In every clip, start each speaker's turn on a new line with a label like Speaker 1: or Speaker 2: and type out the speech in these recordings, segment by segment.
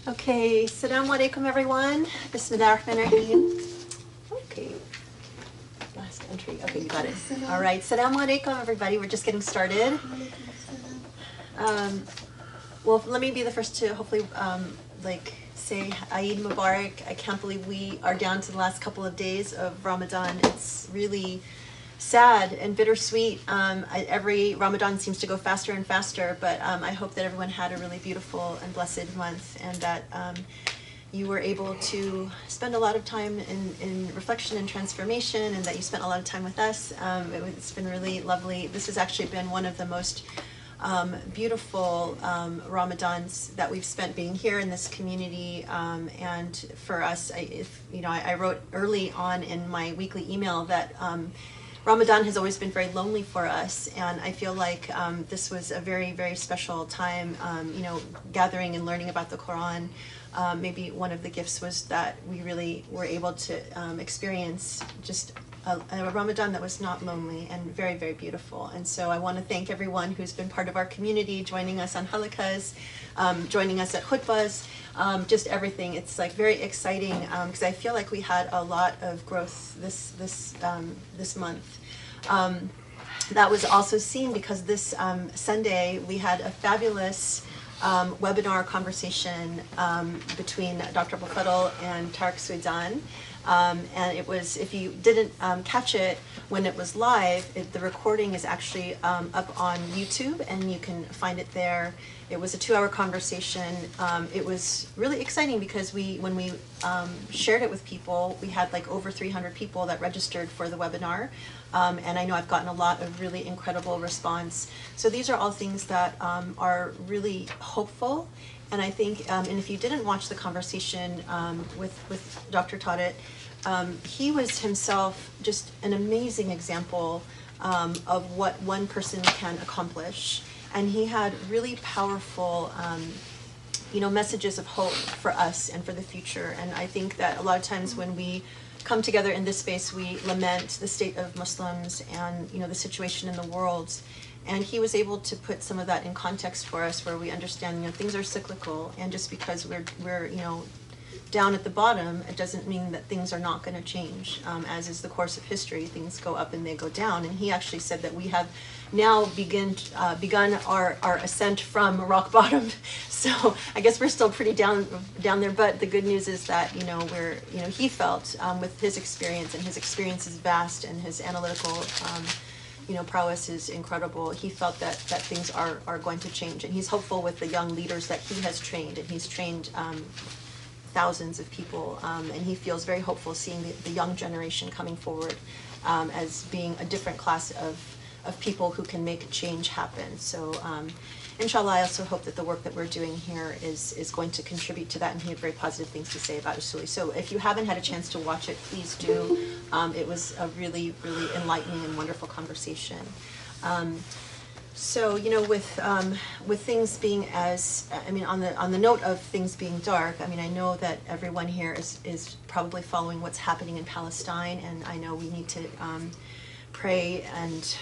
Speaker 1: Okay, Assalamu alaikum everyone. Bismillahirrahmanirrahim. Okay, last entry. Okay, you got it. All right, Assalamu alaikum everybody. We're just getting started. Well, let me be the first to hopefully say Eid Mubarak. I can't believe we are down to the last couple of days of Ramadan. It's really sad and bittersweet. Every Ramadan seems to go faster and faster, but I hope that everyone had a really beautiful and blessed month, and that you were able to spend a lot of time in reflection and transformation, and that you spent a lot of time with us. It's been really lovely. This has actually been one of the most beautiful Ramadans that we've spent being here in this community, and for us, I wrote early on in my weekly email that Ramadan has always been very lonely for us, and I feel like this was a very, very special time, gathering and learning about the Quran. Maybe one of the gifts was that we really were able to experience just a Ramadan that was not lonely and very, very beautiful. And so I want to thank everyone who's been part of our community, joining us on halakas, joining us at khutbahs, just everything. It's like very exciting because I feel like we had a lot of growth this month. That was also seen because this Sunday we had a fabulous webinar conversation between Dr. Bufadl and Tarek Suidan. And it was, if you didn't catch it when it was live, the recording is actually up on YouTube, and you can find it there. It was a 2-hour conversation. It was really exciting because when we shared it with people, we had like over 300 people that registered for the webinar. And I know I've gotten a lot of really incredible response. So these are all things that are really hopeful. And I think, and if you didn't watch the conversation with Dr. Taudet, he was himself just an amazing example of what one person can accomplish. And he had really powerful, messages of hope for us and for the future. And I think that a lot of times when we come together in this space, we lament the state of Muslims and the situation in the world. And he was able to put some of that in context for us, where we understand, things are cyclical, and just because we're down at the bottom, it doesn't mean that things are not going to change. As is the course of history, things go up and they go down. And he actually said that we have now begun our ascent from rock bottom. So I guess we're still pretty down there. But the good news is that he felt with his experience, and his experience is vast, and his analytical prowess is incredible. He felt that things are going to change, and he's hopeful with the young leaders that he has trained, and he's trained thousands of people, and he feels very hopeful seeing the young generation coming forward as being a different class of people who can make change happen. So inshallah, I also hope that the work that we're doing here is going to contribute to that, and he had very positive things to say about Usuli. So if you haven't had a chance to watch it, please do. It was a really, really enlightening and wonderful conversation. So with things being on the note of things being dark, I know that everyone here is probably following what's happening in Palestine, and I know we need to pray and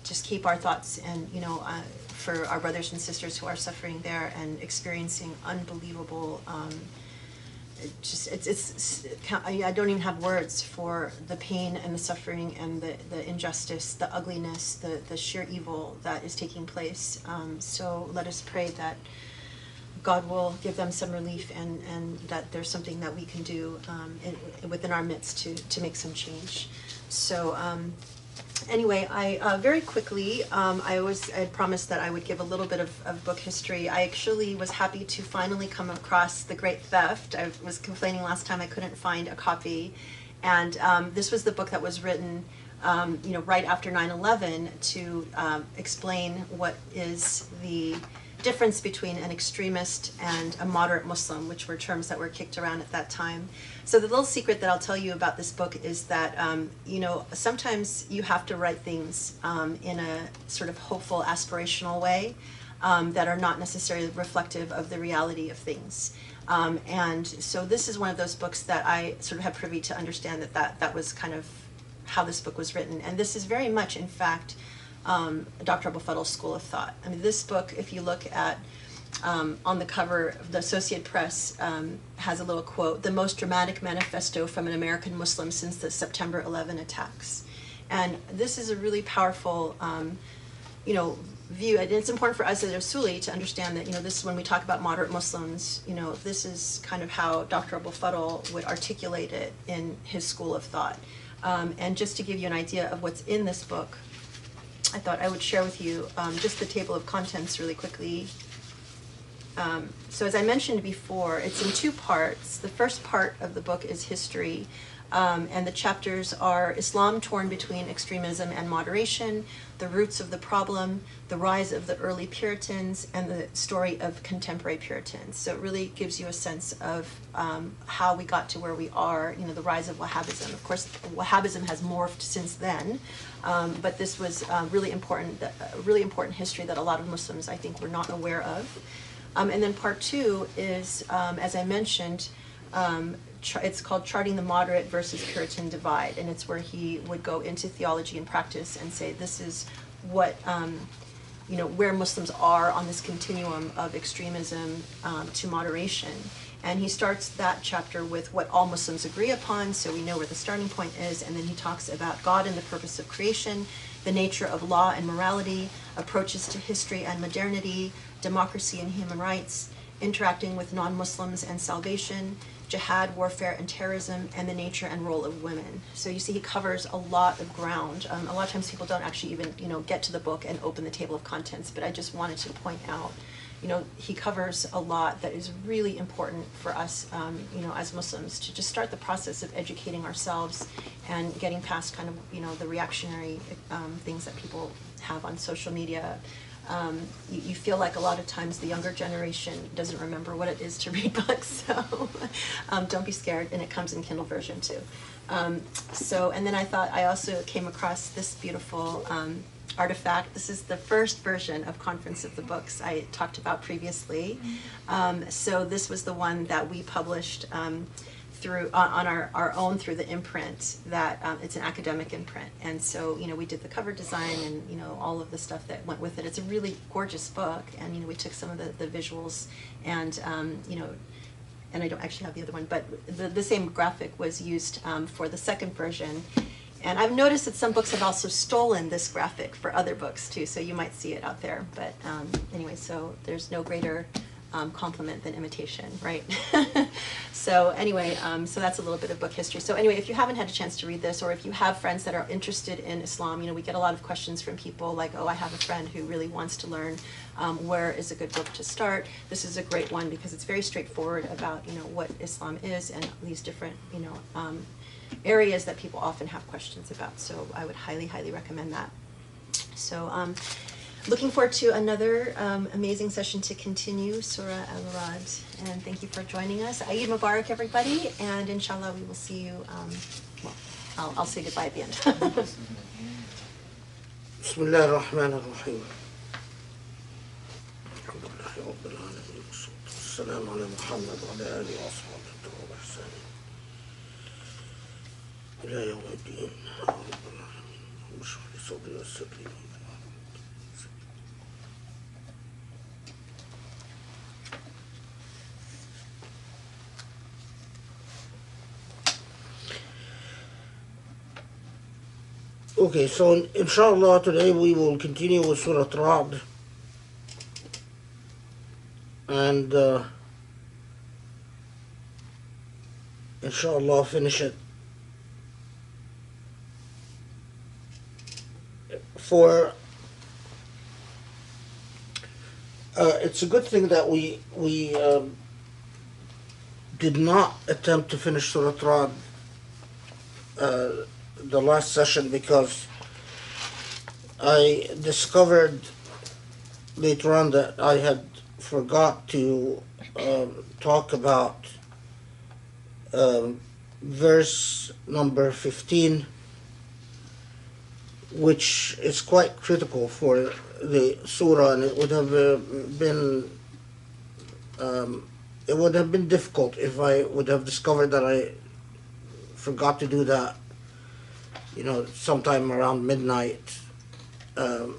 Speaker 1: just keep our thoughts and for our brothers and sisters who are suffering there and experiencing unbelievable. I don't even have words for the pain and the suffering and the injustice, the ugliness, the sheer evil that is taking place. So let us pray that God will give them some relief, and that there's something that we can do within our midst to make some change. So anyway, I very quickly, I had promised that I would give a little bit of book history. I actually was happy to finally come across The Great Theft. I was complaining last time I couldn't find a copy, and this was the book that was written right after 9/11 to explain what is the difference between an extremist and a moderate Muslim, which were terms that were kicked around at that time. So the little secret that I'll tell you about this book is that, sometimes you have to write things in a sort of hopeful, aspirational way that are not necessarily reflective of the reality of things. And so this is one of those books that I sort of have privy to understand that was kind of how this book was written. And this is very much, in fact, Dr. Bufadl's school of thought. This book, if you look at on the cover of the Associated Press has a little quote, "The most dramatic manifesto from an American Muslim since the September 11 attacks." And this is a really powerful, view. And it's important for us at Usuli to understand that, this is when we talk about moderate Muslims, this is kind of how Dr. Abul Fadl would articulate it in his school of thought. And just to give you an idea of what's in this book, I thought I would share with you just the table of contents really quickly. So as I mentioned before, it's in two parts. The first part of the book is history, and the chapters are Islam torn between extremism and moderation, the roots of the problem, the rise of the early Puritans, and the story of contemporary Puritans. So it really gives you a sense of how we got to where we are, the rise of Wahhabism. Of course, Wahhabism has morphed since then, but this was really important history that a lot of Muslims, I think, were not aware of. And then part two is, as I mentioned, it's called Charting the Moderate versus Puritan Divide, and it's where he would go into theology and practice and say this is what, where Muslims are on this continuum of extremism to moderation. And he starts that chapter with what all Muslims agree upon, so we know where the starting point is, and then he talks about God and the purpose of creation, the nature of law and morality, approaches to history and modernity, democracy and human rights, interacting with non-Muslims and salvation, jihad, warfare, and terrorism, and the nature and role of women. So you see he covers a lot of ground. A lot of times people don't actually even, get to the book and open the table of contents, but I just wanted to point out, he covers a lot that is really important for us, as Muslims, to just start the process of educating ourselves and getting past kind of, the reactionary things that people have on social media. You feel like a lot of times the younger generation doesn't remember what it is to read books, so don't be scared, and it comes in Kindle version too. And then I thought I also came across this beautiful artifact. This is the first version of Conference of the Books I talked about previously. So this was the one that we published through on our own through the imprint. That it's an academic imprint, and so we did the cover design and all of the stuff that went with it. It's a really gorgeous book, and we took some of the visuals and and I don't actually have the other one, but the same graphic was used for the second version. And I've noticed that some books have also stolen this graphic for other books too, so you might see it out there. But anyway, so there's no greater compliment than imitation, right? So anyway, so that's a little bit of book history. So anyway, if you haven't had a chance to read this, or if you have friends that are interested in Islam, we get a lot of questions from people like, oh, I have a friend who really wants to learn, where is a good book to start? This is a great one because it's very straightforward about, what Islam is and these different, areas that people often have questions about. So I would highly, highly recommend that. So looking forward to another amazing session to continue Surah Al-Ra'd. And thank you for joining us. Eid Mubarak, everybody. And inshallah, we will see you, I'll say goodbye at the end.
Speaker 2: Bismillah ar-Rahman ar-Rahim. Alhamdulillahi Rabbil Alameen. As-salamu ala Muhammad wa ala alihi wa sahbihi wa ihsan. Ila yawm ad-din. Rabbil Alameen. Washrah li sadri wa yassir li amri. Okay, so inshallah today we will continue with Surah Ra'd, and inshallah finish it. It's a good thing that we did not attempt to finish Surah Ra'd the last session, because I discovered later on that I had forgot to talk about verse number 15, which is quite critical for the surah, and it would have been difficult if I would have discovered that I forgot to do that, sometime around midnight. And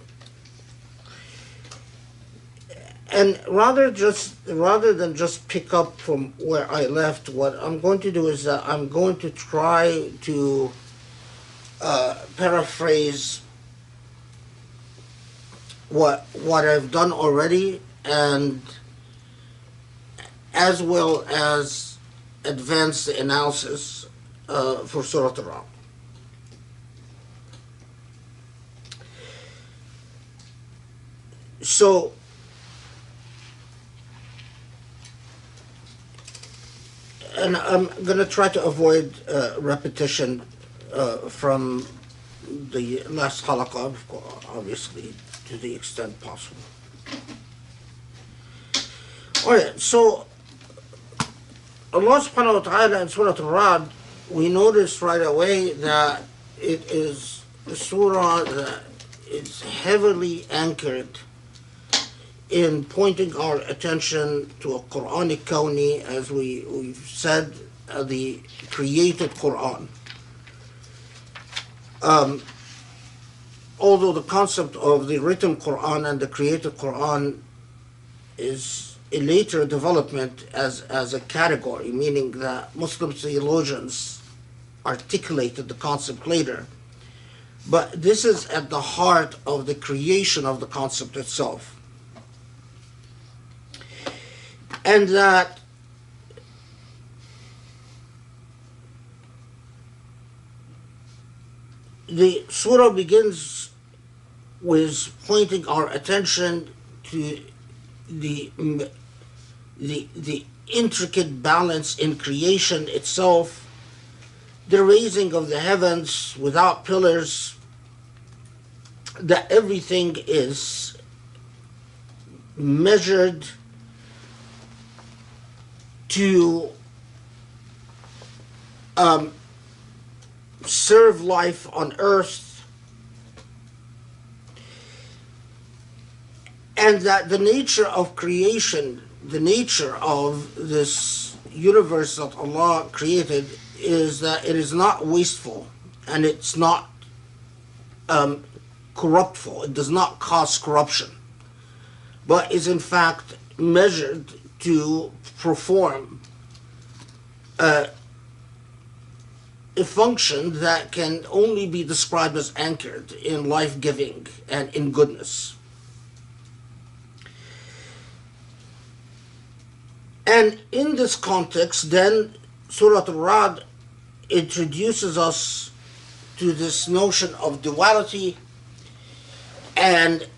Speaker 2: And rather than just pick up from where I left, what I'm going to do is that I'm going to try to paraphrase what I've done already, and as well as advance the analysis for Surah Al-Ra'd. So, and I'm going to try to avoid repetition from the last halaqah, obviously, to the extent possible. Alright, so Allah subhanahu wa ta'ala in Surah Al-Ra'd, we notice right away that it is a surah that is heavily anchored in pointing our attention to a Quranic Kawni, as we've said, the created Quran. Although the concept of the written Quran and the created Quran is a later development as a category, meaning that Muslim theologians articulated the concept later. But this is at the heart of the creation of the concept itself. And that the surah begins with pointing our attention to the intricate balance in creation itself, the raising of the heavens without pillars, that everything is measured to serve life on earth, and that the nature of creation, the nature of this universe that Allah created, is that it is not wasteful and it's not corruptful. It does not cause corruption, but is in fact measured to perform a function that can only be described as anchored in life-giving and in goodness. And in this context, then, Surah Al-Ra'd introduces us to this notion of duality and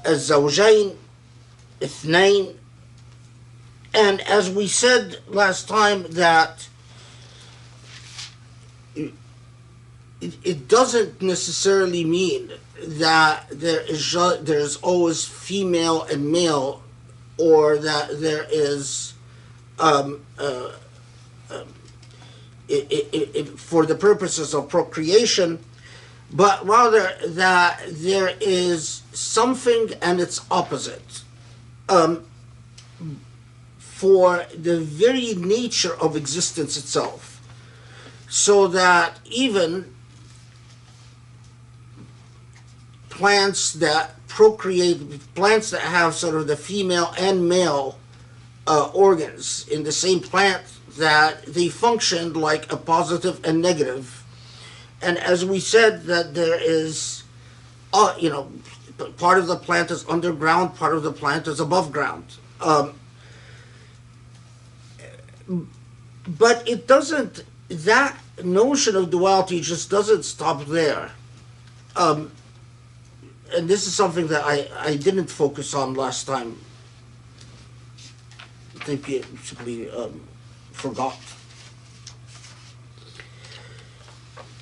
Speaker 2: الزوجين اثنين. And as we said last time, that it doesn't necessarily mean that there's always female and male, or that there is for the purposes of procreation, but rather that there is something and its opposite. For the very nature of existence itself, so that even plants that procreate, plants that have sort of the female and male organs in the same plant, that they function like a positive and negative. And as we said, that there is, part of the plant is underground, part of the plant is above ground. But it doesn't, that notion of duality just doesn't stop there. And this is something that I didn't focus on last time. I think it simply forgot.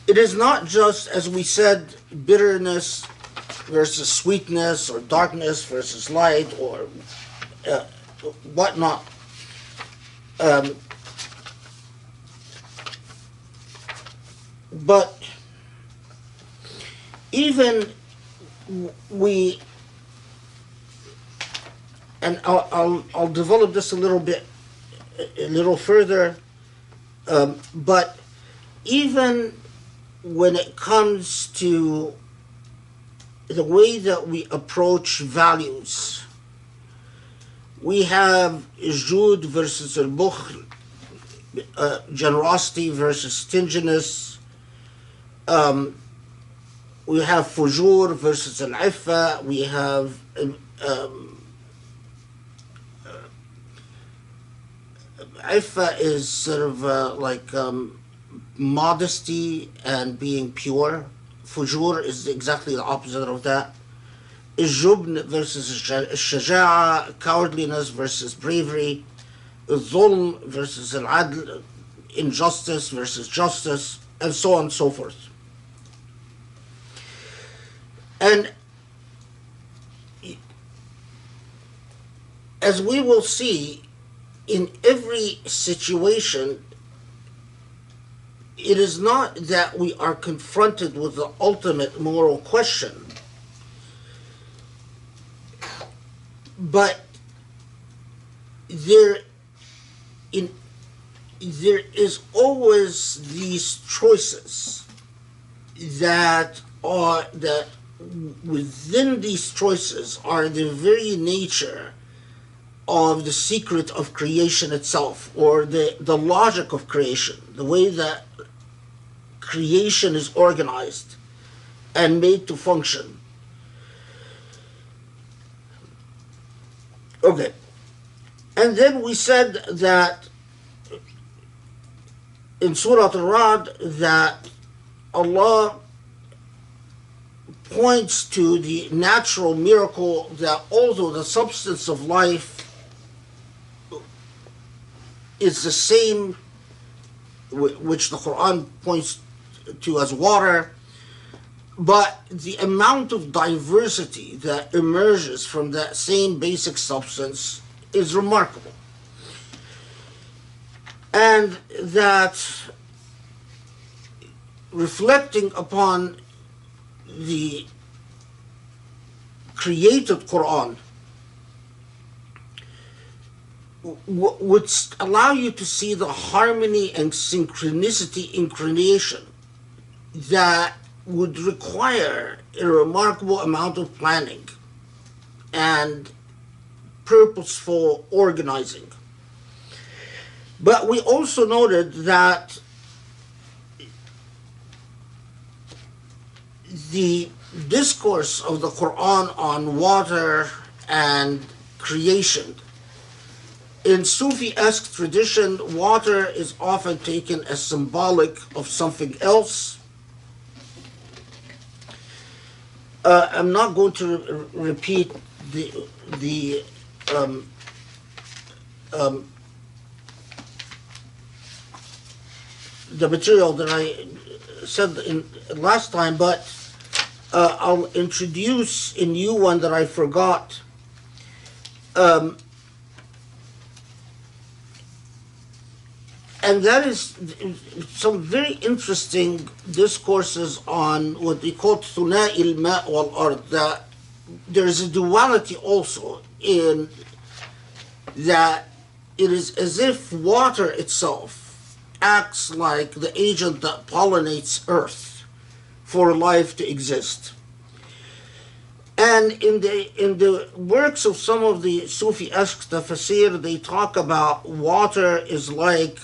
Speaker 2: It is not just, as we said, bitterness versus sweetness, or darkness versus light, or whatnot. But even we, and I'll develop this a little further, but even when it comes to the way that we approach values, We have Jud versus al-Bukhl, generosity versus stinginess. We have Fujur versus al-Iffa. We have Iffa is sort of like modesty and being pure. Fujur is exactly the opposite of that. Jubn versus shaja'a, cowardliness versus bravery. Zulm versus al-adl, injustice versus justice, and so on and so forth. And as we will see, in every situation, it is not that we are confronted with the ultimate moral question, but there is always these choices that within these choices are the very nature of the secret of creation itself, or the logic of creation, the way that creation is organized and made to function. Okay. And then we said that in Surah Al-Ra'd that Allah points to the natural miracle that although the substance of life is the same, which the Quran points to as water, but the amount of diversity that emerges from that same basic substance is remarkable. And that reflecting upon the created Quran would allow you to see the harmony and synchronicity in creation that would require a remarkable amount of planning and purposeful organizing. But we also noted that the discourse of the Quran on water and creation, in Sufi-esque tradition, water is often taken as symbolic of something else. I'm not going to repeat the material that I said in last time, but I'll introduce a new one that I forgot. And that is some very interesting discourses on what they call ثناء الماء والأرض, that there is a duality also in that it is as if water itself acts like the agent that pollinates earth for life to exist. And in the works of some of the Sufi-esque tafsir, they talk about water is like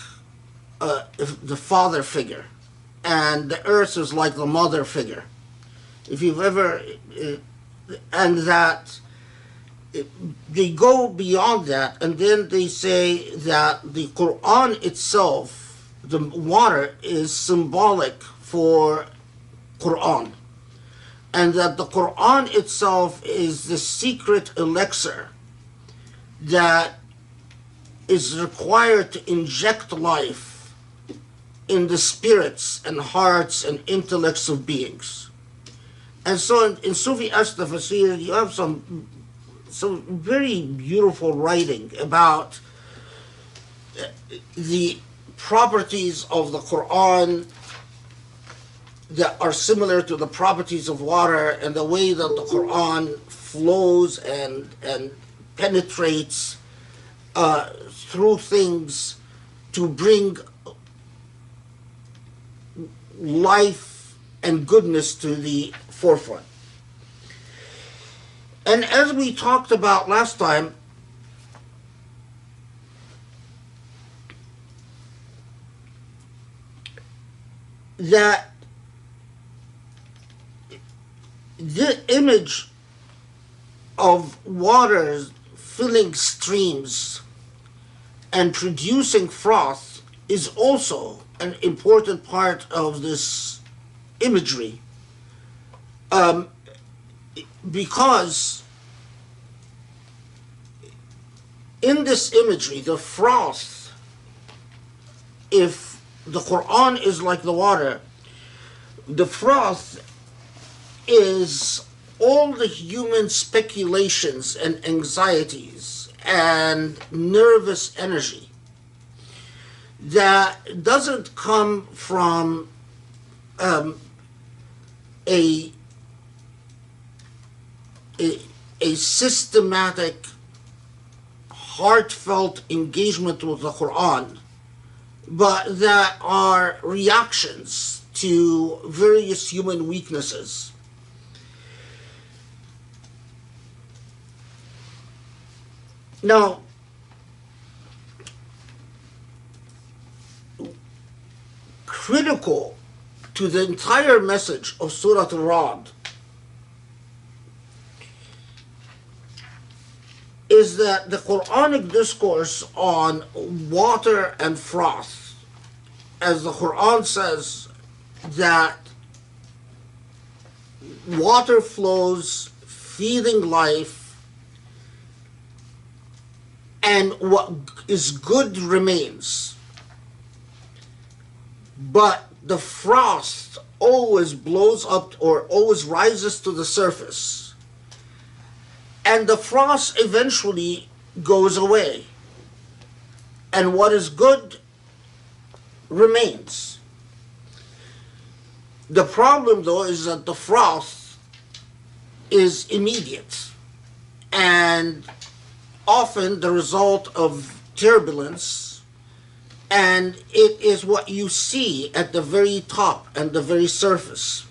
Speaker 2: the father figure, and the earth is like the mother figure. If you've ever, and that they go beyond that, and then they say that the Quran itself, the water, is symbolic for Quran, and that the Quran itself is the secret elixir that is required to inject life in the spirits and hearts and intellects of beings. And so in Sufi Tafsir, you have some very beautiful writing about the properties of the Quran that are similar to the properties of water, and the way that the Quran flows and penetrates through things to bring life and goodness to the forefront. And as we talked about last time, that the image of water filling streams and producing froth is also an important part of this imagery, because in this imagery, the froth, if the Quran is like the water, the froth is all the human speculations and anxieties and nervous energy that doesn't come from a systematic, heartfelt engagement with the Quran, but that are reactions to various human weaknesses. Now, critical to the entire message of Surah Al-Ra'd is that the Quranic discourse on water and froth, as the Quran says, that water flows, feeding life, and what is good remains. But the frost always blows up or always rises to the surface. And the frost eventually goes away. And what is good remains. The problem, though, is that the frost is immediate and often the result of turbulence, and it is what you see at the very top and the very surface.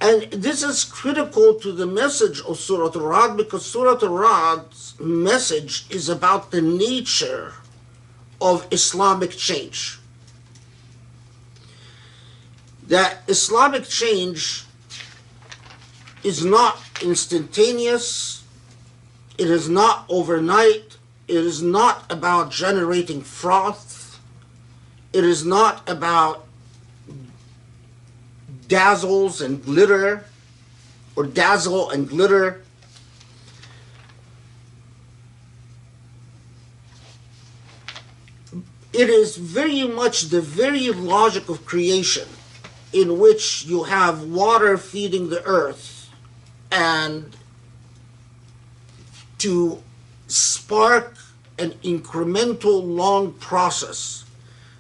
Speaker 2: And this is critical to the message of Surah Al-Ra'd, because Surah Al-Ra'd's message is about the nature of Islamic change. That Islamic change is not instantaneous, it is not overnight, it is not about generating froth, it is not about dazzles and glitter, or dazzle and glitter. It is very much the very logic of creation, in which you have water feeding the earth, and to spark an incremental long process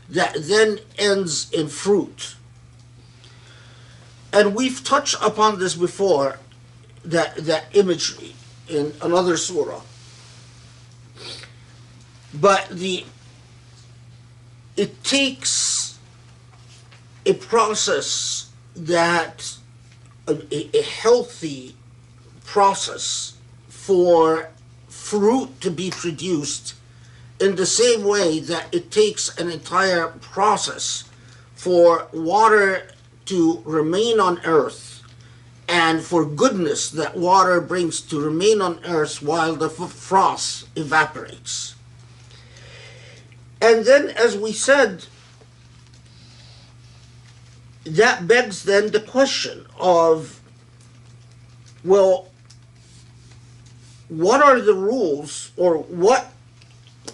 Speaker 2: that then ends in fruit. And we've touched upon this before, that imagery in another surah. But it takes a process that, a healthy process for fruit to be produced, in the same way that it takes an entire process for water to remain on earth and for goodness that water brings to remain on earth while the frost evaporates. And then, as we said, that begs then the question of, well, what are the rules, or what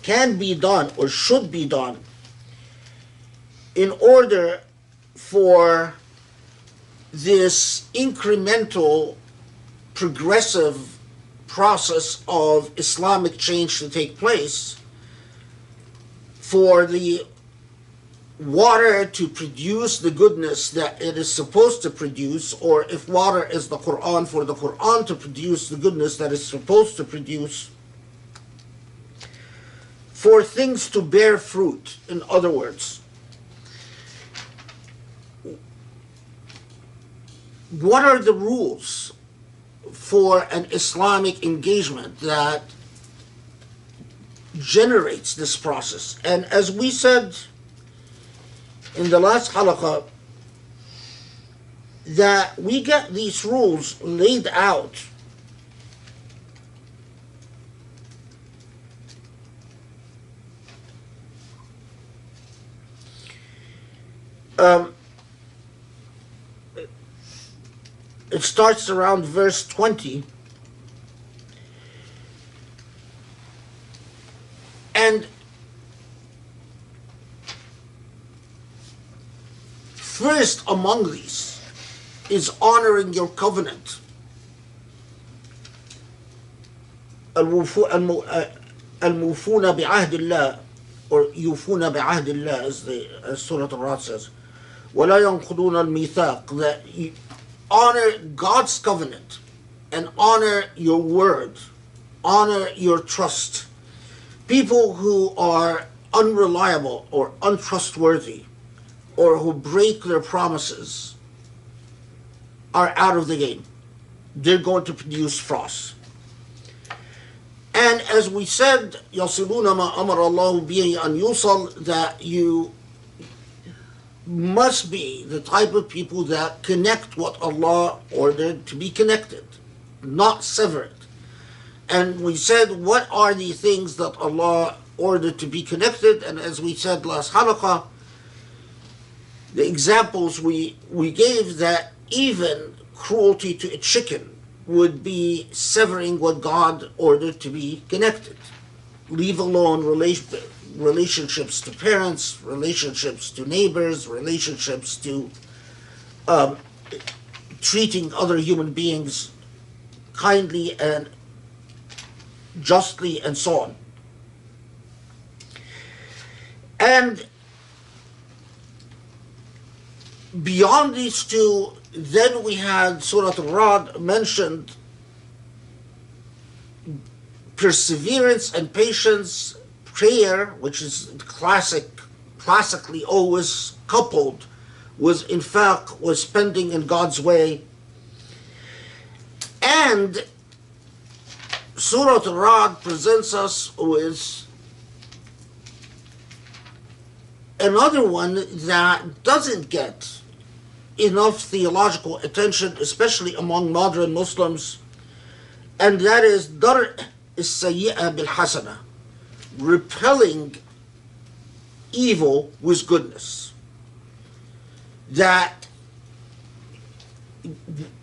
Speaker 2: can be done or should be done in order for this incremental, progressive process of Islamic change to take place, for the water to produce the goodness that it is supposed to produce, or if water is the Quran, for the Quran to produce the goodness that it's supposed to produce, for things to bear fruit, in other words. What are the rules for an Islamic engagement that generates this process? And as we said, in the last halaqah that we get these rules laid out it starts around verse 20, and first among these is honoring your covenant. الموفون بعهد الله, or يوفون بعهد الله, as Surah Al-Rad says. ولا ينقضون الميثاق, that you honor God's covenant and honor your word, honor your trust. People who are unreliable or untrustworthy or who break their promises are out of the game. They're going to produce frost. And as we said, يَصِلُونَ مَا أَمَرَ اللَّهُ بِهِ أَنْ يُوصَلْ, that you must be the type of people that connect what Allah ordered to be connected, not sever it. And we said, what are the things that Allah ordered to be connected? And as we said last halaqah, the examples we gave, that even cruelty to a chicken would be severing what God ordered to be connected. Leave alone relationships to parents, relationships to neighbors, relationships to treating other human beings kindly and justly, and so on. And beyond these two, then we had Surah Al-Rad mentioned perseverance and patience, prayer, which is classically always coupled with infaq, with spending in God's way. And Surah Al-Rad presents us with another one that doesn't get enough theological attention, especially among modern Muslims, and that is dar' as-sayyi'a bil-hasana, repelling evil with goodness. That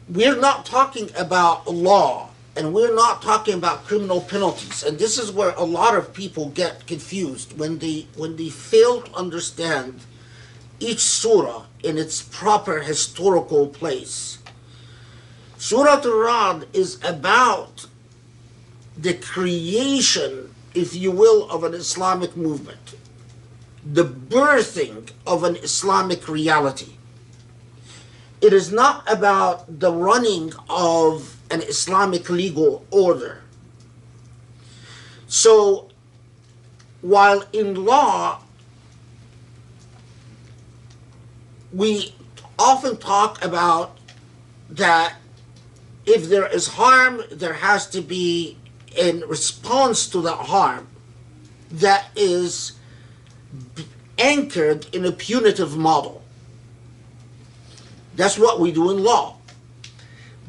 Speaker 2: we're not talking about law, and we're not talking about criminal penalties, and this is where a lot of people get confused when they fail to understand each surah in its proper historical place. Surah Al-Rad is about the creation, if you will, of an Islamic movement, the birthing of an Islamic reality. It is not about the running of an Islamic legal order. So, while in law, we often talk about that if there is harm, there has to be a response to that harm that is anchored in a punitive model. That's what we do in law.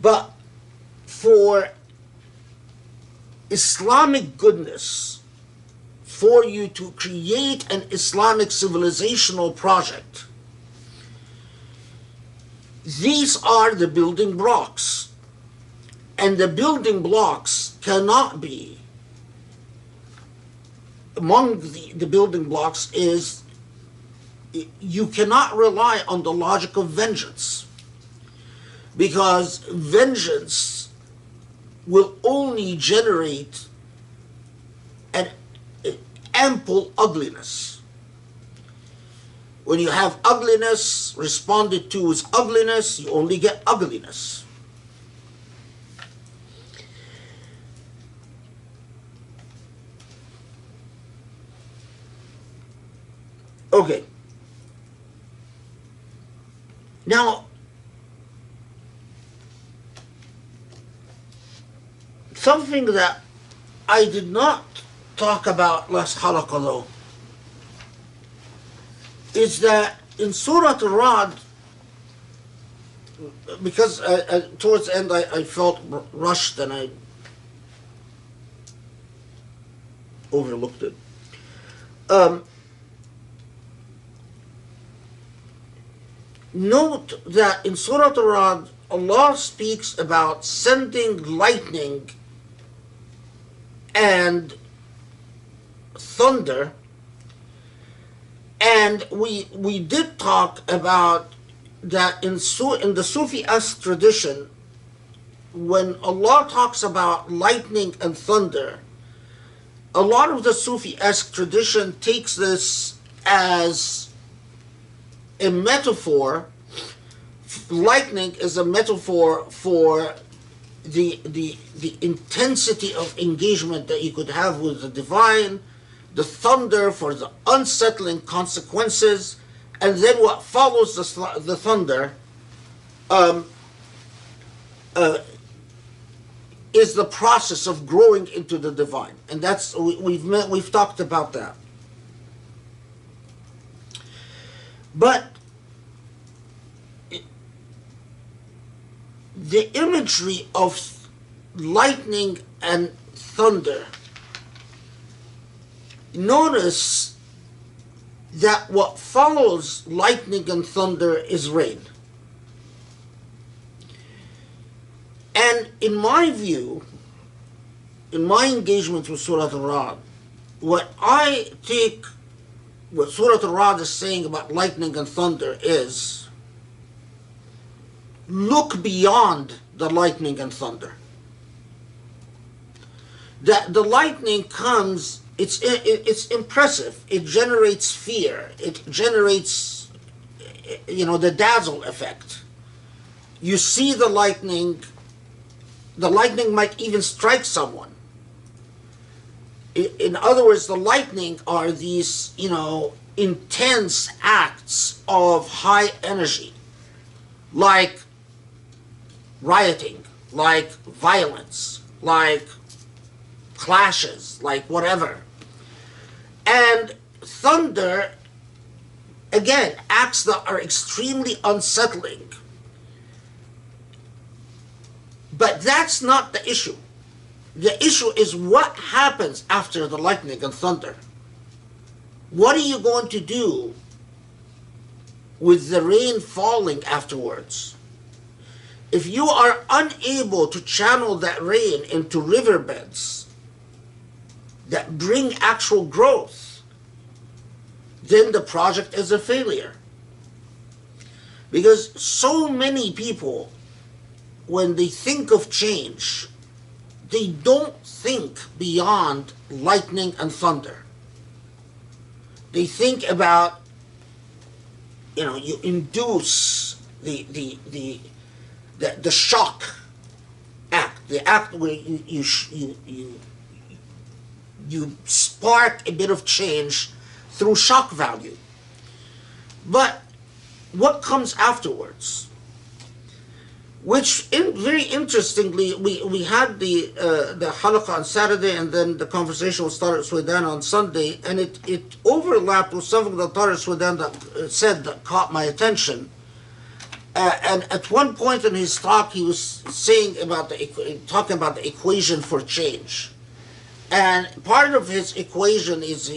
Speaker 2: But for Islamic goodness, for you to create an Islamic civilizational project, these are the building blocks. And the building blocks cannot be, among the building blocks is, you cannot rely on the logic of vengeance, because vengeance will only generate an ample ugliness. When you have ugliness responded to with ugliness, you only get ugliness. Okay. Now, something that I did not talk about last halaqah though, is that in Surah Al-Ra'd, because towards the end I felt rushed and I overlooked it. Note that in Surah Al-Ra'd, Allah speaks about sending lightning and thunder, and we did talk about that in the Sufi-esque tradition, when Allah talks about lightning and thunder, a lot of the Sufi-esque tradition takes this as a metaphor. Lightning is a metaphor for the intensity of engagement that you could have with the divine, the thunder for the unsettling consequences, and then what follows the thunder is the process of growing into the divine, and that's we've talked about that. But the imagery of lightning and thunder, notice that what follows lightning and thunder is rain. And in my view, in my engagement with Surah Al-Ra'd, what I take, what Surah Al-Ra'd is saying about lightning and thunder is, look beyond the lightning and thunder. That the lightning comes, it's impressive. It generates fear. It generates, the dazzle effect. You see the lightning might even strike someone. In other words, the lightning are these, intense acts of high energy, like rioting, like violence, like clashes, like whatever. And thunder, again, acts that are extremely unsettling. But that's not the issue. The issue is what happens after the lightning and thunder. What are you going to do with the rain falling afterwards? If you are unable to channel that rain into riverbeds that bring actual growth, then the project is a failure. Because so many people, when they think of change, they don't think beyond lightning and thunder. They think about, you induce the shock act, the act where you spark a bit of change through shock value. But what comes afterwards? Which, very interestingly, we had the halaqah on Saturday, and then the conversation with Tariq Sudan on Sunday, and it overlapped with something that Tariq Sudan said that caught my attention. And at one point in his talk, he was saying talking about the equation for change. And part of his equation is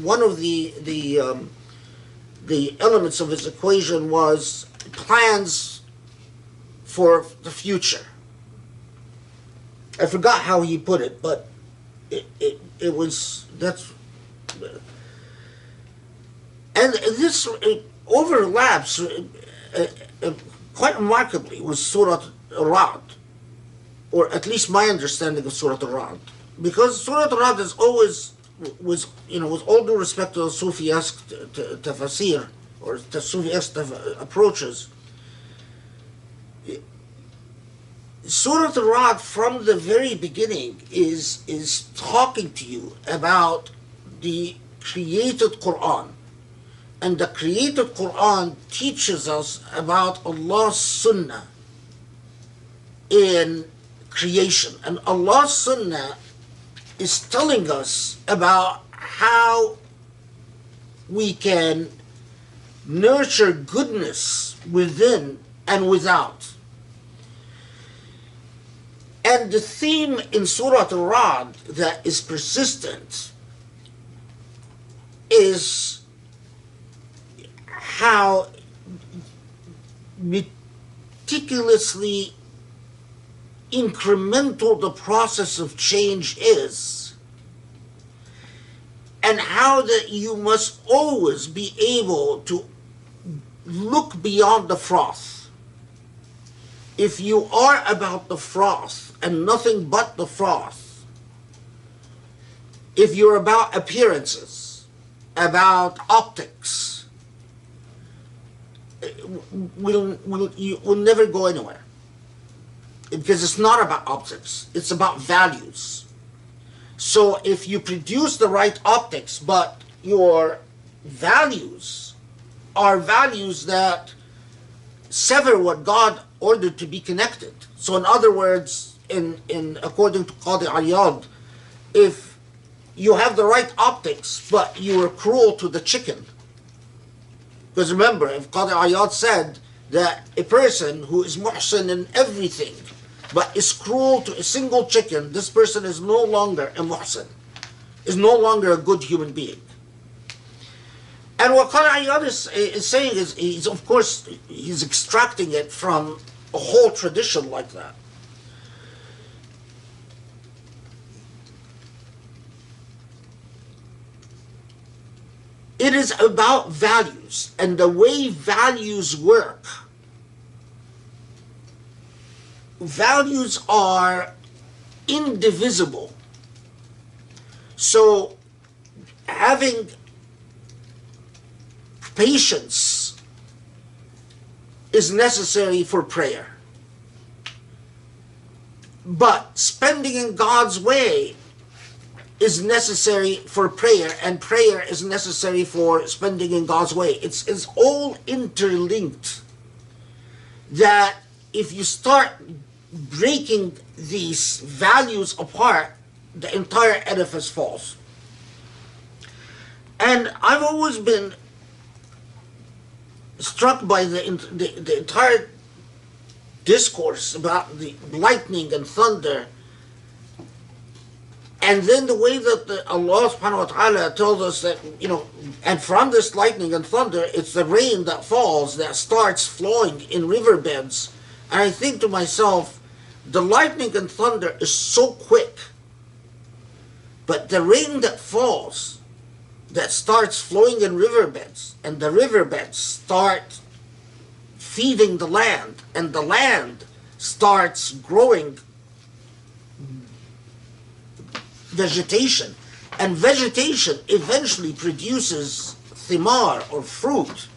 Speaker 2: one of the elements of his equation was plans for the future. I forgot how he put it, but it was, and this overlaps quite remarkably with Surah Al-Ra'd, or at least my understanding of Surah Al-Ra'd, because Surah Al-Ra'd is always was, with all due respect to the Sufi-esque tafsir or the Sufi-esque approaches, Surah Al-Ra'd from the very beginning is talking to you about the created Quran. And the created Quran teaches us about Allah's Sunnah in creation. And Allah's Sunnah is telling us about how we can nurture goodness within and without. And the theme in Surah Al-Ra'd that is persistent is how meticulously incremental the process of change is, and how that you must always be able to look beyond the froth. If you are about the froth and nothing but the froth, if you're about appearances, about optics, you will never go anywhere. Because it's not about optics, it's about values. So if you produce the right optics, but your values are values that sever what God ordered to be connected. So in other words, according to Qadi Iyad, if you have the right optics, but you are cruel to the chicken, because remember, if Qadi Iyad said that a person who is muhsin in everything, but is cruel to a single chicken, this person is no longer a muhsin, is no longer a good human being. And what Qadi Iyad is saying is, he's extracting it from a whole tradition like that. It is about values and the way values work. Values are indivisible. So having patience is necessary for prayer. But spending in God's way is necessary for prayer, and prayer is necessary for spending in God's way. It's all interlinked. That if you start breaking these values apart, the entire edifice falls. And I've always been struck by the entire discourse about the lightning and thunder, and then the way that Allah subhanahu wa ta'ala tells us that, and from this lightning and thunder, it's the rain that falls that starts flowing in riverbeds. And I think to myself, the lightning and thunder is so quick, but the rain that falls, that starts flowing in riverbeds, and the riverbeds start feeding the land, and the land starts growing vegetation, and vegetation eventually produces thimar or fruit.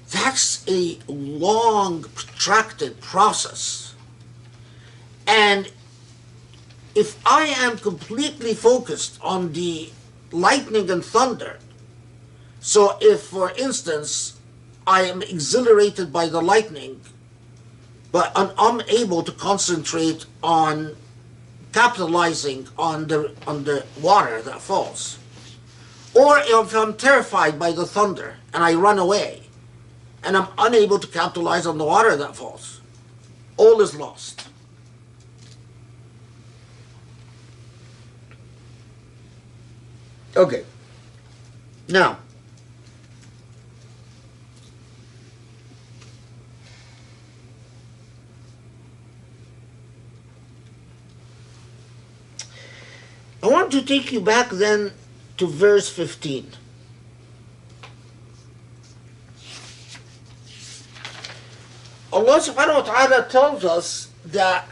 Speaker 2: That's a long, protracted process. And if I am completely focused on the lightning and thunder, so if, for instance, I am exhilarated by the lightning, but I'm unable to concentrate on capitalizing on the water that falls, or if I'm terrified by the thunder and I run away, and I'm unable to capitalize on the water that falls, all is lost. Okay. Now, I want to take you back then to verse 15. Allah subhanahu wa ta'ala tells us that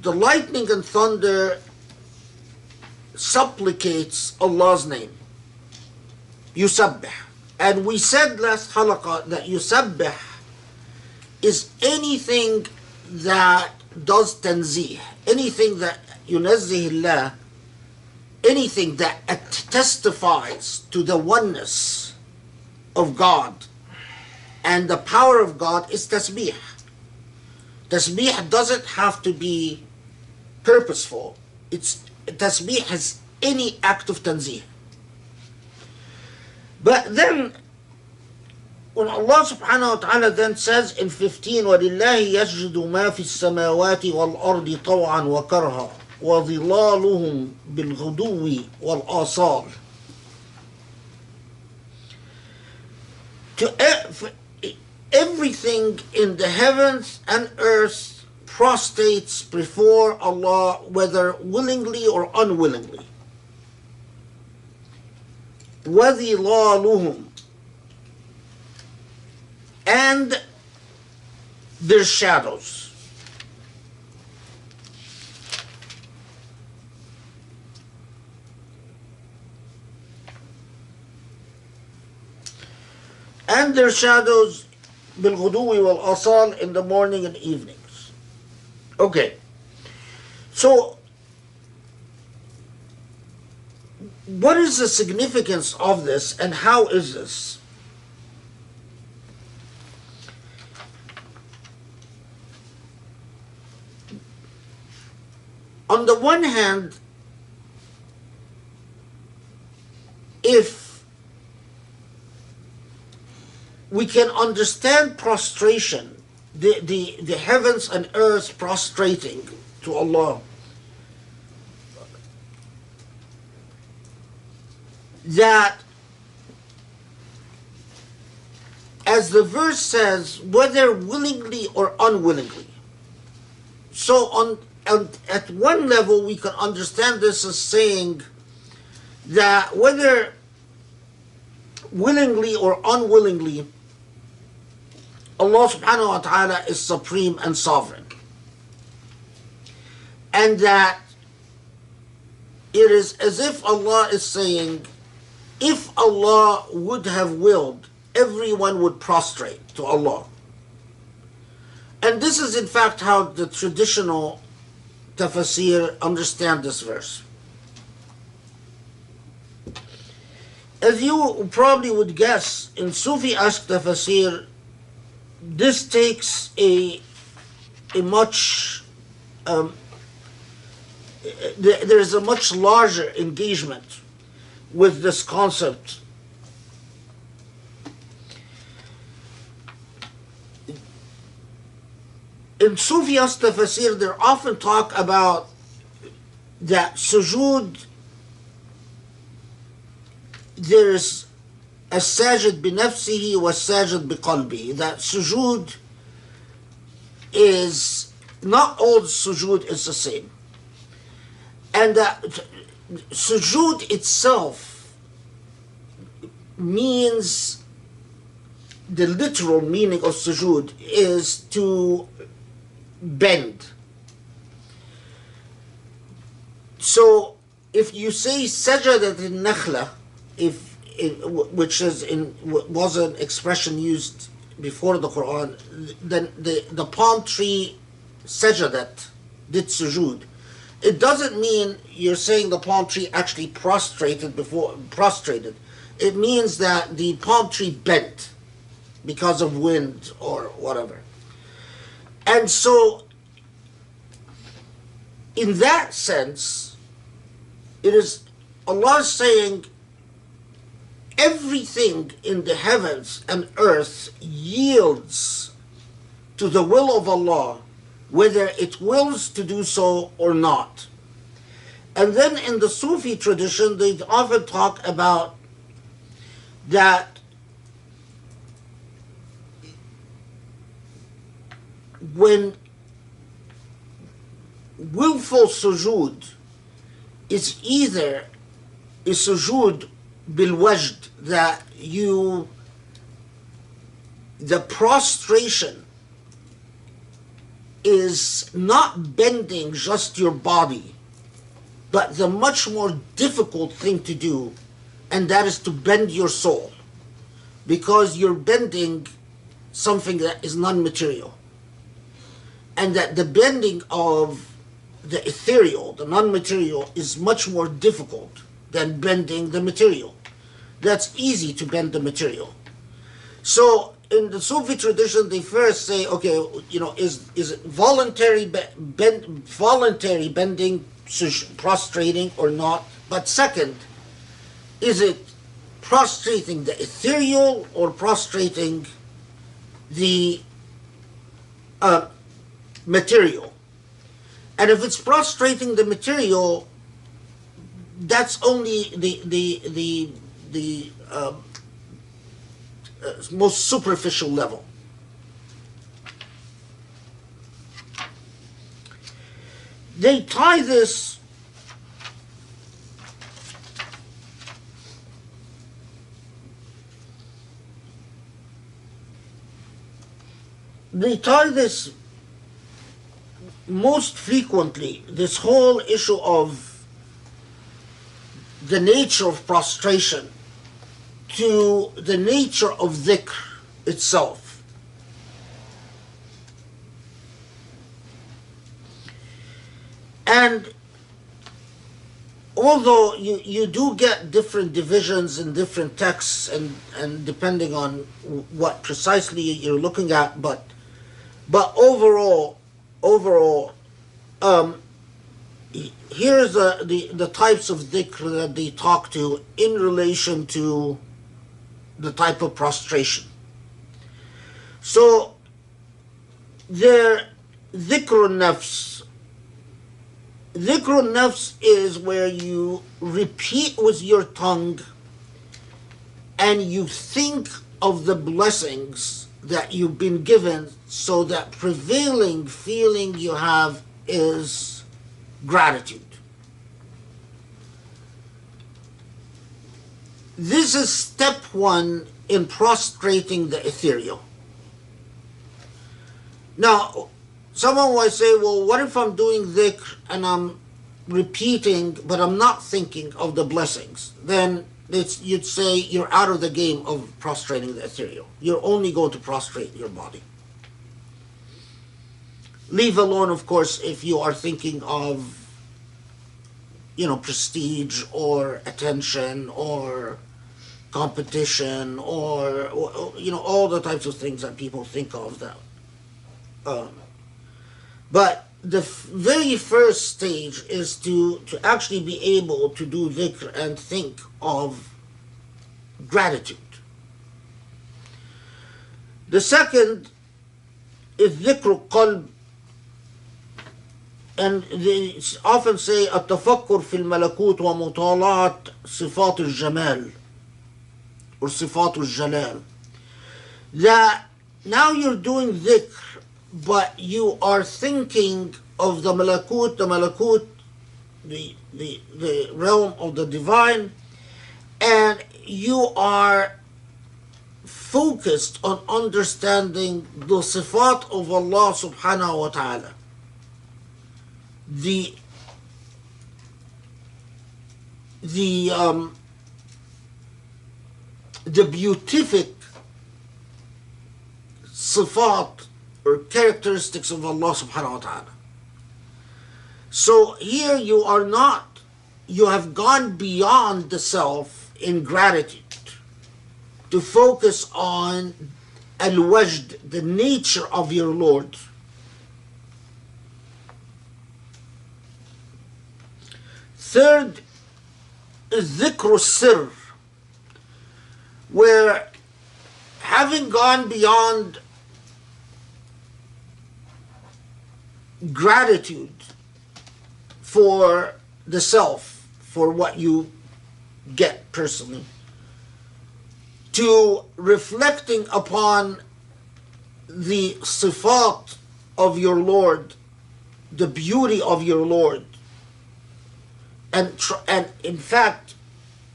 Speaker 2: the lightning and thunder supplicates Allah's name. Yusabbih. And we said last halaqah that yusabbih is anything that does tanzih, anything that yunazzihillah, anything that testifies to the oneness of God and the power of God is tasbih. Tasbih doesn't have to be purposeful. Tasbih has any act of tanzih. But then, when Allah subhanahu wa ta'ala then says in 15, وَلِلَّهِ يَسْجُدُ مَا فِي السَّمَاوَاتِ وَالْأَرْضِ طَوْعًا وَكَرْهًا وَظِلَالُهُم بِالْغُدُوِّ وَالْآصَالِ. Everything in the heavens and earth prostrates before Allah, whether willingly or unwillingly. وَظِلَالُهُم, and their shadows. And their shadows بالغدو والآصال, in the morning and evenings. Okay. So, what is the significance of this, and how is this? On the one hand, if we can understand prostration, the heavens and earth prostrating to Allah, that, as the verse says, whether willingly or unwillingly. So at one level we can understand this as saying that whether willingly or unwillingly, Allah subhanahu wa ta'ala is supreme and sovereign. And that it is as if Allah is saying, if Allah would have willed, everyone would prostrate to Allah. And this is in fact how the traditional tafsir understand this verse. As you probably would guess, in Sufi-esque tafsir, this takes a much there is a much larger engagement with this concept. In Sufi-esque tafsir, they often talk about that sujood, there is a sajid binafsihi wa sajid biqalbi. That sujood is, not all sujood is the same. And that sujood itself means, the literal meaning of sujood is to bend. So if you say sajadat al-nakhla, which was an expression used before the Quran, then the palm tree sajadat did sujood. It doesn't mean you're saying the palm tree actually prostrated. It means that the palm tree bent because of wind or whatever. And so, in that sense, it is Allah saying everything in the heavens and earth yields to the will of Allah, whether it wills to do so or not. And then in the Sufi tradition, they often talk about that when willful sujood is either a sujood bil wajd, that the prostration is not bending just your body, but the much more difficult thing to do, and that is to bend your soul, because you're bending something that is non-material. And that the bending of the ethereal, the non-material, is much more difficult than bending the material. That's easy to bend the material. So in the Sufi tradition, they first say, okay, is it voluntary bending, prostrating or not? But second, is it prostrating the ethereal or prostrating the material. And if it's prostrating the material, that's only the most superficial level. They tie this most frequently, this whole issue of the nature of prostration to the nature of dhikr itself. And although you do get different divisions in different texts and depending on what precisely you're looking at, but overall, here's the types of dhikr that they talk to in relation to the type of prostration. So, they're dhikrun nafs. Dhikrun nafs is where you repeat with your tongue and you think of the blessings that you've been given, so that prevailing feeling you have is gratitude. This is step one in prostrating the ethereal. Now, someone might say, well, what if I'm doing dhikr and I'm repeating, but I'm not thinking of the blessings? Then you'd say you're out of the game of prostrating the ethereal. You're only going to prostrate your body. Leave alone, of course, if you are thinking of, prestige or attention or competition or all the types of things that people think of that. But the very first stage is to actually be able to do dhikr and think of gratitude. The second is dhikr qalb, and they often say التفكر في الملكوت ومطالعة صفات الجمال or صفات الجلال. That now you're doing dhikr, but you are thinking of the malakut, the realm of the divine, and you are focused on understanding the sifat of Allah subhanahu wa ta'ala. The beatific sifat or characteristics of Allah subhanahu wa ta'ala. So here you have gone beyond the self in gratitude to focus on al-wajd, the nature of your Lord. Third is dhikr sir, where having gone beyond gratitude for the self, for what you get personally, to reflecting upon the sifat of your Lord, the beauty of your Lord, and in fact,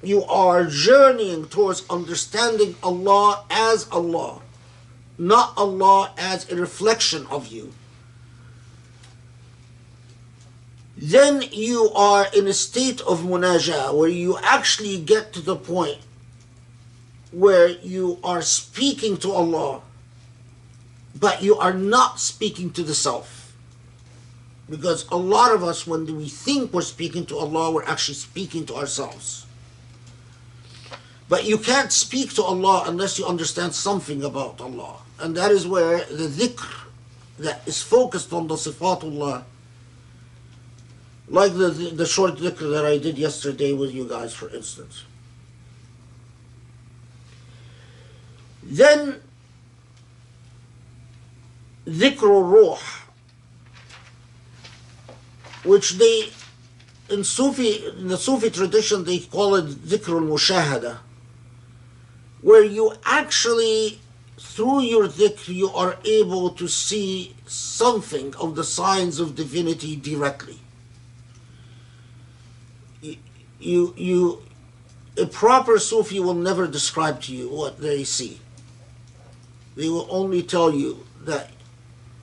Speaker 2: you are journeying towards understanding Allah as Allah, not Allah as a reflection of you. Then you are in a state of munajah, where you actually get to the point where you are speaking to Allah, but you are not speaking to the self. Because a lot of us, when we think we're speaking to Allah, we're actually speaking to ourselves. But you can't speak to Allah unless you understand something about Allah. And that is where the dhikr that is focused on the sifatullah, like the short dhikr that I did yesterday with you guys, for instance. Then ذكر الروح, which they in the Sufi tradition they call it ذكر المشاهدة, where you actually through your dhikr you are able to see something of the signs of divinity directly. A proper Sufi will never describe to you what they see. They will only tell you that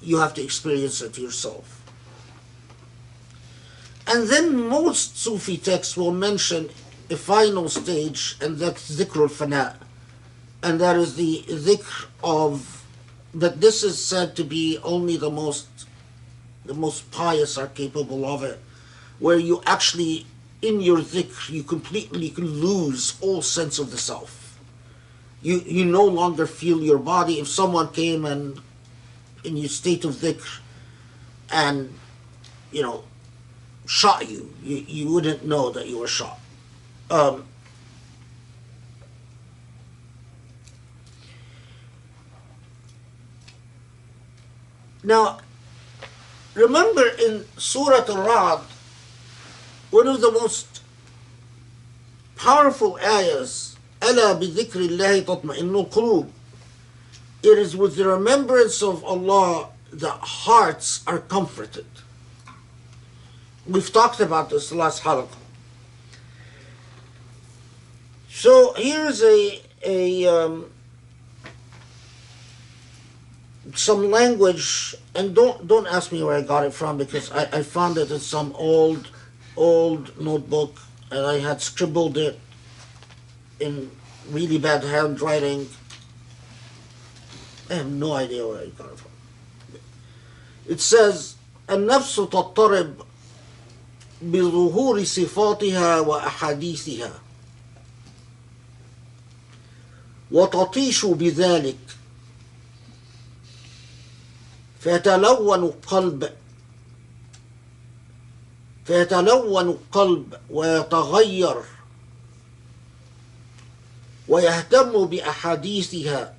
Speaker 2: you have to experience it yourself. And then most Sufi texts will mention a final stage, and that's dhikr al-fana, and that is the dhikr of, that this is said to be only the most pious are capable of it, where you actually, in your dhikr, you completely lose all sense of the self. You no longer feel your body. If someone came and in your state of dhikr and, shot you, you wouldn't know that you were shot. Now, remember in Surat al-Ra'd, one of the most powerful ayahs, أَلَا بِذِكْرِ اللَّهِ تَطْمَئِنُّ الْقُلُوبِ. It is with the remembrance of Allah that hearts are comforted. We've talked about this last halaqah. So here's some language, and don't ask me where I got it from, because I found it in some old notebook, and I had scribbled it in really bad handwriting. I have no idea where I got it from. It says, النفس تضطرب بظهور صفاتها وأحاديثها وتطيش بذلك فيتلون القلب ويتغير ويهتم بأحاديثها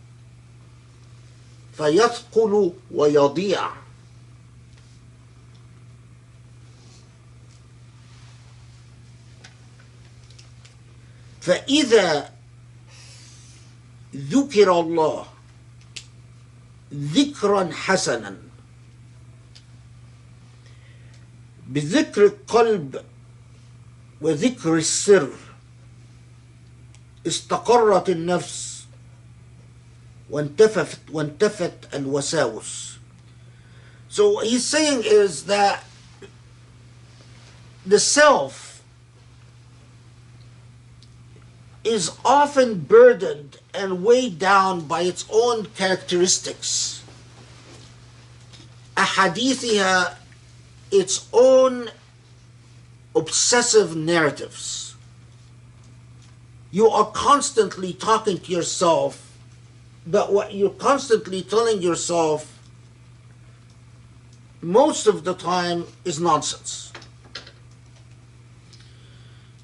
Speaker 2: فيثقل ويضيع. فإذا ذكر الله ذكرا حسنا بذكر القلب وذكر السر استقرت النفس وانتفت الوساوس. So what he's saying is that the self is often burdened and weighed down by its own characteristics. أحاديثها, its own obsessive narratives. You are constantly talking to yourself, but what you're constantly telling yourself most of the time is nonsense.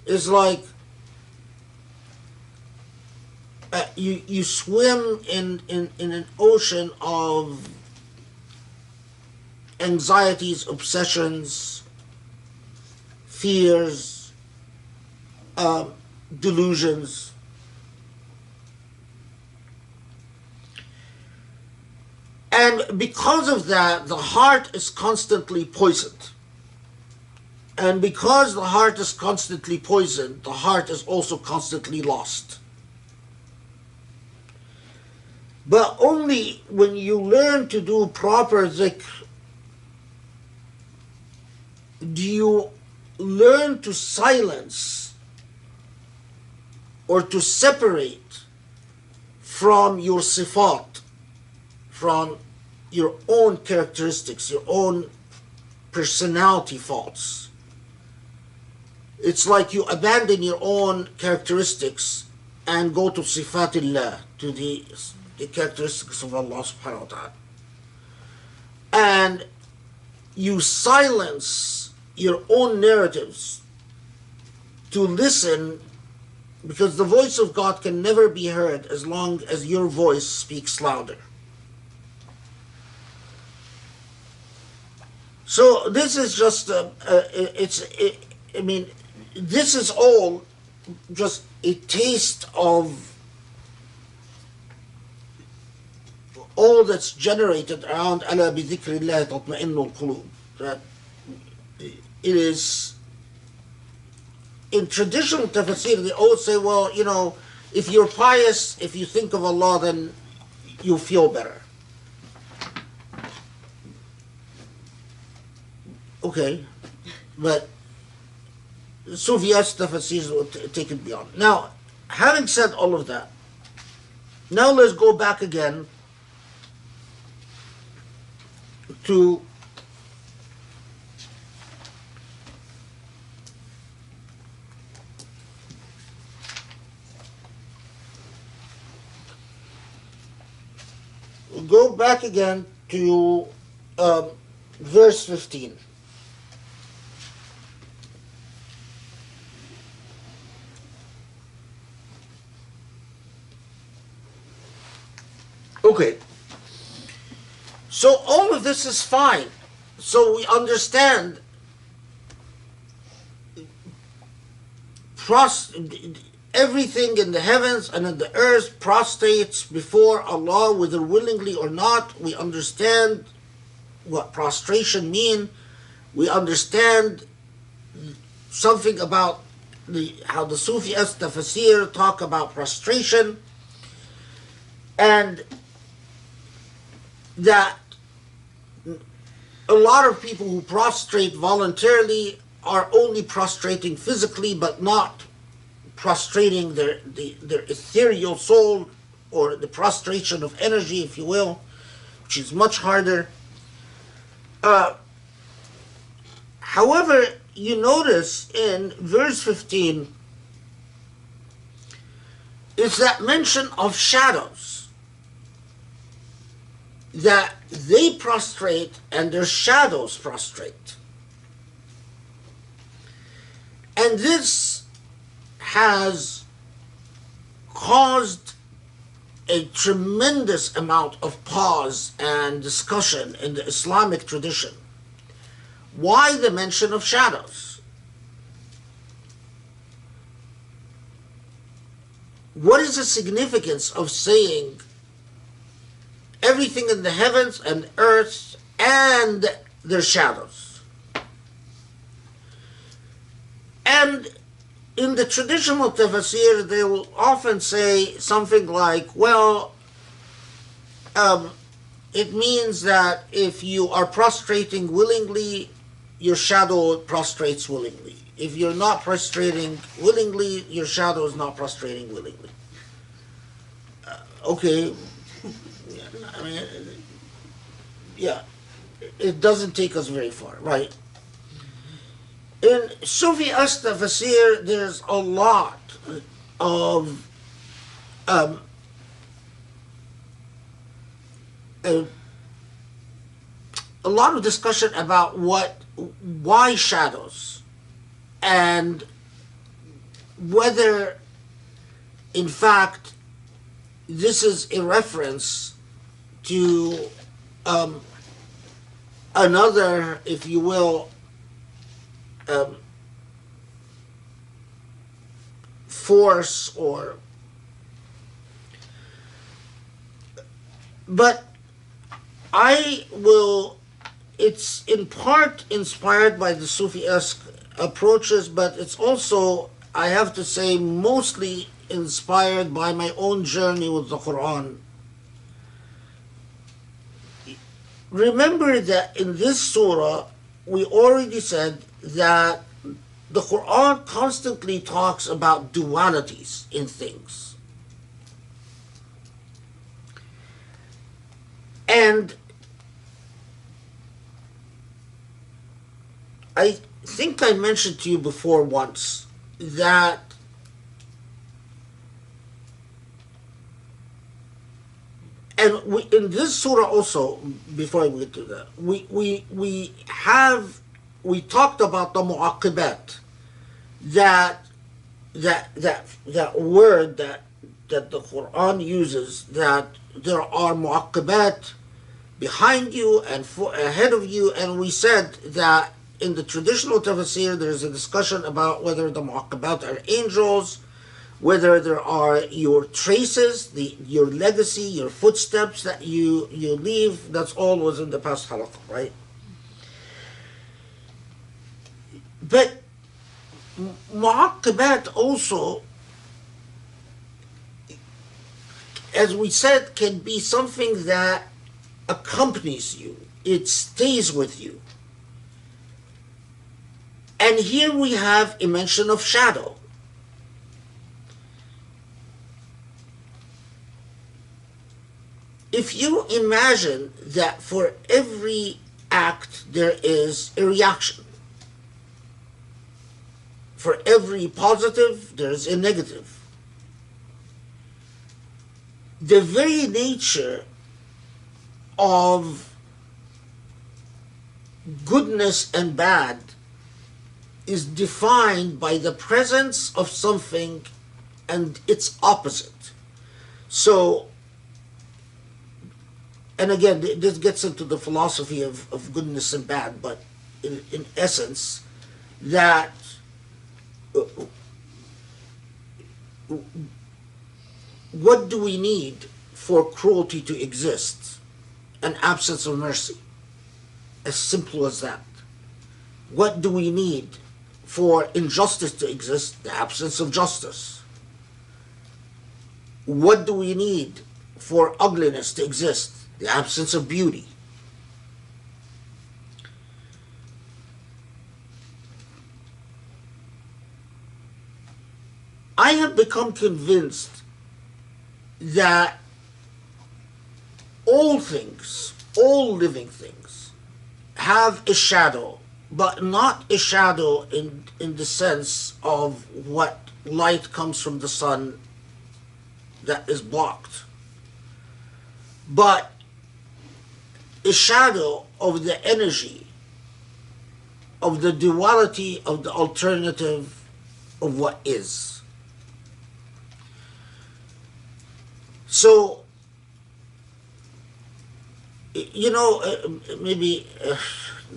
Speaker 2: It's like you swim in an ocean of anxieties, obsessions, fears, delusions. And because of that, the heart is constantly poisoned. And because the heart is constantly poisoned, the heart is also constantly lost. But only when you learn to do proper dhikr do you learn to silence or to separate from your sifat, from your own characteristics, your own personality faults. It's like you abandon your own characteristics and go to sifatillah, to the characteristics of Allah subhanahu wa ta'ala. And you silence your own narratives to listen because the voice of God can never be heard as long as your voice speaks louder. So this is just I mean, this is all just a taste of all that's generated around "Ala bi dhikrillah tatma'innu al-qulub." That it is, in traditional tafsir, they always say, well, you know, if you're pious, if you think of Allah, then you feel better. Okay, but Sufiyas tafsirs will take it beyond. Now, having said all of that, now let's go back again to verse 15. Okay. So all of this is fine. So we understand everything in the heavens and in the earth prostrates before Allah, whether willingly or not. We understand what prostration means. We understand something about how the Sufis, the Tafsir, talk about prostration, and that a lot of people who prostrate voluntarily are only prostrating physically, but not prostrating their ethereal soul, or the prostration of energy, if you will, which is much harder. However, you notice in verse 15 is that mention of shadows, that they prostrate and their shadows prostrate. And this has caused a tremendous amount of pause and discussion in the Islamic tradition. Why the mention of shadows? What is the significance of saying everything in the heavens and earth and their shadows? And in the traditional tafsir, they will often say something like, well, it means that if you are prostrating willingly, your shadow prostrates willingly. If you're not prostrating willingly, your shadow is not prostrating willingly. Okay. I mean, yeah, it doesn't take us very far, right? In Sufi Tafsir, there's a lot of a lot of discussion about why shadows, and whether, in fact, this is a reference to another, if you will, force, or, but it's in part inspired by the Sufi-esque approaches, but it's also, I have to say, mostly inspired by my own journey with the Quran. Remember that in this surah, we already said that the Quran constantly talks about dualities in things. And I think I mentioned to you before once that in this surah also, before I get to that, we talked about the mu'aqibat, that that word that the Quran uses, that there are mu'aqqabat behind you and ahead of you, and we said that in the traditional tafsir there is a discussion about whether the mu'aqqabat are angels, whether there are your traces, your legacy, your footsteps that you leave. That's all was in the past halaqah, right? But mu'aqqabat also, as we said, can be something that accompanies you. It stays with you. And here we have a mention of shadow. If you imagine that for every act there is a reaction, for every positive there is a negative, the very nature of goodness and bad is defined by the presence of something and its opposite. So, and again, this gets into the philosophy of goodness and bad, but in essence, that what do we need for cruelty to exist? An absence of mercy. As simple as that. What do we need for injustice to exist? The absence of justice. What do we need for ugliness to exist? The absence of beauty. I have become convinced that all things, all living things, have a shadow, but not a shadow in the sense of what light comes from the sun that is blocked, but a shadow of the energy, of the duality, of the alternative of what is. So, you know, maybe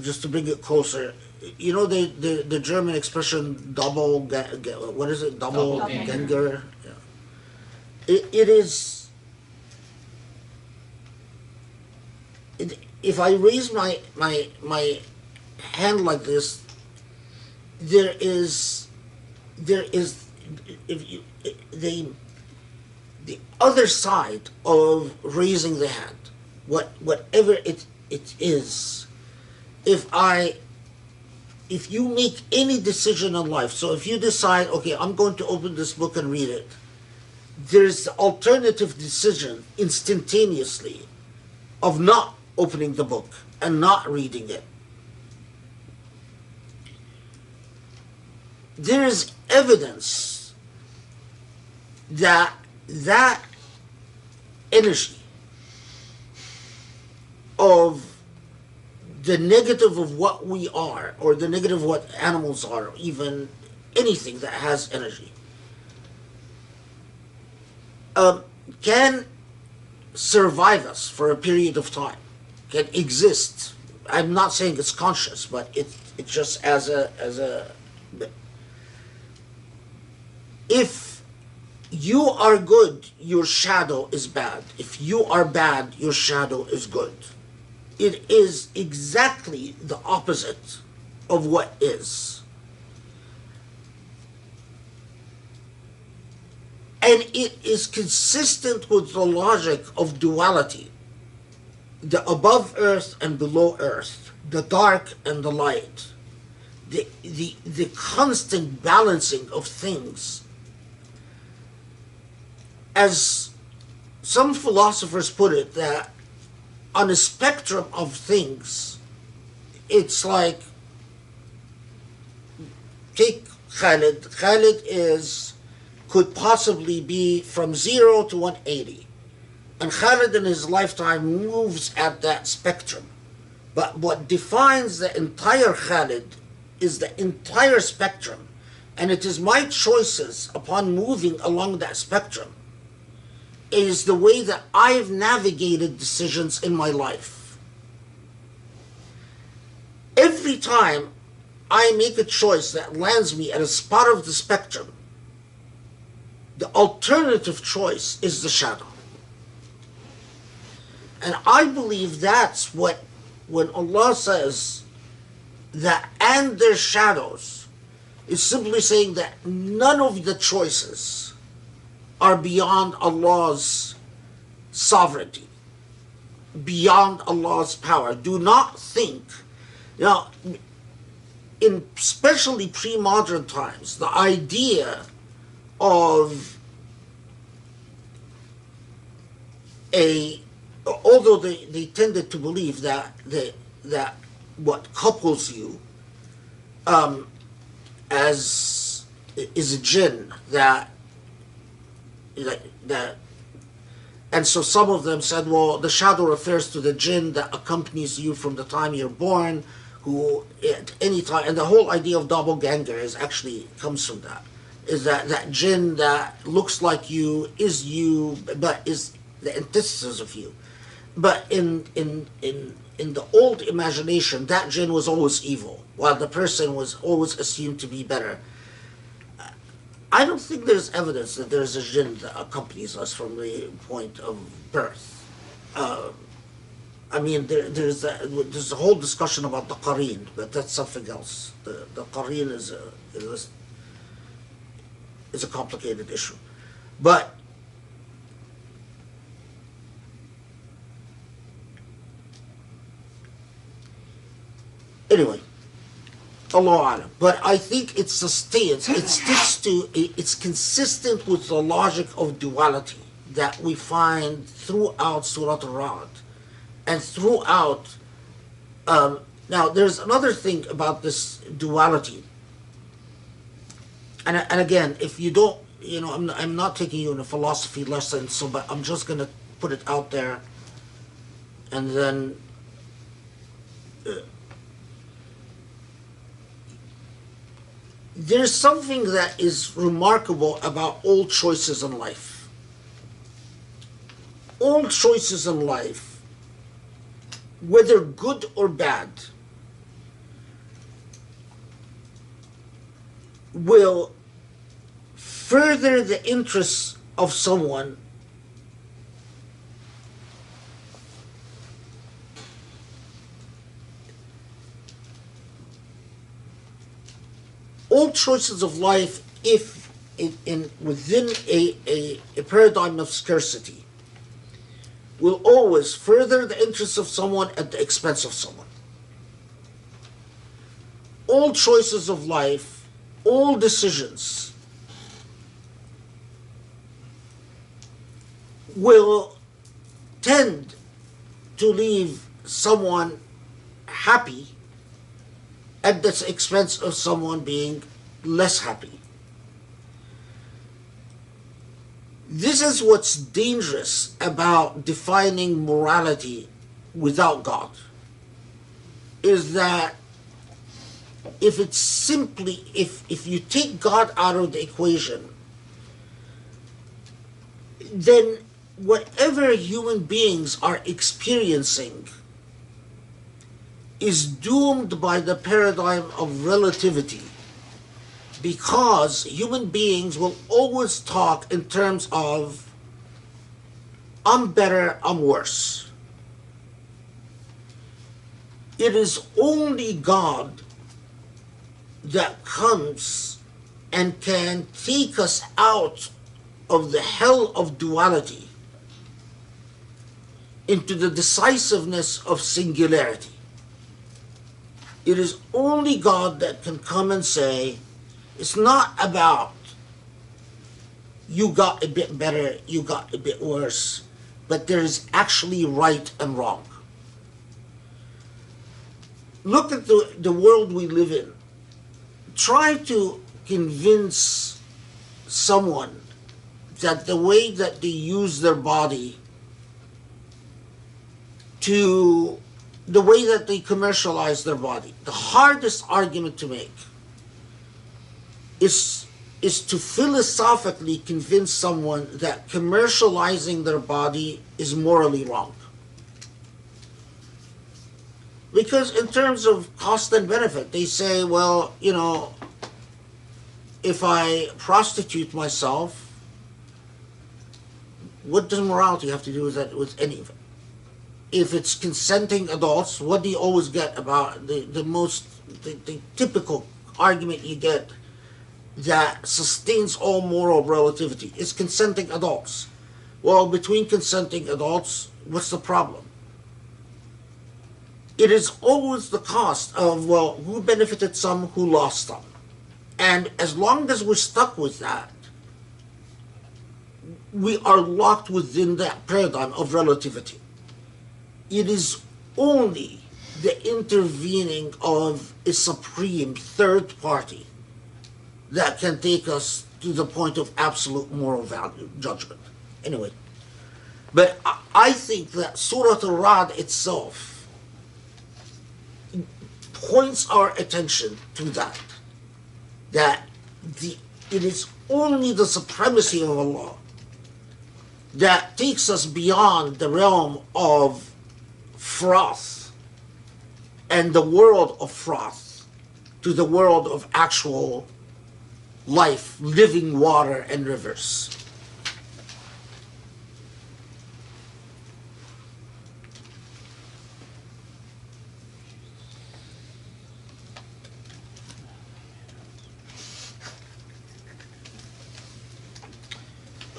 Speaker 2: just to bring it closer, you know the German expression double, what is it, double Ganger? Yeah. It is, if I raise my hand like this, there is if you, the other side of raising the hand, whatever it is, if you make any decision in life, so if you decide, okay, I'm going to open this book and read it, there's the alternative decision instantaneously of not opening the book and not reading it. There is evidence that energy of the negative of what we are, or the negative of what animals are, or even anything that has energy, can survive us for a period of time, can exist. I'm not saying it's conscious, but it's just as a if you are good, your shadow is bad. If you are bad, your shadow is good. It is exactly the opposite of what is. And it is consistent with the logic of duality, the above earth and below earth, the dark and the light, the constant balancing of things. As some philosophers put it, that on a spectrum of things, it's like, take Khalid. Khalid could possibly be from 0 to 180. And Khalid in his lifetime moves at that spectrum. But what defines the entire Khalid is the entire spectrum. And it is my choices upon moving along that spectrum. It is the way that I've navigated decisions in my life. Every time I make a choice that lands me at a spot of the spectrum, the alternative choice is the shadow. And I believe that's what, when Allah says that and their shadows, is simply saying that none of the choices are beyond Allah's sovereignty, beyond Allah's power. Do not think, now, in especially pre-modern times, the idea of although they tended to believe that what couples you as is a jinn that, and so some of them said, well, the shadow refers to the jinn that accompanies you from the time you're born, who at any time, and the whole idea of doppelganger is actually comes from that, is that jinn that looks like you, but is the antithesis of you. But in the old imagination, that jinn was always evil, while the person was always assumed to be better. I don't think there's evidence that there's a jinn that accompanies us from the point of birth. I mean, there's a whole discussion about the qareen, but that's something else. The qareen is a complicated issue. But anyway, Allahu Alam. But I think it sustains, it's consistent with the logic of duality that we find throughout Surah Al-Ra'd and throughout. Now, there's another thing about this duality. And again, if you don't, I'm not taking you in a philosophy lesson, but I'm just going to put it out there, and then there's something that is remarkable about all choices in life. All choices in life, whether good or bad, will further the interests of someone all choices of life, if within a paradigm of scarcity, will always further the interests of someone at the expense of someone. All choices of life, all decisions will tend to leave someone happy at the expense of someone being less happy. This is what's dangerous about defining morality without God, is that if it's simply, if you take God out of the equation, then whatever human beings are experiencing is doomed by the paradigm of relativity, because human beings will always talk in terms of I'm better, I'm worse. It is only God that comes and can take us out of the hell of duality into the decisiveness of singularity. It is only God that can come and say, it's not about you got a bit better, you got a bit worse, but there is actually right and wrong. Look at the world we live in. Try to convince someone that the way that they use their body, to the way that they commercialize their body, the hardest argument to make is to philosophically convince someone that commercializing their body is morally wrong. Because in terms of cost and benefit, they say, well, if I prostitute myself, what does morality have to do with any of it? If it's consenting adults, what do you always get about the typical argument you get that sustains all moral relativity is consenting adults. Well, between consenting adults, what's the problem? It is always the cost of, well, who benefited some, who lost some. And as long as we're stuck with that, we are locked within that paradigm of relativity. It is only the intervening of a supreme third party that can take us to the point of absolute moral value, judgment. Anyway, but I think that Surah Al-Ra'd itself points our attention to that it is only the supremacy of Allah that takes us beyond the realm of froth and the world of froth to the world of actual life, living water and rivers.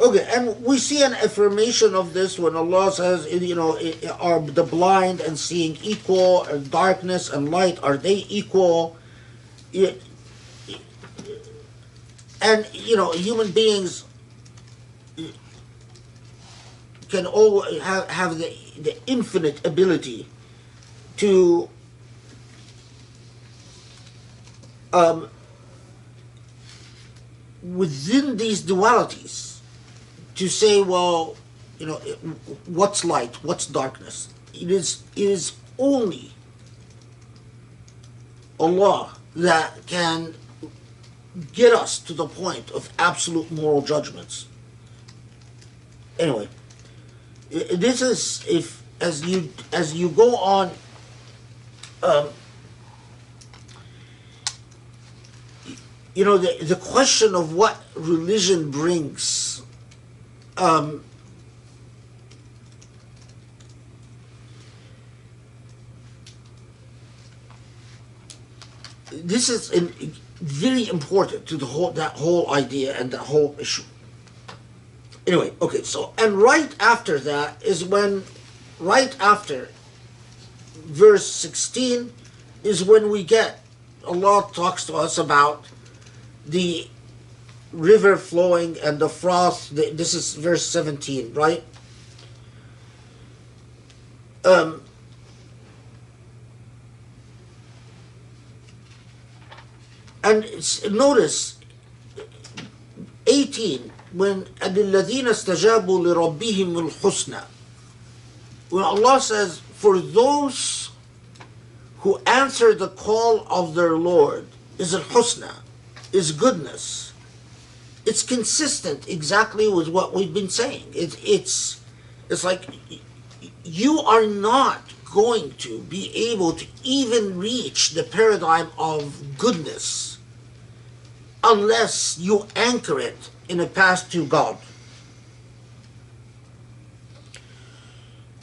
Speaker 2: Okay, and we see an affirmation of this when Allah says, are the blind and seeing equal, and darkness and light, are they equal? And, human beings can all have the infinite ability to within these dualities, to say, well, what's light, what's darkness? It is only Allah that can get us to the point of absolute moral judgments. Anyway, this is, if as you go on, the question of what religion brings. This is very important to that whole idea and that whole issue. Anyway, okay, so, and right after that is when, right after verse 16 is when we get, Allah talks to us about the river flowing and the froth. This is verse 17, right? And notice 18, when الَّذِينَ اسْتَجَابُوا لِرَبِّهِمُ الْحُسْنَى, when Allah says, for those who answer the call of their Lord, is al-husna, is goodness. It's consistent exactly with what we've been saying. It's like you are not going to be able to even reach the paradigm of goodness unless you anchor it in a path to God.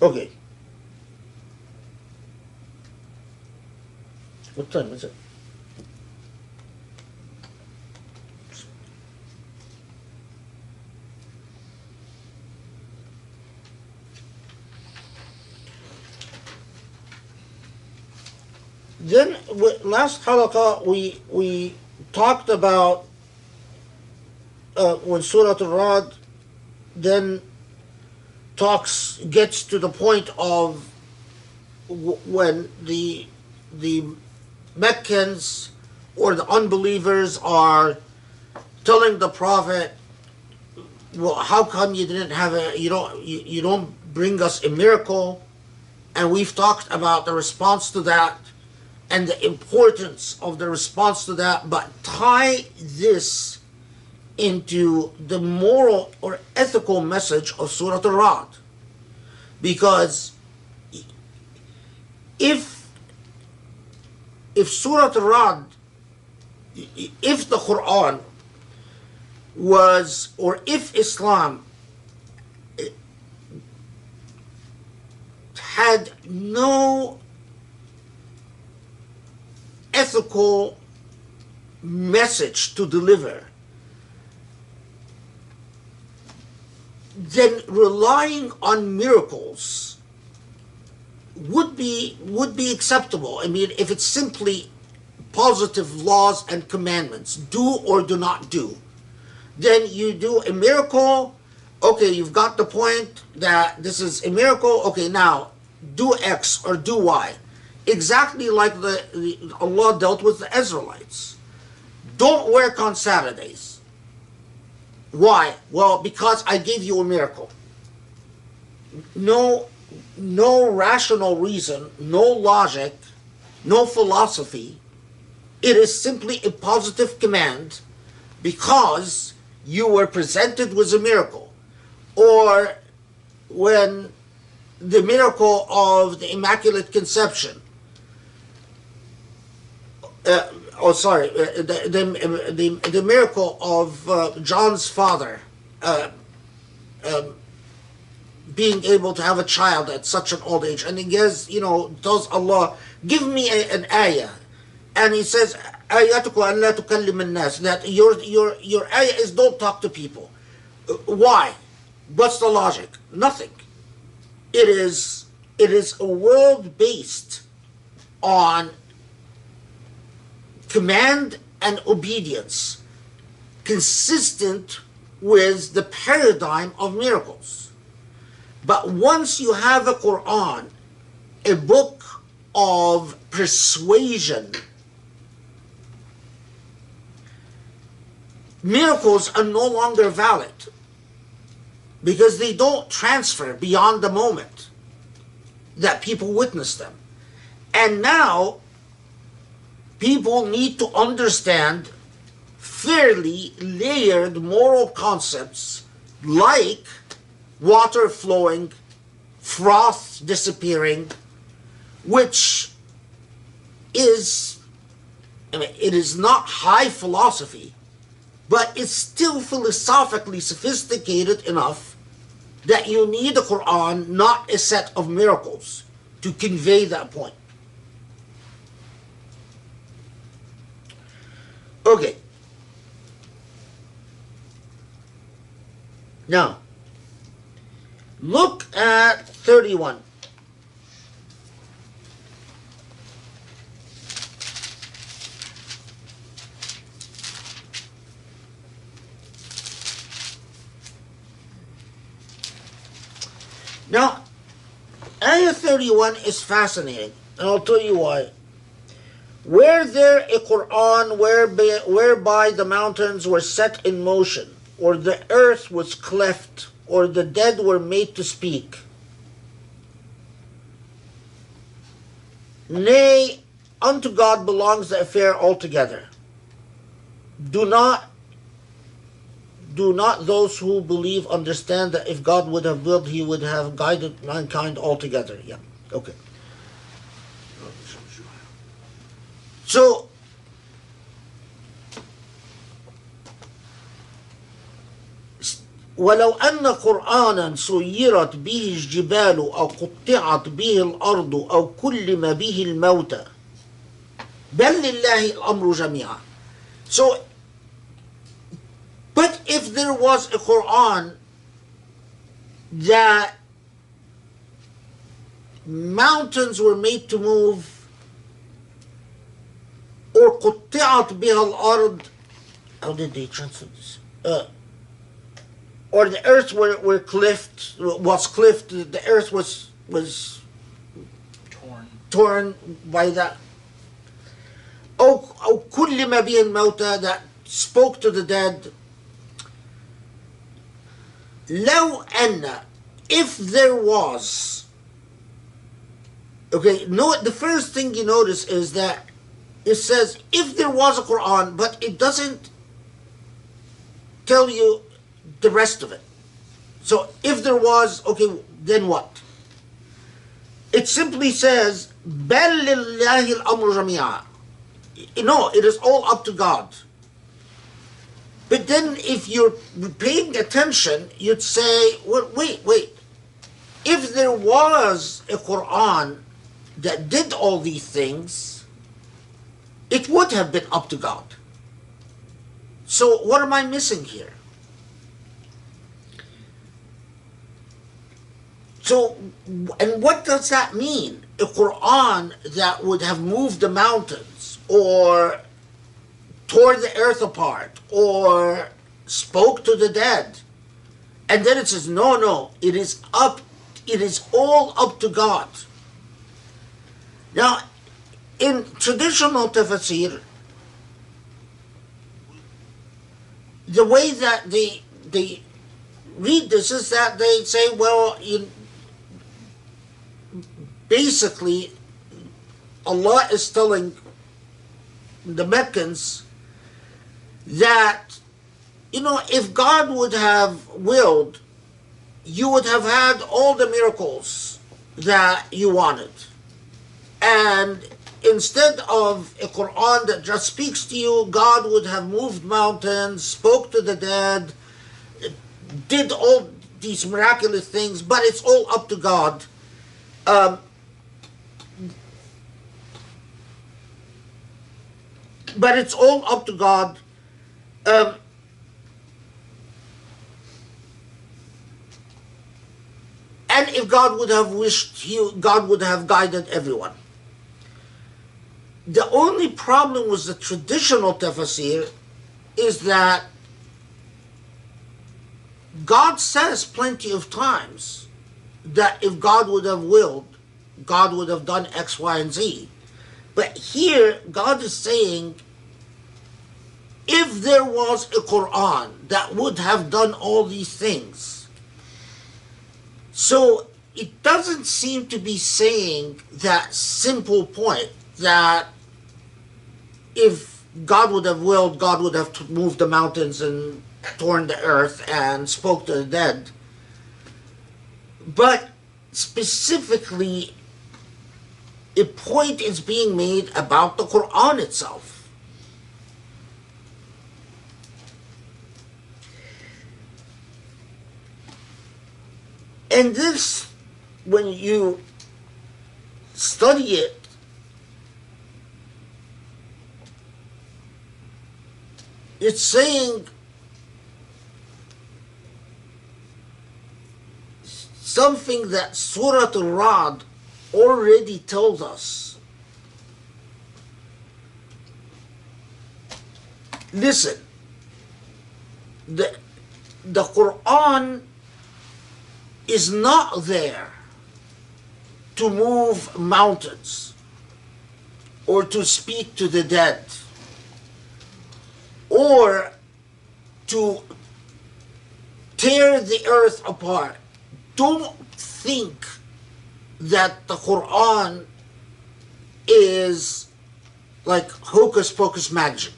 Speaker 2: Okay. What time is it? Then last halaqah we talked about when Surah Al-Ra'd then gets to the point of when the Meccans or the unbelievers are telling the Prophet, well, how come you didn't have you don't bring us a miracle? And we've talked about the response to that. and the importance of the response to that, but tie this into the moral or ethical message of Surah Al-Ra'd. Because if Surah Al-Ra'd, if the Quran was, or if Islam had no ethical message to deliver, then relying on miracles would be acceptable. I mean, if it's simply positive laws and commandments, do or do not do, then you do a miracle. Okay, you've got the point that this is a miracle. Okay, now do X or do Y. Exactly like Allah dealt with the Israelites. Don't work on Saturdays. Why? Well, because I gave you a miracle. No rational reason, no logic, no philosophy. It is simply a positive command because you were presented with a miracle. Or when the miracle of the Immaculate Conception, the miracle of John's father being able to have a child at such an old age, and he gets, tells Allah, give me an ayah, and he says, ayatuka an la tukallim an-nas, that your ayah is don't talk to people. Why? What's the logic? Nothing. It is a world based on command and obedience, consistent with the paradigm of miracles. But once you have a Quran, a book of persuasion, miracles are no longer valid because they don't transfer beyond the moment that people witness them. And now people need to understand fairly layered moral concepts like water flowing, froth disappearing, which is, it is not high philosophy, but it's still philosophically sophisticated enough that you need a Quran, not a set of miracles, to convey that point. Okay. Now, look at 31. Now, Ayah 31 is fascinating, and I'll tell you why. Were there a Quran whereby the mountains were set in motion, or the earth was cleft, or the dead were made to speak? Nay, unto God belongs the affair altogether. Do not those who believe understand that if God would have willed, he would have guided mankind altogether. Yeah, okay. So, ولو أن قرآنا سيرت به الجبال أو قطعت به الأرض أو كلم به الموتى بل لله الأمر جميعا. So, but if there was a Quran that mountains were made to move, or قطعت بها الأرض, how did they translate this? Or the earth was cliffed, the earth was torn by that. أو كلم به الموتى, that spoke to the dead. لو أن, if there was Okay, no, the first thing you notice is that it says if there was a Quran, but it doesn't tell you the rest of it. So if there was, okay, then what? It simply says, بَلْ لِلَّهِ الْأَمْرُ جَمِيعًا. No, it is all up to God. But then if you're paying attention, you'd say, well, wait. If there was a Quran that did all these things, it would have been up to God. So what am I missing here? So, and what does that mean? A Quran that would have moved the mountains, or tore the earth apart, or spoke to the dead. And then it says, no, it is all up to God. Now, in traditional tafsir, the way that they read this is that they say, well, basically, Allah is telling the Meccans that, if God would have willed, you would have had all the miracles that you wanted. And instead of a Quran that just speaks to you, God would have moved mountains, spoke to the dead, did all these miraculous things, but it's all up to God. But it's all up to God. And if God would have wished, God would have guided everyone. The only problem with the traditional tafsir is that God says plenty of times that if God would have willed, God would have done X, Y, and Z. But here, God is saying, if there was a Quran that would have done all these things. So it doesn't seem to be saying that simple point that if God would have willed, God would have moved the mountains and torn the earth and spoke to the dead. But specifically, a point is being made about the Quran itself. And this, when you study it, it's saying something that Surah Al-Ra'd already tells us. Listen, the Quran is not there to move mountains or to speak to the dead or to tear the earth apart. Don't think that the Quran is like hocus pocus magic.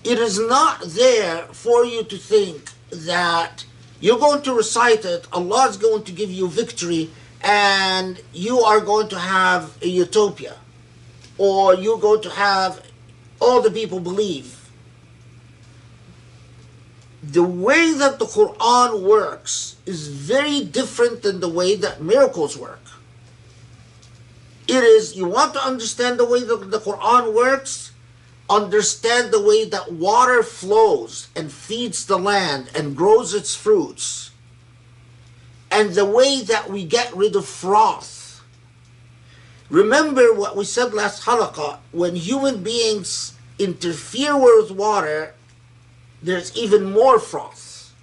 Speaker 2: It is not there for you to think that you're going to recite it, Allah is going to give you victory, and you are going to have a utopia, or you're going to have all the people believe. The way that the Quran works is very different than the way that miracles work. It is, you want to understand the way that the Quran works, understand the way that water flows and feeds the land and grows its fruits, and the way that we get rid of froth. Remember what we said last halaqah, when human beings interfere with water, there's even more froth.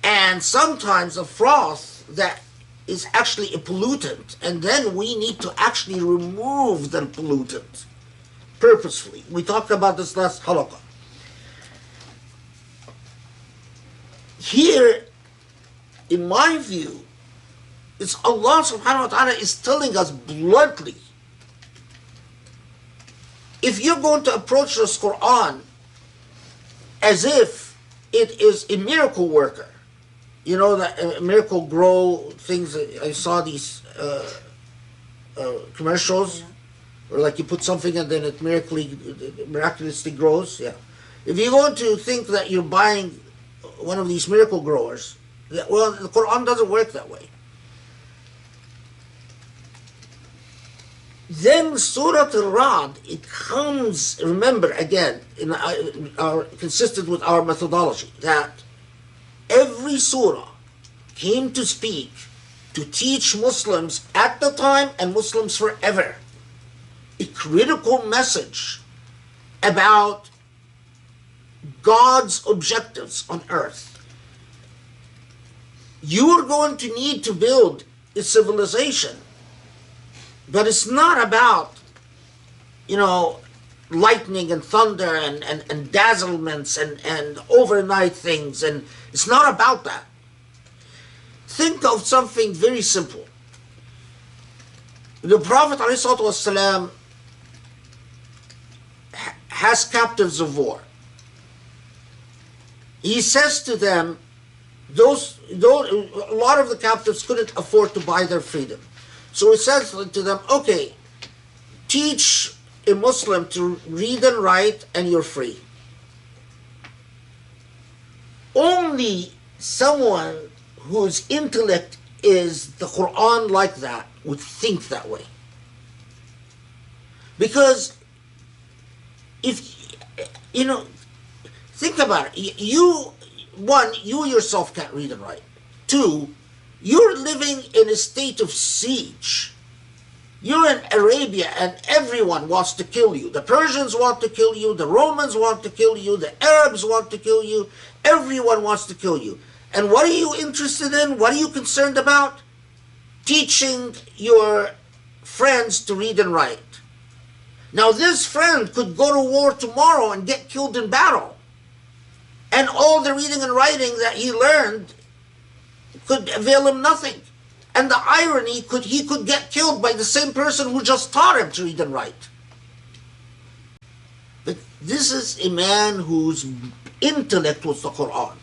Speaker 2: And sometimes a froth that is actually a pollutant, and then we need to actually remove the pollutant purposefully. We talked about this last halaqah. Here, in my view, It's Allah subhanahu wa ta'ala is telling us bluntly, if you're going to approach this Quran as if it is a miracle worker, you know, that miracle grow things, I saw these commercials, or like you put something and then it miraculously grows. Yeah. If you're going to think that you're buying one of these miracle growers, well, the Quran doesn't work that way. Then Surah Al-Ra'd, it comes, remember again, consistent with our methodology, that every surah came to speak, to teach Muslims at the time and Muslims forever, a critical message about God's objectives on earth. You are going to need to build a civilization, but it's not about, you know, lightning and thunder and dazzlements and overnight things, and it's not about that. Think of something very simple. The Prophet ﷺ has captives of war. He says to them, a lot of the captives couldn't afford to buy their freedom. So he says to them, okay, teach a Muslim to read and write and you're free. Only someone whose intellect is the Quran like that would think that way. Because if, you know, think about it. You yourself can't read and write. Two, you're living in a state of siege. You're in Arabia and everyone wants to kill you. The Persians want to kill you, the Romans want to kill you, the Arabs want to kill you, everyone wants to kill you. And what are you interested in? What are you concerned about? Teaching your friends to read and write. Now this friend could go to war tomorrow and get killed in battle. And all the reading and writing that he learned could avail him nothing. And the irony, he could get killed by the same person who just taught him to read and write. But this is a man whose intellect was the Quran.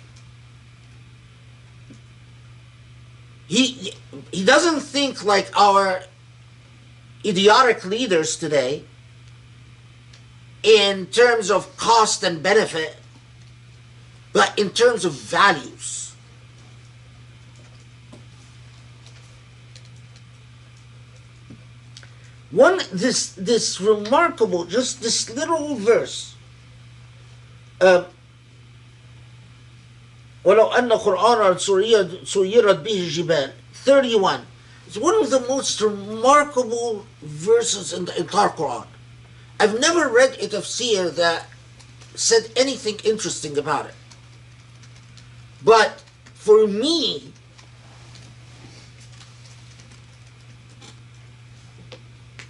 Speaker 2: He doesn't think like our idiotic leaders today in terms of cost and benefit, but in terms of values. This remarkable, just this little verse, وَلَوْ أَنَّ قُرْآنًا سُيِّرَتْ بِهِ الْجِبَالُ 31. It's one of the most remarkable verses in the entire Quran. I've never read a tafsir that said anything interesting about it. But for me,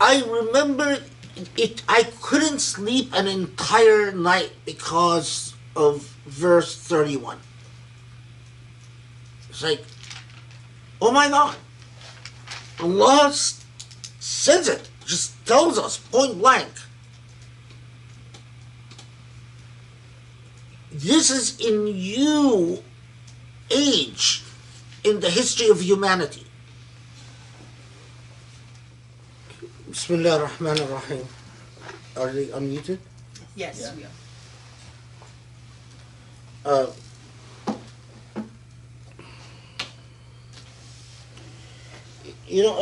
Speaker 2: I remember it. I couldn't sleep an entire night because of verse 31. It's like, oh my God, Allah says it, just tells us point blank. This is a new age in the history of humanity. Bismillah ar-Rahman ar-Rahim. Are they unmuted?
Speaker 3: Yes,
Speaker 4: Yeah.
Speaker 3: we are.
Speaker 2: You know,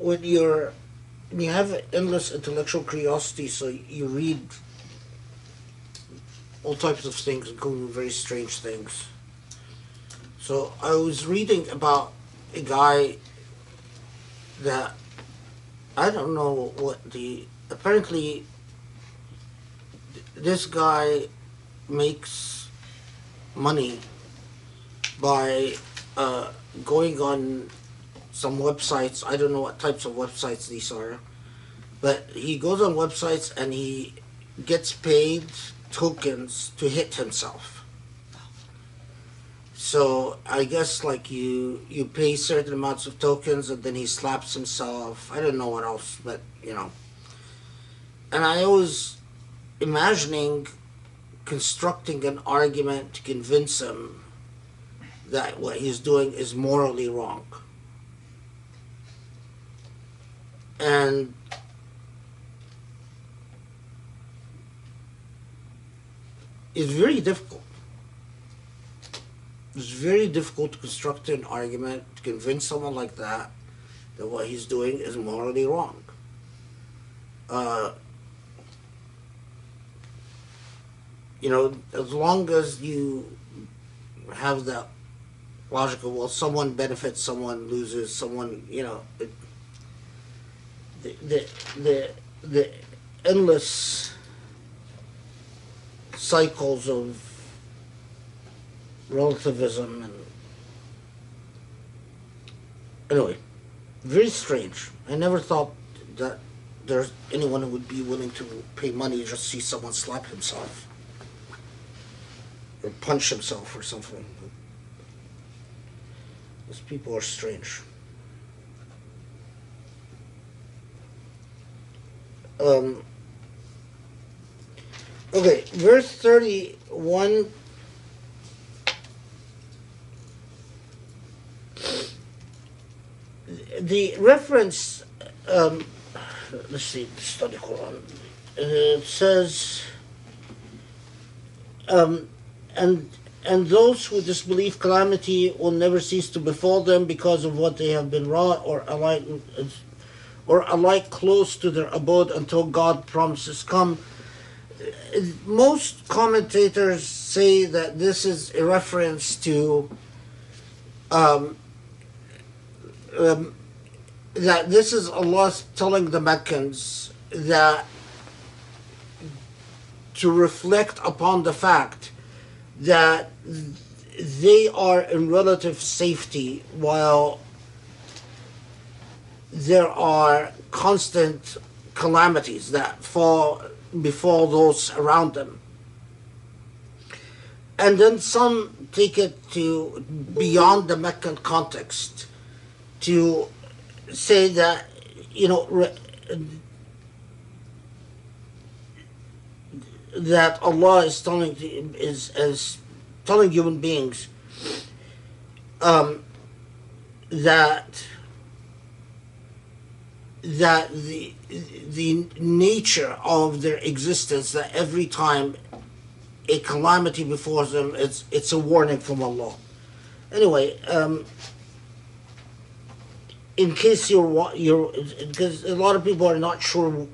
Speaker 2: when you have endless intellectual curiosity, so you read all types of things, including very strange things. So I was reading about a guy that I don't know apparently this guy makes money by going on some websites. I don't know what types of websites these are, but he goes on websites and he gets paid tokens to hit himself. So I guess like you pay certain amounts of tokens and then he slaps himself. I don't know what else, but And I was imagining constructing an argument to convince him that what he's doing is morally wrong. And it's very difficult. It's very difficult to construct an argument to convince someone like that what he's doing is morally wrong. As long as you have that logical, well, someone benefits, someone loses, someone, the endless cycles of relativism and anyway, very strange. I never thought that there's anyone who would be willing to pay money to just see someone slap himself or punch himself or something. These people are strange. Okay, verse 31. The reference, let's see, study Quran. It says, and those who disbelieve calamity will never cease to befall them because of what they have been wrought, or alike close to their abode until God promises come. Most commentators say that this is a reference to that this is Allah telling the Meccans that to reflect upon the fact that they are in relative safety while there are constant calamities that befall those around them. And then some take it to beyond the Meccan context to say that, that Allah is telling human beings that the nature of their existence, that every time a calamity befalls them, it's a warning from Allah. Anyway, in case because a lot of people are not sure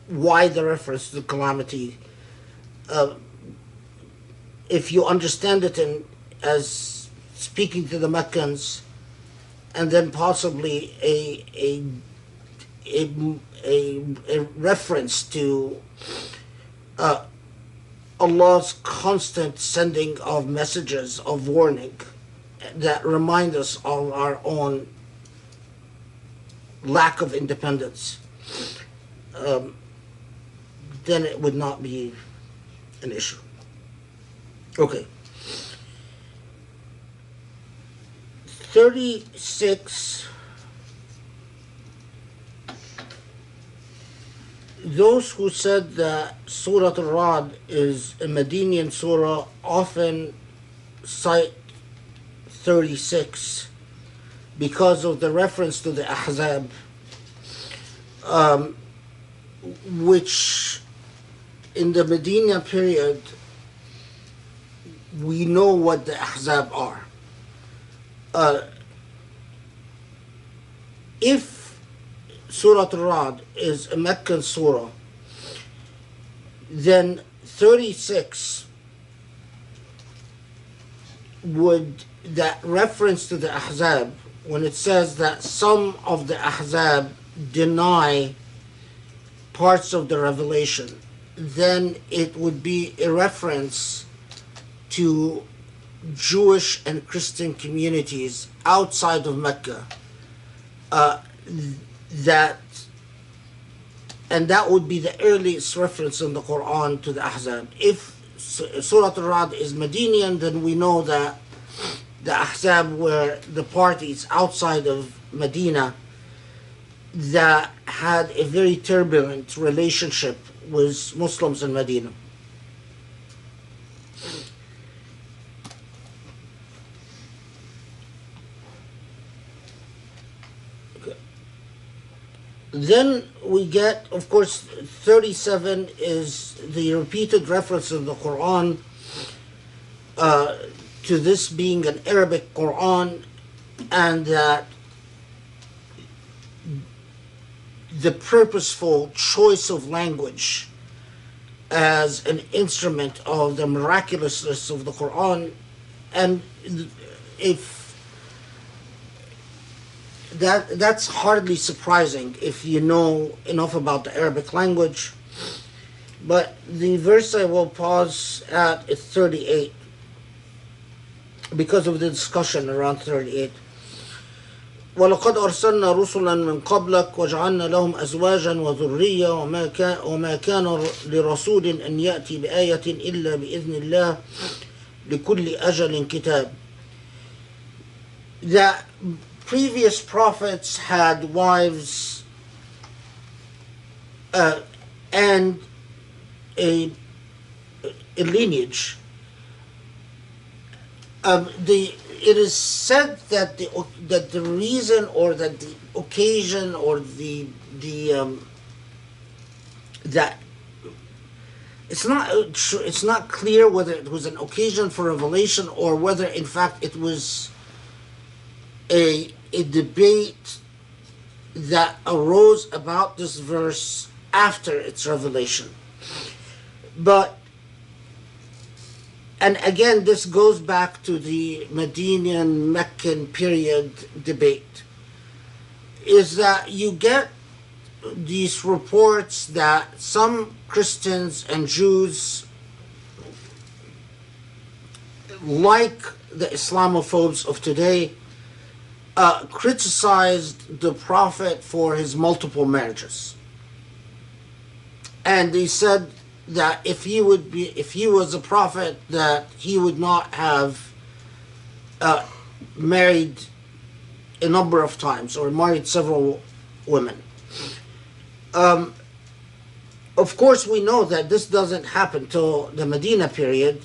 Speaker 2: why the reference to calamity. If you understand it as speaking to the Meccans, and then possibly a reference to Allah's constant sending of messages of warning that remind us of our own lack of independence, then it would not be an issue. Okay. 36. Those who said that Surah Al-Ra'd is a Medinian surah often cite 36 because of the reference to the Ahzab, which in the Medina period, we know what the Ahzab are. If Surah Al-Ra'd is a Meccan surah, then 36 that reference to the Ahzab, when it says that some of the Ahzab deny parts of the revelation, then it would be a reference to Jewish and Christian communities outside of Mecca, and that would be the earliest reference in the Quran to the Ahzab. If Surah Al-Ra'd is Medinian, then we know that the Ahzab were the parties outside of Medina that had a very turbulent relationship with Muslims in Medina. Then we get, of course, 37 is the repeated reference in the Quran to this being an Arabic Quran, and that the purposeful choice of language as an instrument of the miraculousness of the Quran. And if that's hardly surprising if you know enough about the Arabic language. But the verse I will pause at is 38 because of the discussion around 38. وَلَقَدْ أَرْسَلْنَا رُسُلًا مِّن قَبْلَكَ وَجَعَلْنَا لَهُمْ أَزْوَاجًا وَذُرِّيَّةً وَمَا كَانَ لِرَسُولٍ أَن يَأْتِي بِآيَةٍ إِلَّا بِإِذْنِ اللَّهِ لِكُلِّ أَجَلٍ كِتَابٌ. The previous prophets had wives and a lineage. It is said that the reason or that the occasion or that it's not clear whether it was an occasion for revelation or whether in fact it was a debate that arose about this verse after its revelation. And again, this goes back to the Medinian Meccan period debate, is that you get these reports that some Christians and Jews, like the Islamophobes of today, criticized the Prophet for his multiple marriages. And they said that if he was a prophet, that he would not have married a number of times or married several women. Of course, we know that this doesn't happen till the Medina period.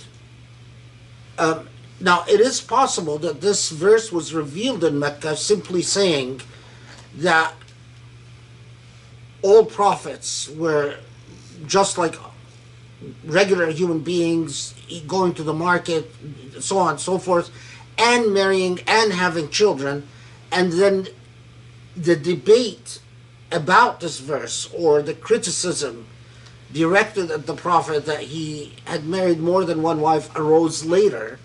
Speaker 2: Now, it is possible that this verse was revealed in Mecca, simply saying that all prophets were just like regular human beings, going to the market, so on and so forth, and marrying and having children. And then the debate about this verse, or the criticism directed at the Prophet that he had married more than one wife, arose later.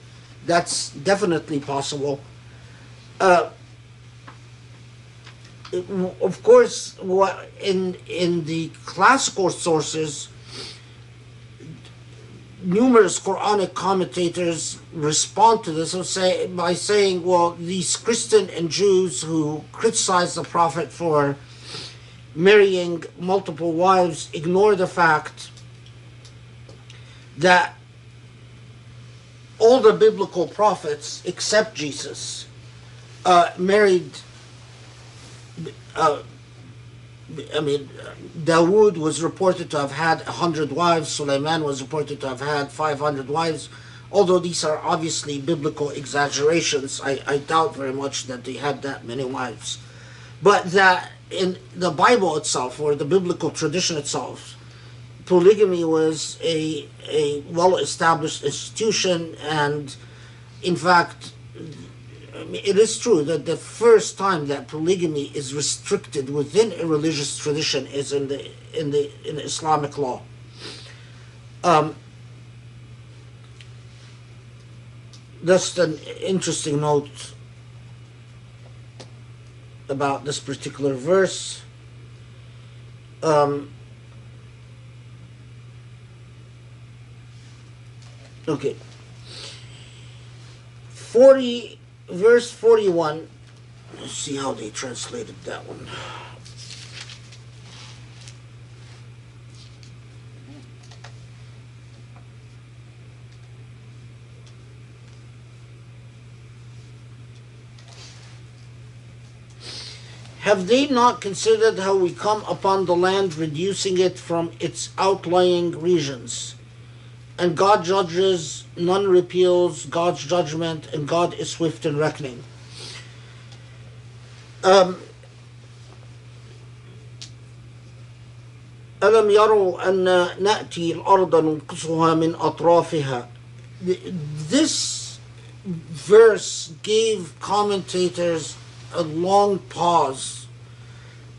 Speaker 2: That's definitely possible. Of course, in the classical sources, numerous Quranic commentators respond to this by saying, well, these Christian and Jews who criticize the Prophet for marrying multiple wives ignore the fact that all the biblical prophets, except Jesus, married. Dawood was reported to have had 100 wives. Sulaiman was reported to have had 500 wives. Although these are obviously biblical exaggerations, I doubt very much that they had that many wives. But that in the Bible itself, or the biblical tradition itself, polygamy was a well-established institution, and in fact, it is true that the first time that polygamy is restricted within a religious tradition is in Islamic law. Just an interesting note about this particular verse. Okay. Verse 41. Let's see how they translated that one. have they not considered how we come upon the land, reducing it from its outlying regions? And God judges, none repeals God's judgment, and God is swift in reckoning. ألم يروا أن نأتي الأرض ننقصها من أطرافها. This verse gave commentators a long pause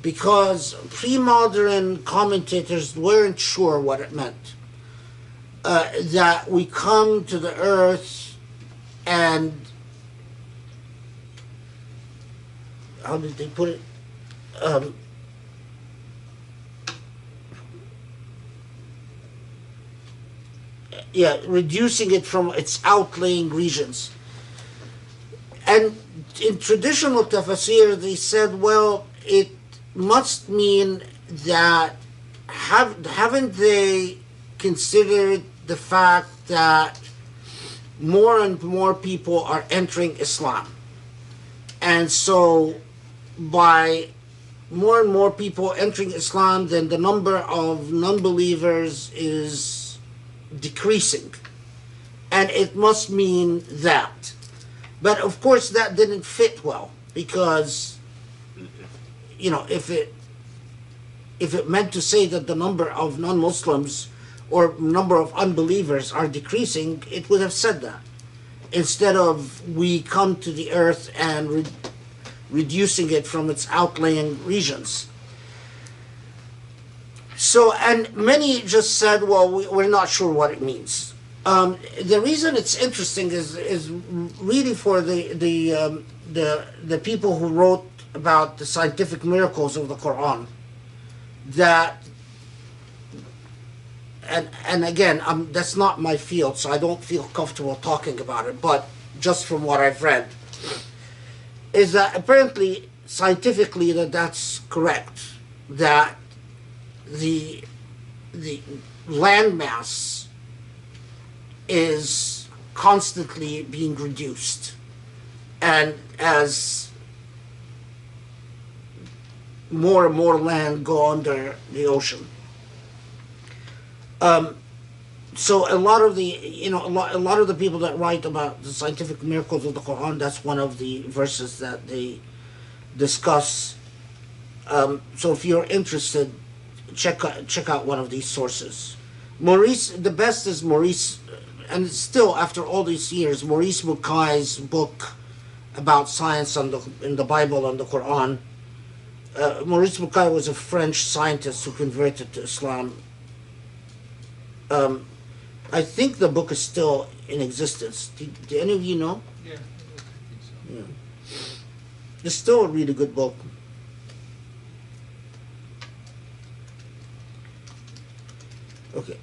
Speaker 2: because pre-modern commentators weren't sure what it meant. That we come to the earth and, how did they put it? Reducing it from its outlying regions. And in traditional tafsir, they said, well, it must mean that haven't they considered the fact that more and more people are entering Islam? And so by more and more people entering Islam, then the number of non-believers is decreasing, and it must mean that. But of course that didn't fit well, because if it meant to say that the number of non-Muslims or number of unbelievers are decreasing, it would have said that, instead of we come to the earth and reducing it from its outlying regions. So, and many just said, well, we're not sure what it means. The reason it's interesting is really for the people who wrote about the scientific miracles of the Quran. That, and again, that's not my field, so I don't feel comfortable talking about it, but just from what I've read, is that apparently scientifically that's correct, that the landmass is constantly being reduced, and as more and more land go under the ocean. So a lot of the a lot of the people that write about the scientific miracles of the Quran, that's one of the verses that they discuss. So if you're interested, check out one of these sources. Maurice, the best is Maurice, and still after all these years, Maurice Bucay's book about science in the Bible and the Quran. Maurice Bucay was a French scientist who converted to Islam. I think the book is still in existence. Do any of you know?
Speaker 3: Yeah, I think so.
Speaker 2: Yeah. It's still a really good book. Okay.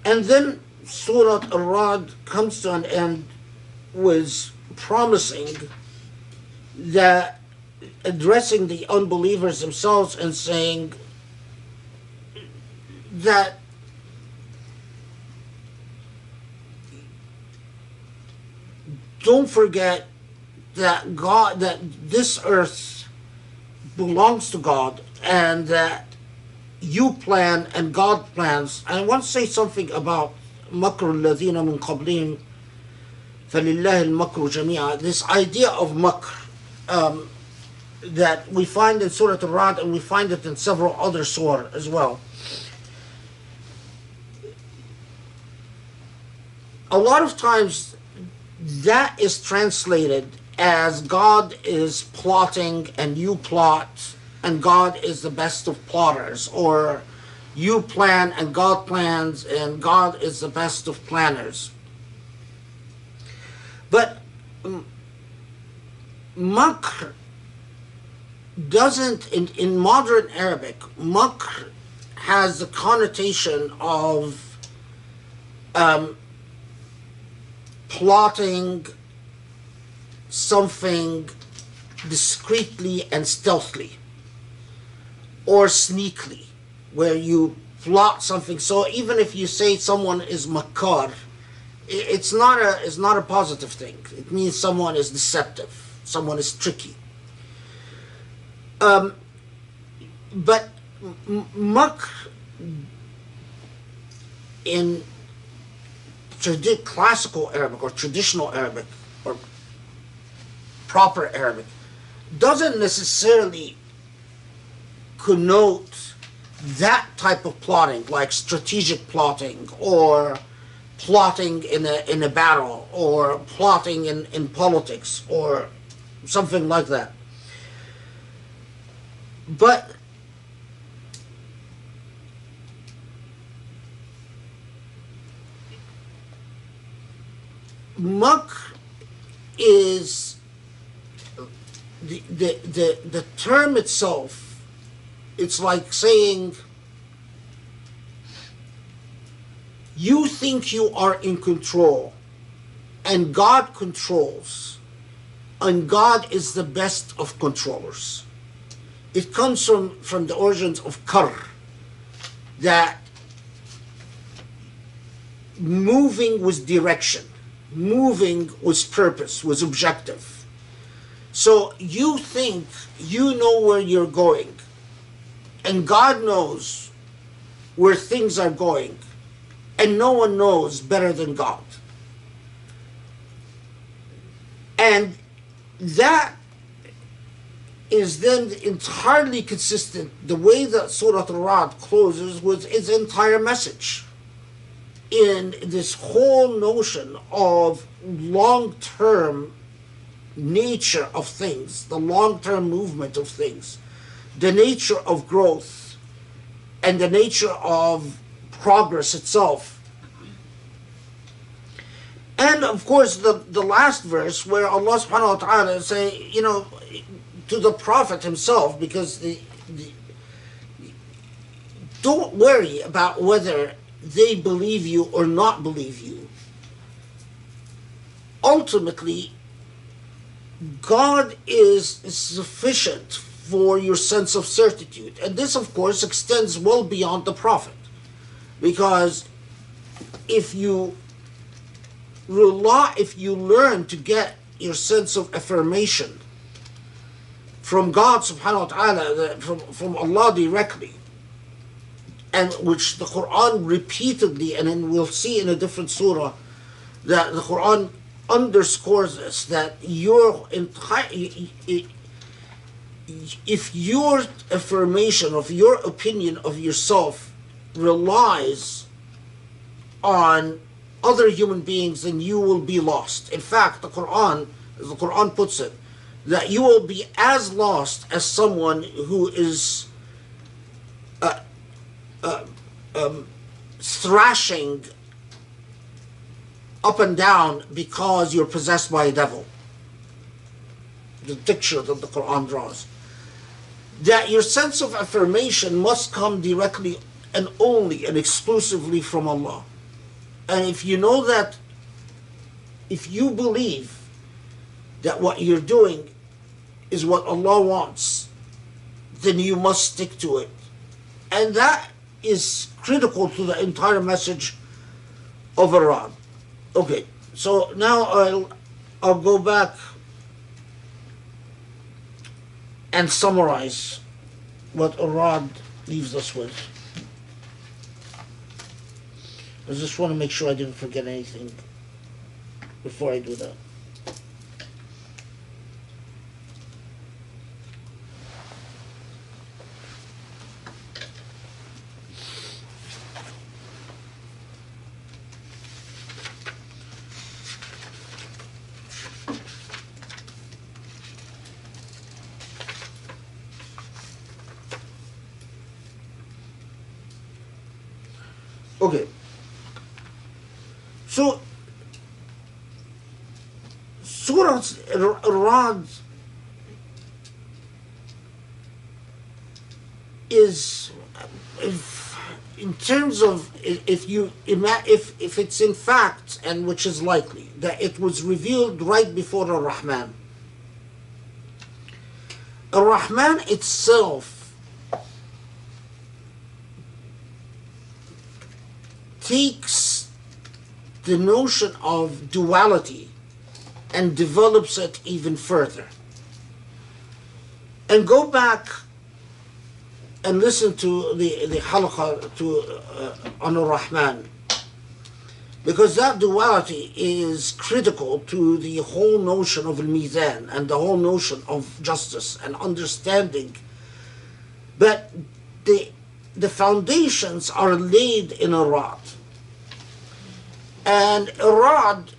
Speaker 2: And then Surah Al-Ra'd comes to an end with promising that, addressing the unbelievers themselves and saying that don't forget that God, that this earth belongs to God, and that you plan and God plans. And I want to say something about makr alladhina min qablihim فَلِلَّهِ الْمَكْرُ جَمِيعًا. This idea of makr that we find in Surah Al-Ra'd, and we find it in several other surah as well. A lot of times that is translated as God is plotting and you plot, and God is the best of plotters, or you plan and God plans and God is the best of planners. But makr doesn't, in modern Arabic, makr has the connotation of plotting something discreetly and stealthily, or sneakily, where you plot something. So even if you say someone is makar, it's not a positive thing. It means someone is deceptive, someone is tricky. But makr in classical Arabic or traditional Arabic or proper Arabic doesn't necessarily connote that type of plotting, like strategic plotting or plotting in a battle or plotting in politics or something like that. But makr is the term itself. It's like saying you think you are in control and God controls, and God is the best of controllers. It comes from the origins of kar, that moving with direction, moving with purpose, with objective. So you think you know where you're going, and God knows where things are going, and no one knows better than God. And that is then entirely consistent, the way that Surah Al-Ra'd closes with its entire message, in this whole notion of long-term nature of things, the long-term movement of things, the nature of growth, and the nature of progress itself. And of course the last verse where Allah subhanahu wa ta'ala say, to the Prophet himself, because don't worry about whether they believe you or not believe you. Ultimately, God is sufficient for your sense of certitude. And this, of course, extends well beyond the Prophet. Because if you learn to get your sense of affirmation from God subhanahu wa ta'ala, from Allah directly, and which the Quran repeatedly, and then we'll see in a different surah, that the Quran underscores this, that your entire, if your affirmation of your opinion of yourself relies on other human beings, then you will be lost. In fact, the Quran, as the Quran puts it, that you will be as lost as someone who is thrashing up and down because you're possessed by a devil. The picture that the Quran draws. That your sense of affirmation must come directly and only and exclusively from Allah. And if you know that, if you believe that what you're doing is what Allah wants, then you must stick to it. And that is critical to the entire message of Iran. Okay, so now I'll go back and summarize what Iran leaves us with. I just want to make sure I didn't forget anything before I do that. Okay. So, Surah Ra'd is, in terms of, if it's in fact, and which is likely, that it was revealed right before Ar-Rahman. Ar-Rahman itself takes the notion of duality and develops it even further. And go back and listen to the halqa on Ar-Rahman, because that duality is critical to the whole notion of al-mizan and the whole notion of justice and understanding. But the foundations are laid in Irad. And Irad,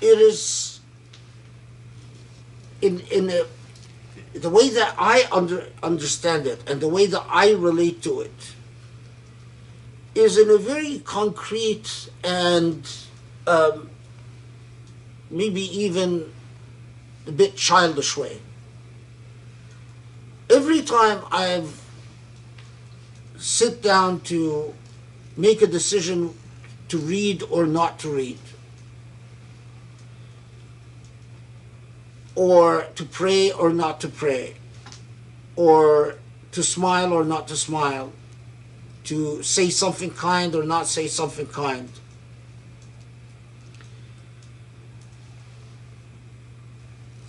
Speaker 2: it is in the way that I understand it and the way that I relate to it is in a very concrete and maybe even a bit childish way. Every time I've sit down to make a decision to read or not to read, or to pray or not to pray, or to smile or not to smile, to say something kind or not say something kind,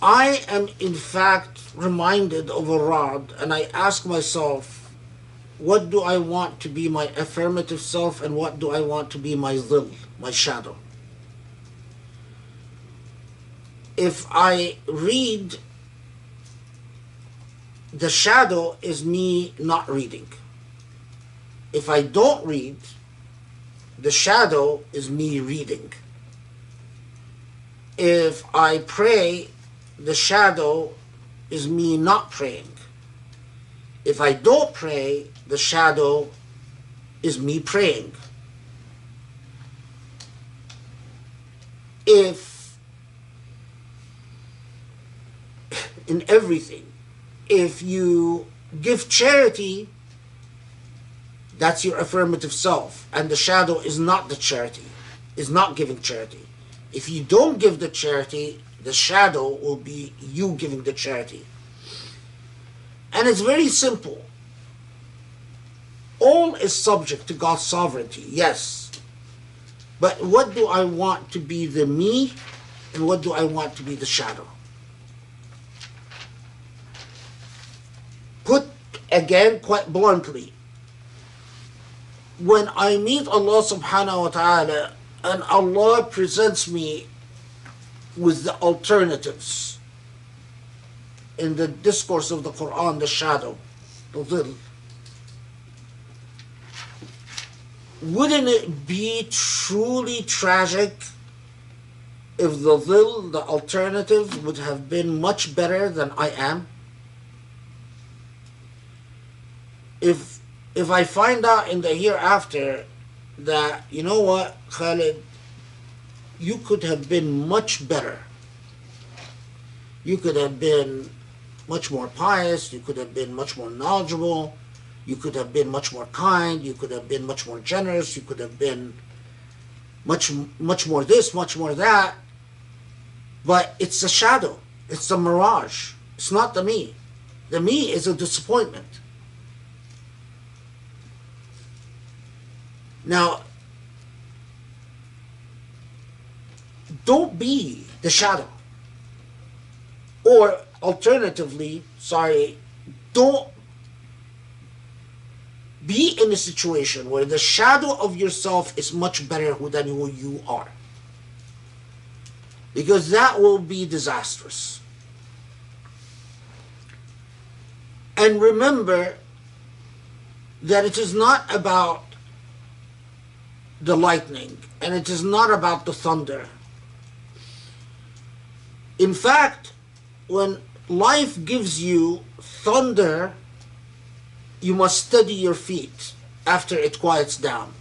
Speaker 2: I am in fact reminded of a rod, and I ask myself, what do I want to be my affirmative self and what do I want to be my dhil, my shadow? If I read, the shadow is me not reading. If I don't read, the shadow is me reading. If I pray, the shadow is me not praying. If I don't pray, the shadow is me praying. In everything, if you give charity, that's your affirmative self, and the shadow is not the charity, is not giving charity. If you don't give the charity, the shadow will be you giving the charity. And it's very simple. All is subject to God's sovereignty, yes. But what do I want to be the me, and what do I want to be the shadow? Put again quite bluntly, when I meet Allah subhanahu wa ta'ala and Allah presents me with the alternatives in the discourse of the Quran, the shadow, the dhil, wouldn't it be truly tragic if the dhil, the alternative, would have been much better than I am? If I find out in the hereafter that, you know what, Khalid, you could have been much better. You could have been much more pious, you could have been much more knowledgeable, you could have been much more kind, you could have been much more generous, you could have been much more this, much more that. But it's a shadow, it's a mirage, it's not the me. The me is a disappointment. Now, don't be the shadow. Or alternatively, don't be in a situation where the shadow of yourself is much better than who you are. Because that will be disastrous. And remember that it is not about the lightning, and it is not about the thunder. In fact, when life gives you thunder, you must steady your feet after it quiets down.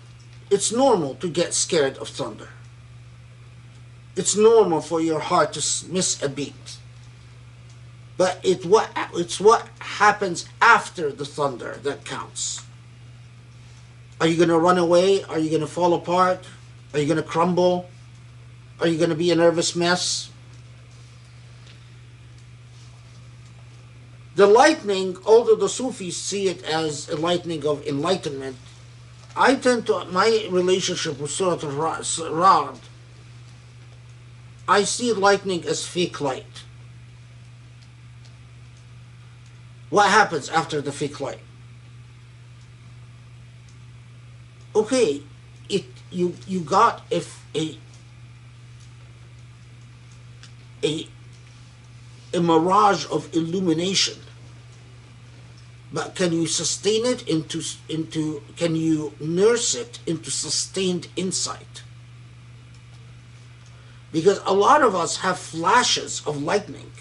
Speaker 2: It's normal to get scared of thunder. It's normal for your heart to miss a beat. But it's what happens after the thunder that counts. Are you going to run away? Are you going to fall apart? Are you going to crumble? Are you going to be a nervous mess? The lightning, although the Sufis see it as a lightning of enlightenment, I tend to, my relationship with Surah Al-Ra'd, I see lightning as fake light. What happens after the fake light? Okay, you got a mirage of illumination, but can you sustain it into can you nurse it into sustained insight? Because a lot of us have flashes of lightning.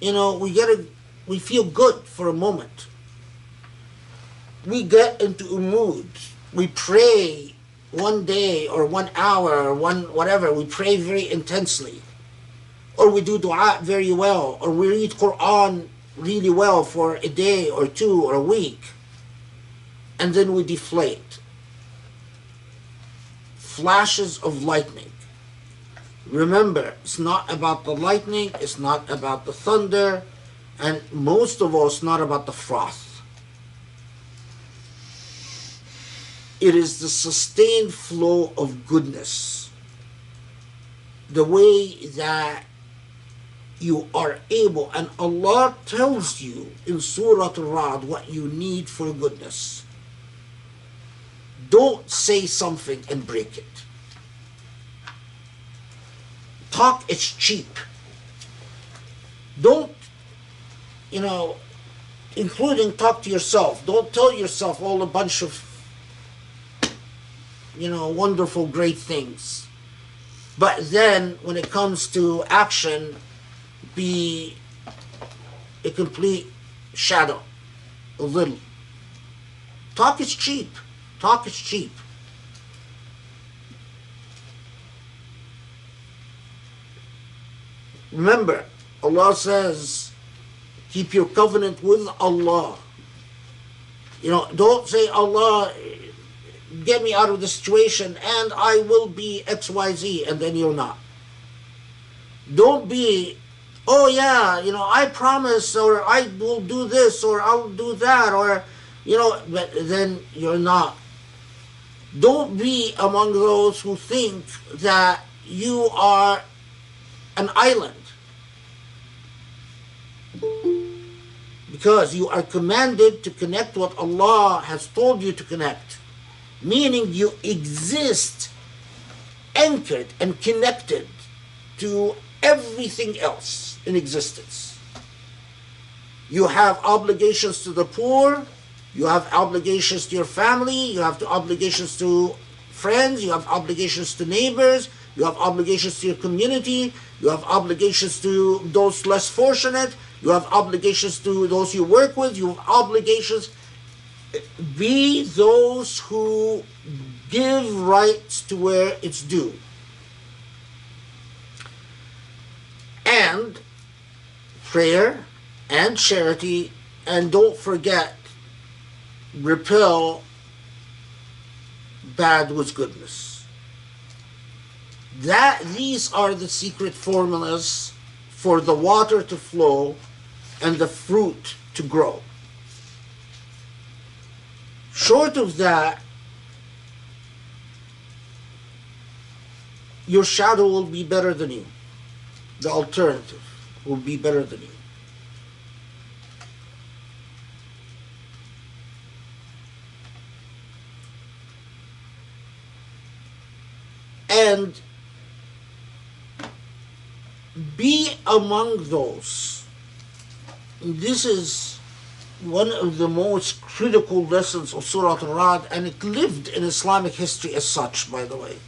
Speaker 2: You know, we feel good for a moment. We get into a mood. We pray one day or 1 hour or whatever. We pray very intensely, or we do dua very well, or we read Quran really well for a day or 2 or a week, and then we deflate. Flashes of lightning. Remember, it's not about the lightning, it's not about the thunder, and most of all, it's not about the froth. It is the sustained flow of goodness. The way that you are able, and Allah tells you in Surah Al-Ra'd what you need for goodness. Don't say something and break it. Talk is cheap. Don't, including talk to yourself. Don't tell yourself all a bunch of, wonderful, great things. But then when it comes to action, be a complete shadow, a little. Talk is cheap. Talk is cheap. Remember, Allah says, keep your covenant with Allah. Don't say, Allah, get me out of the situation and I will be XYZ, and then you're not. Don't be, oh yeah, I promise, or I will do this, or I'll do that, or, but then you're not. Don't be among those who think that you are an island. Because you are commanded to connect what Allah has told you to connect. Meaning you exist anchored and connected to everything else in existence. You have obligations to the poor, you have obligations to your family, you have obligations to friends, you have obligations to neighbors, you have obligations to your community, you have obligations to those less fortunate, you have obligations to those you work with, you have obligations. Be those who give rights to where it's due. And prayer and charity, and don't forget, repel bad with goodness. These are the secret formulas for the water to flow and the fruit to grow. Short of that, your shadow will be better than you. The alternative will be better than you. And be among those. This is one of the most critical lessons of Surah Al-Ra'd, and it lived in Islamic history as such, by the way.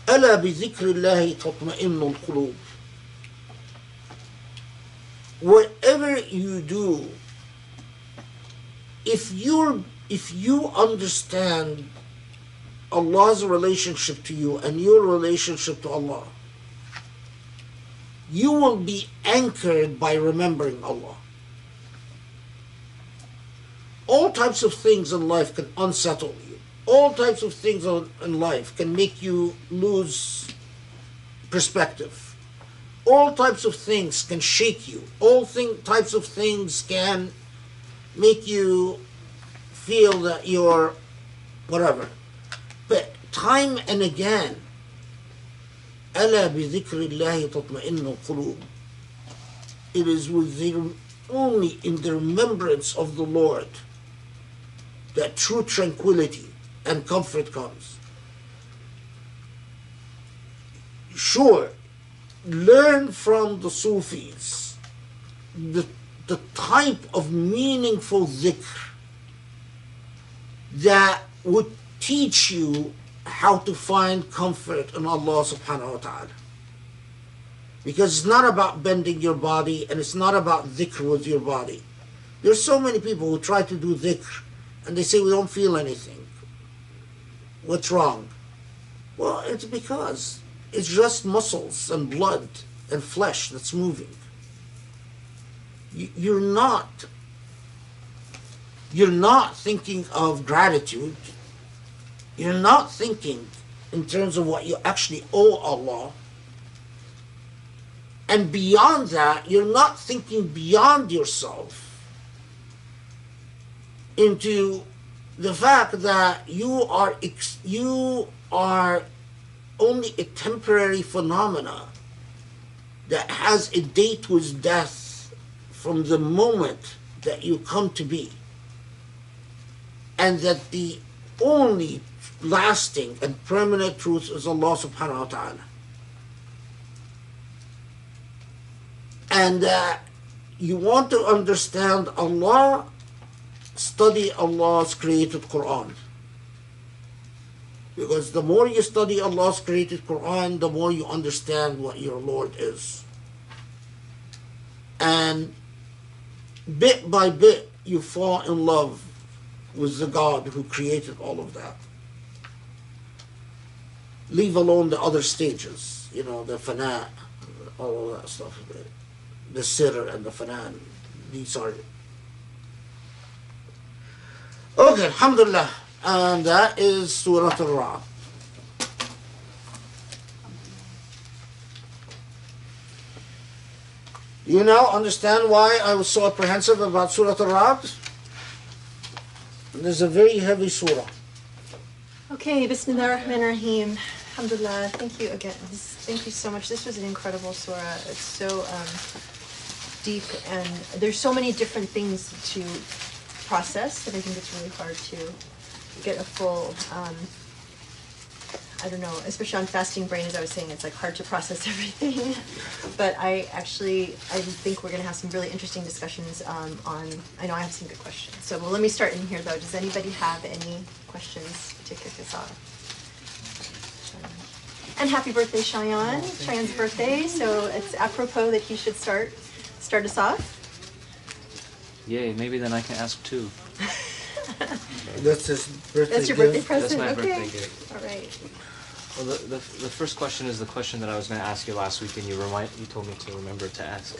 Speaker 2: أَلَا بِذِكْرِ اللَّهِ تَطْمَئِنُّ الْقُلُوبِ. Whatever you do, if you understand Allah's relationship to you and your relationship to Allah, you will be anchored by remembering Allah. All types of things in life can unsettle you. All types of things in life can make you lose perspective. All types of things can shake you. All types of things can make you feel that you're whatever. But time and again, ألا بذكر الله تطمئن القلوب. It is only in the remembrance of the Lord that true tranquility and comfort comes. Sure, learn from the Sufis the type of meaningful dhikr that would teach you how to find comfort in Allah subhanahu wa ta'ala. Because it's not about bending your body, and it's not about dhikr with your body. There's so many people who try to do dhikr and they say we don't feel anything. What's wrong? Well, it's because it's just muscles and blood and flesh that's moving. You're not thinking of gratitude. You're not thinking in terms of what you actually owe Allah. And beyond that, you're not thinking beyond yourself into the fact that you are only a temporary phenomena that has a date with death from the moment that you come to be. And that the only lasting and permanent truth is Allah subhanahu wa ta'ala. And you want to understand Allah, study Allah's created Quran. Because the more you study Allah's created Quran, the more you understand what your Lord is. And bit by bit, you fall in love with the God who created all of that. Leave alone the other stages, the fana, all of that stuff. The sir and the fanan. These are... Okay, alhamdulillah. And that is Surah Al-Ra'd. Do you now understand why I was so apprehensive about Surah Al-Ra'd? There's a very heavy surah.
Speaker 1: Okay, Bismillah ar-Rahman ar-Rahim. Alhamdulillah. Thank you again. Thank you so much. This was an incredible surah. It's so deep, and there's so many different things to process that I think it's really hard to get a full, I don't know, especially on fasting brain, as I was saying, it's like hard to process everything. But I think we're going to have some really interesting discussions on, I know I have some good questions. So well, let me start in here though. Does anybody have any questions to kick us off? And happy birthday, Cheyenne. Cheyenne's birthday, so it's apropos that he should start us off.
Speaker 3: Yay, maybe then I can ask too.
Speaker 2: That's his birthday
Speaker 1: That's your birthday
Speaker 2: gift.
Speaker 1: present?
Speaker 3: That's my
Speaker 1: Okay.
Speaker 3: birthday gift.
Speaker 1: All right.
Speaker 3: Well, the first question is the question that I was going to ask you last week, and you told me to remember to ask.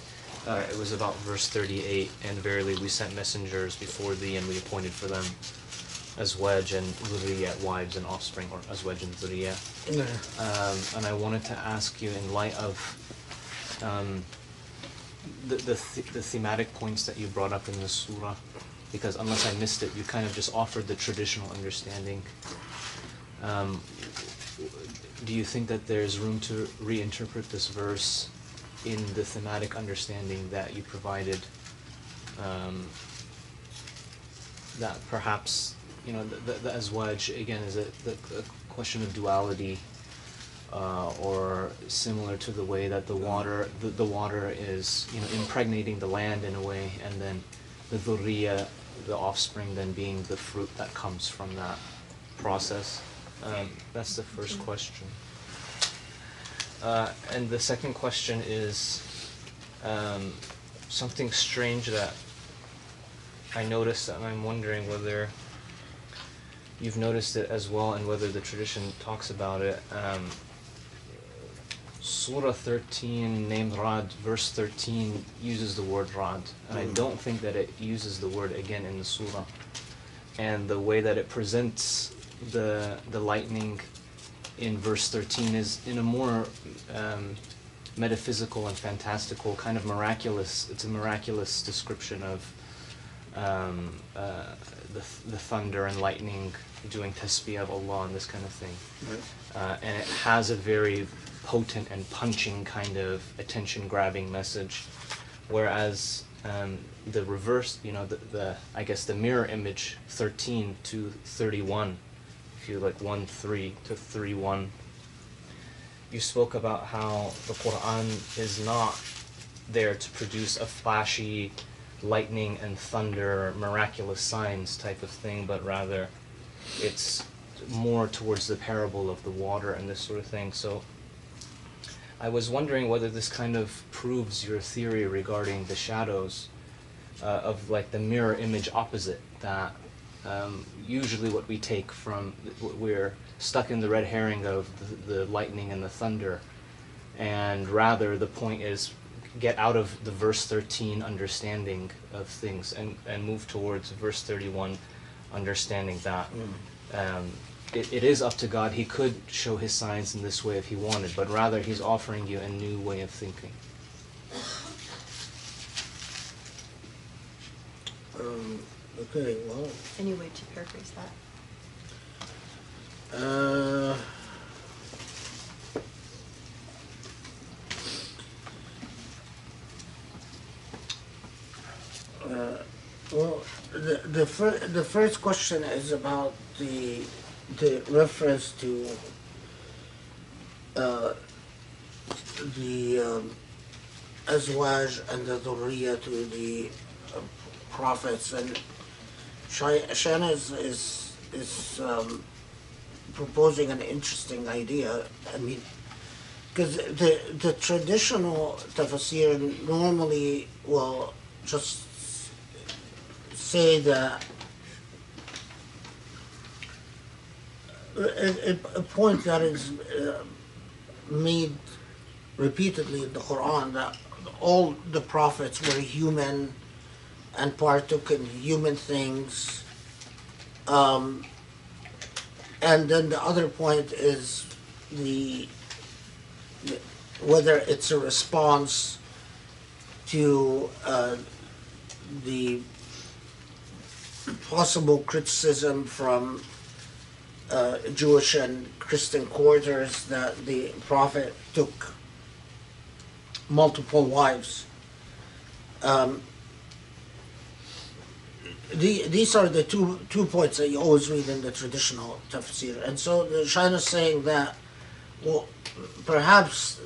Speaker 3: It was about verse 38, and verily we sent messengers before thee, and we appointed for them azwaj and dhurriyyah, wives and offspring, or azwaj and dhurriyyah.
Speaker 2: Yeah.
Speaker 3: And I wanted to ask you, in light of the thematic points that you brought up in the surah, because unless I missed it, you kind of just offered the traditional understanding. Do you think that there's room to reinterpret this verse in the thematic understanding that you provided? That perhaps, the azwaj, again, is the question of duality, or similar to the way that the water is, impregnating the land in a way, and then the dhurriyyah, the offspring, then being the fruit that comes from that process. That's the first question. And the second question is something strange that I noticed, and I'm wondering whether you've noticed it as well, and whether the tradition talks about it. Surah 13, named Rad, verse 13, uses the word Rad, and I don't think that it uses the word again in the surah. And the way that it presents the lightning in verse 13 is in a more metaphysical and fantastical, kind of miraculous. It's a miraculous description of the thunder and lightning doing tasbih of Allah and this kind of thing.
Speaker 2: Right.
Speaker 3: And it has a very potent and punching kind of attention-grabbing message, whereas the reverse, the I guess the mirror image 13 to 31, if you like 1:3 to 3:1, you spoke about how the Quran is not there to produce a flashy lightning and thunder, miraculous signs type of thing, but rather it's more towards the parable of the water and this sort of thing. So I was wondering whether this kind of proves your theory regarding the shadows of like the mirror image opposite, that usually what we take from, we're stuck in the red herring of the lightning and the thunder, and rather the point is get out of the verse 13 understanding of things and move towards verse 31 understanding that it is up to God. He could show his signs in this way if he wanted, but rather he's offering you a new way of thinking.
Speaker 2: Okay, well.
Speaker 1: Any way to paraphrase that?
Speaker 2: Well, the first question is about the reference to the azwaj and the dhurriya to the prophets, and Shana is proposing an interesting idea. I mean, because the traditional tafsir normally will just say that a point that is made repeatedly in the Quran, that all the prophets were human and partook in human things, and then the other point is whether it's a response to the possible criticism from Jewish and Christian quarters that the Prophet took multiple wives. These are the two points that you always read in the traditional tafsir. And so the Shaina is saying that, well, perhaps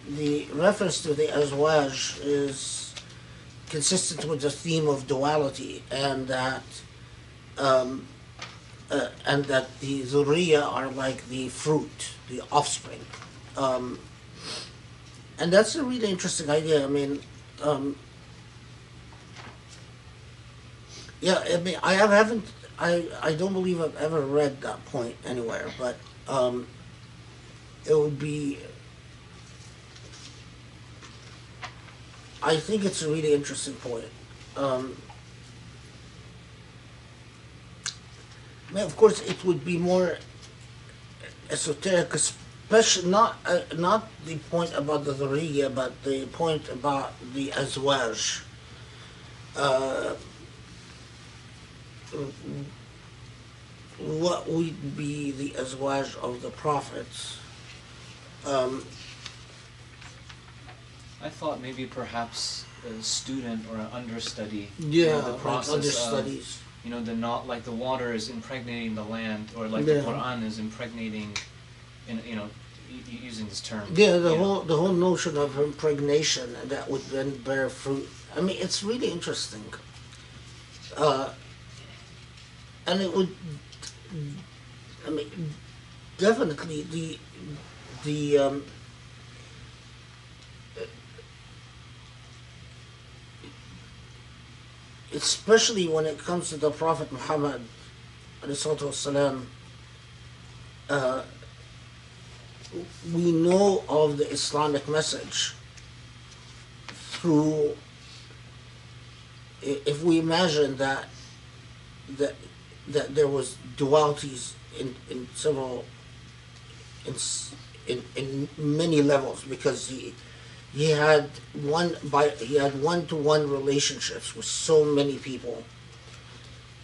Speaker 2: the reference to the azwaj is consistent with the theme of duality, and that the dhurriya are like the fruit, the offspring. And that's a really interesting idea. I mean, yeah, I mean, I don't believe I've ever read that point anywhere, but it would be, I think it's a really interesting point. I mean, of course, it would be more esoteric, especially not the point about the dhurriya, but the point about the azwaj. What would be the azwaj of the prophets?
Speaker 3: I thought maybe perhaps a student or an understudy.
Speaker 2: Yeah,
Speaker 3: the process
Speaker 2: like understudies.
Speaker 3: of, the not like the water is impregnating the land, or like the Quran is impregnating, using this term.
Speaker 2: Yeah, the whole notion of impregnation that would then bear fruit. I mean, it's really interesting. And it would, I mean, definitely the especially when it comes to the Prophet Muhammad, ﷺ, we know of the Islamic message through, if we imagine that there was dualities in many levels, because he had one-to-one relationships with so many people,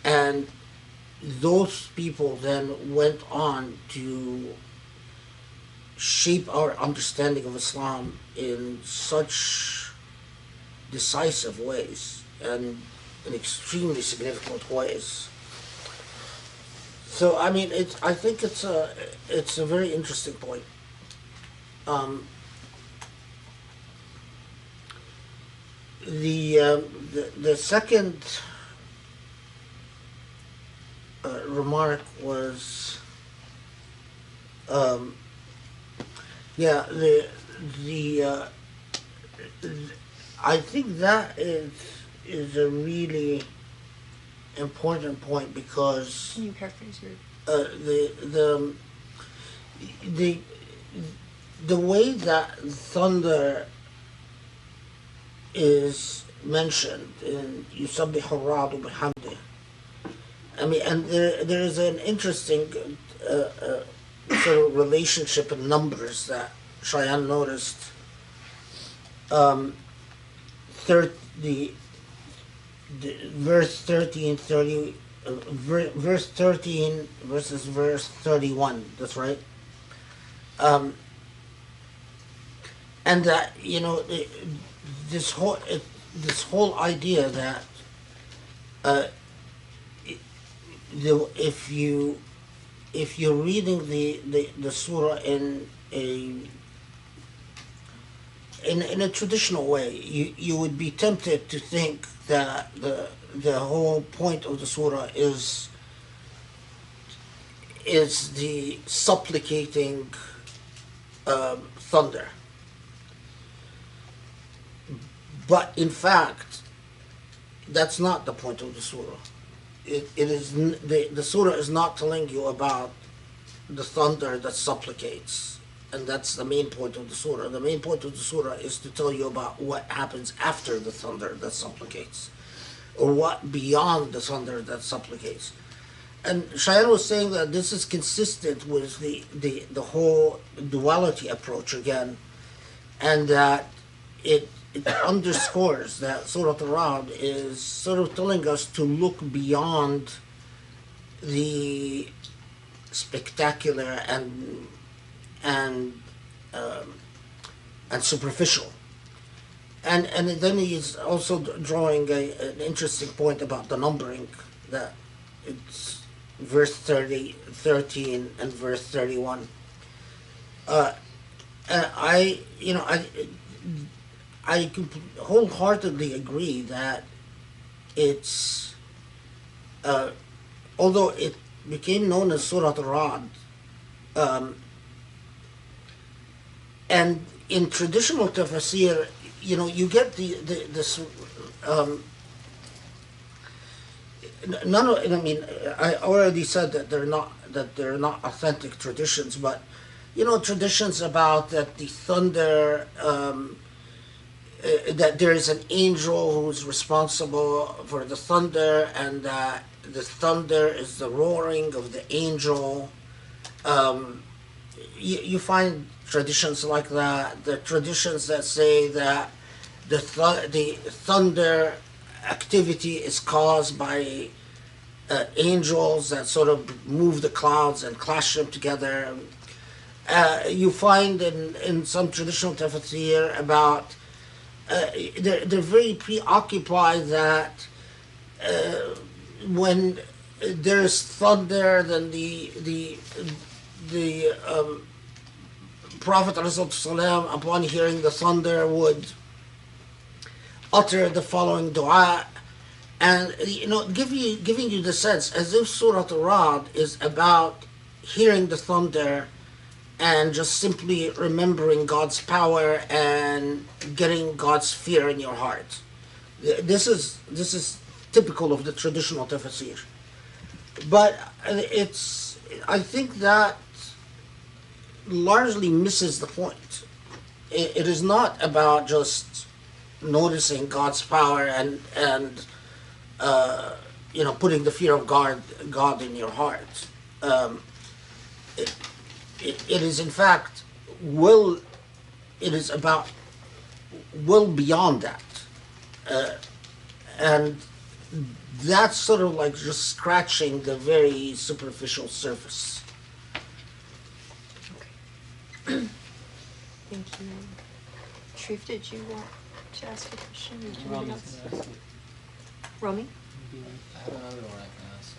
Speaker 2: and those people then went on to shape our understanding of Islam in such decisive ways and in extremely significant ways. So I mean, I think it's a very interesting point. Um, the second remark was, yeah, the I think that is a really important point because
Speaker 1: Can you paraphrase your?
Speaker 2: the the the way that thunder is mentioned in يُسَبِّحُ الرَّعْدُ بِحَمْدِهِ. I mean, and there is an interesting sort of relationship in numbers that Cheyenne noticed. The verse 13, 30, verse 13 versus verse 31. That's right. And that this whole idea that if you're reading the surah in a traditional way, you would be tempted to think that the whole point of the surah is the supplicating thunder. But in fact, that's not the point of the surah. It is the surah is not telling you about the thunder that supplicates, and that's the main point of the surah. The main point of the surah is to tell you about what happens after the thunder that supplicates, or what beyond the thunder that supplicates. And Cheyenne was saying that this is consistent with the whole duality approach again, and that it underscores that Surah Al-Ra'd is sort of telling us to look beyond the spectacular and superficial. And then he's also drawing an interesting point about the numbering, that it's verse 13 and verse 31. And I wholeheartedly agree that it's, although it became known as Surah Al-Ra'd, and in traditional tafsir, you get this. None of, I mean, I already said that they're not authentic traditions, but traditions about that the thunder. That there is an angel who's responsible for the thunder, and that the thunder is the roaring of the angel. You find traditions like that. The traditions that say that the thunder activity is caused by angels that sort of move the clouds and clash them together. You find in some traditional tafsir about they're very preoccupied that when there's thunder, then the Prophet ﷺ, upon hearing the thunder, would utter the following dua, and giving you the sense as if Surah Al-Ra'd is about hearing the thunder and just simply remembering God's power and getting God's fear in your heart. This is typical of the traditional tafsir. But I think that largely misses the point. It is not about just noticing God's power and putting the fear of God in your heart. It is in fact it is about well beyond that, and that's sort of like just scratching the very superficial surface.
Speaker 1: Okay. Thank you. Sharif, did you want to ask a question? Or anyone
Speaker 4: Rami's
Speaker 1: else?
Speaker 4: gonna ask you.
Speaker 1: Romy?
Speaker 4: I have another one I can ask.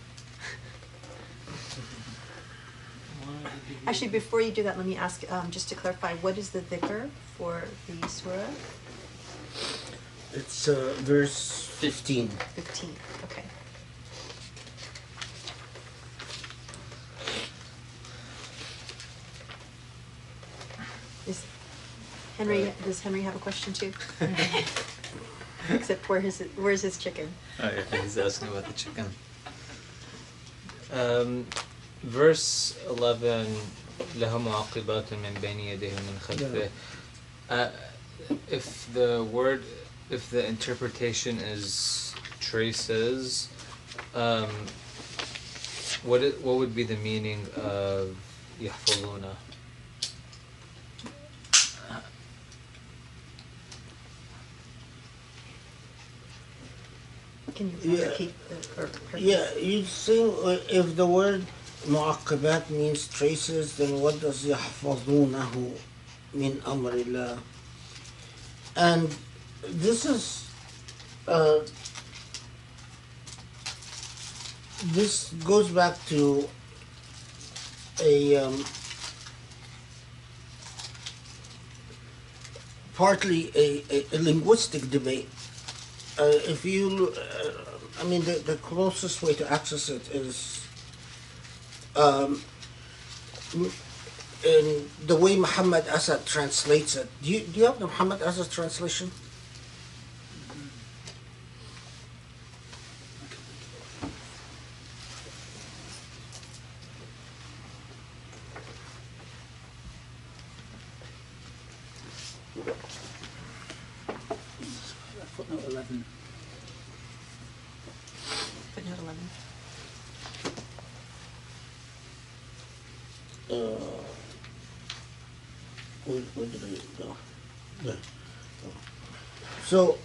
Speaker 1: Actually, before you do that, let me ask, just to clarify, what is the dhikr for the surah?
Speaker 2: It's verse 15.
Speaker 1: 15, okay. Is does Henry have a question too? Except where's his chicken?
Speaker 3: Oh yeah, he's asking about the chicken. Verse 11, لَهُ مُعَقِّبَاتٌ مِّن بَيْنِ يَدَيْهِ وَمِنْ خَلْفِهِ. If the interpretation is traces, what would be the meaning of يَحْفَظُونَ?
Speaker 1: Can you
Speaker 2: Yeah.
Speaker 1: repeat or
Speaker 2: Yeah, you think if the word mu'aqqabat means traces, then what does يحفظونه min amrillah? And this is this goes back to a partly a linguistic debate. If you, I mean, the closest way to access it is in the way Muhammad Asad translates it. Do you have the Muhammad Asad translation?
Speaker 4: Footnote 11.
Speaker 1: footnote 11?
Speaker 2: Where did I go? There. So,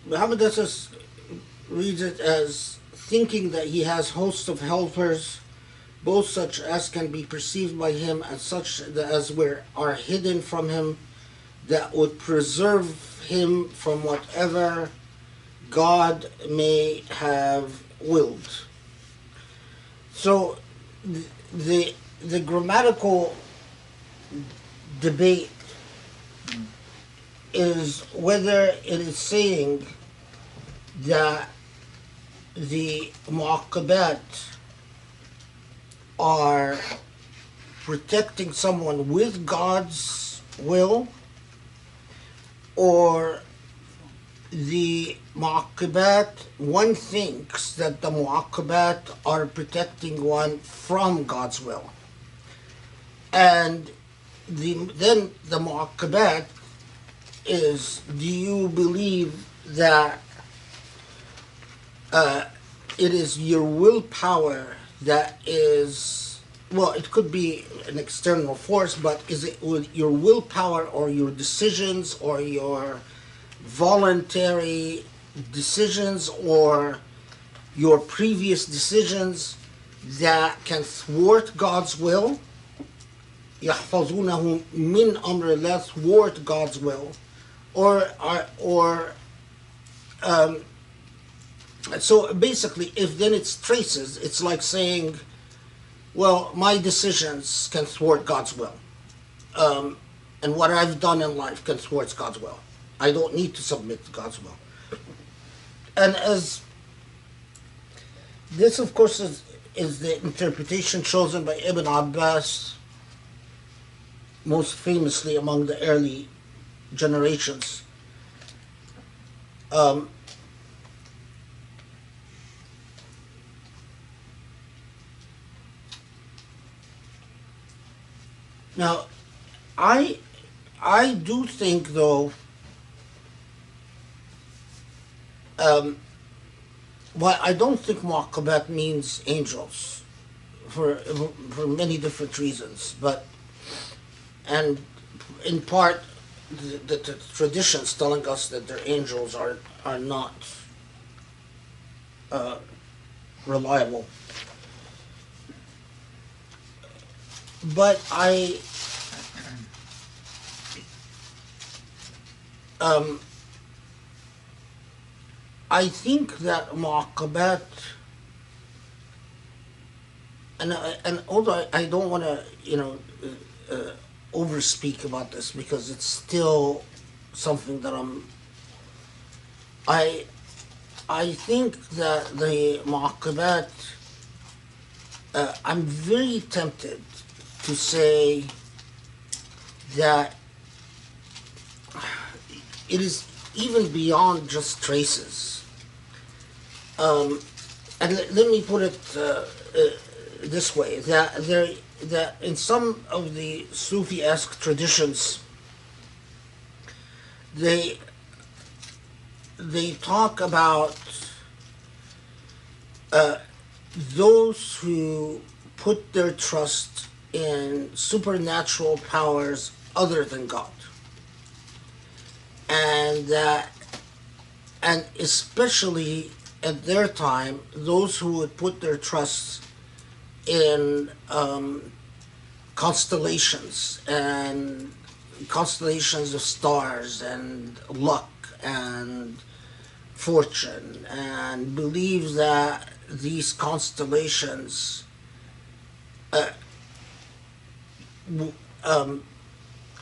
Speaker 2: Muhammad Asad reads it as thinking that he has hosts of helpers, both such as can be perceived by him and such as are hidden from him, that would preserve him from whatever God may have willed. So the grammatical debate is whether it is saying that the mu'aqqabat are protecting someone with God's will, or the mu'aqqabat, one thinks that the mu'aqqabat are protecting one from God's will. And then the mu'aqqabat is, do you believe that it is your willpower that is, well, it could be an external force, but is it your willpower or your decisions or your voluntary decisions or your previous decisions that can thwart God's will? يحفظونه من أمر الله, thwart God's will, so basically, if then it's traces, it's like saying, well, my decisions can thwart God's will. And what I've done in life can thwart God's will. I don't need to submit to God's will. And as this, of course, is the interpretation chosen by Ibn Abbas, most famously among the early generations. Now, I do think, though, well, I don't think mu'aqqabat means angels, for many different reasons, and in part the traditions telling us that their angels are not reliable. But I think that mu'aqqabat, and although I don't want to overspeak about this because it's still something that I think that the mu'aqqabat, I'm very tempted to say that it is even beyond just traces. And let me put it this way: that in some of the Sufi-esque traditions, they talk about those who put their trust in supernatural powers other than God, and especially at their time, those who would put their trust in constellations of stars and luck and fortune, and believe that these constellations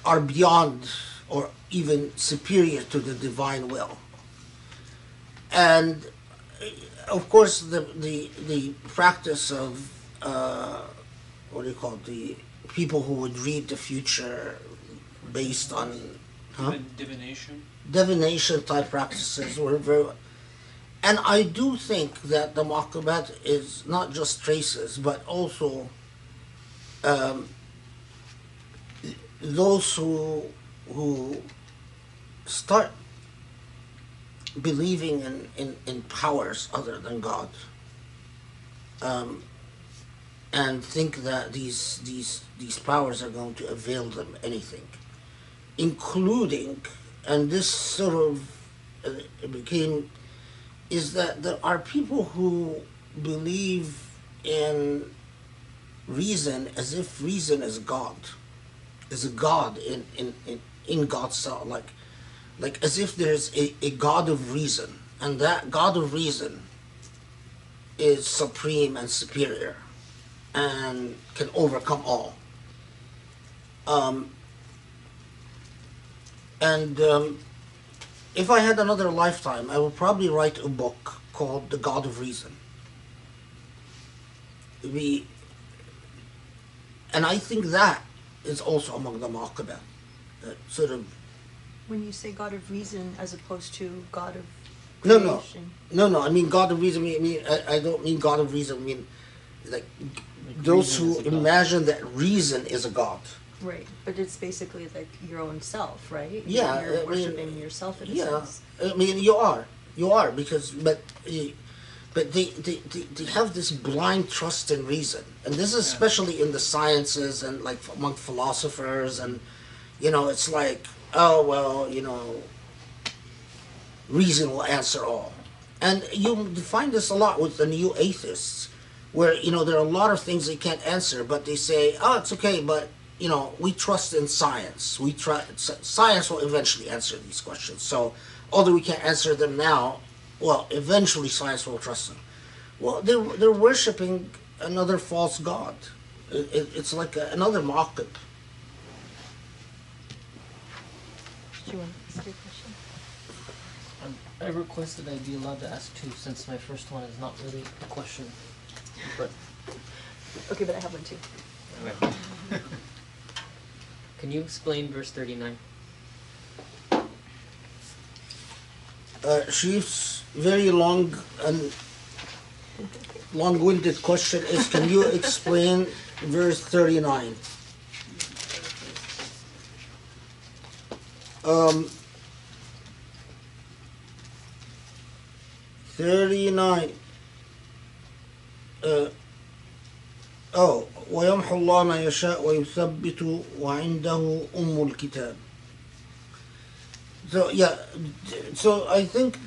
Speaker 2: are beyond or even superior to the divine will. And of course, the practice of what do you call it? The people who would read the future based on divination type practices were very. And I do think that the mu'aqqabat is not just traces, but also those who start believing in powers other than God, and think that these powers are going to avail them anything, including, and this sort of became, is that there are people who believe in reason as if reason is God, is a God in God's self, like as if there's a God of reason, and that God of reason is supreme and superior and can overcome all. If I had another lifetime, I would probably write a book called The God of Reason. And I think that is also among the mu'aqqabat, sort of.
Speaker 1: When you say God of reason as opposed to God of
Speaker 2: No,
Speaker 1: creation.
Speaker 2: no. I mean God of reason. I don't mean God of reason. I mean like those who imagine that reason is a God.
Speaker 1: Right, but it's basically like your own self, right?
Speaker 2: Yeah,
Speaker 1: You're worshiping yourself in a sense.
Speaker 2: I mean you are because but they have this blind trust in reason, and this is especially in the sciences and like among philosophers, and it's like, oh well, reason will answer all. And you find this a lot with the new atheists, where there are a lot of things they can't answer, but they say, oh, it's okay, but we trust in science. Science will eventually answer these questions. So although we can't answer them now, well, eventually science will trust them. Well, they're worshiping another false god. It's like another mu'aqqab.
Speaker 1: Do you want to ask a question?
Speaker 4: I requested I'd be allowed to ask two, since my first one is not really a question. But
Speaker 1: Okay, but I have one too.
Speaker 4: okay. Can you explain verse 39?
Speaker 2: Sharif's very long-winded question is, can you explain verse 39? 39. Oh, ويمحو الله ما يشاء ويثبت وعنده الكتاب. So yeah, so I think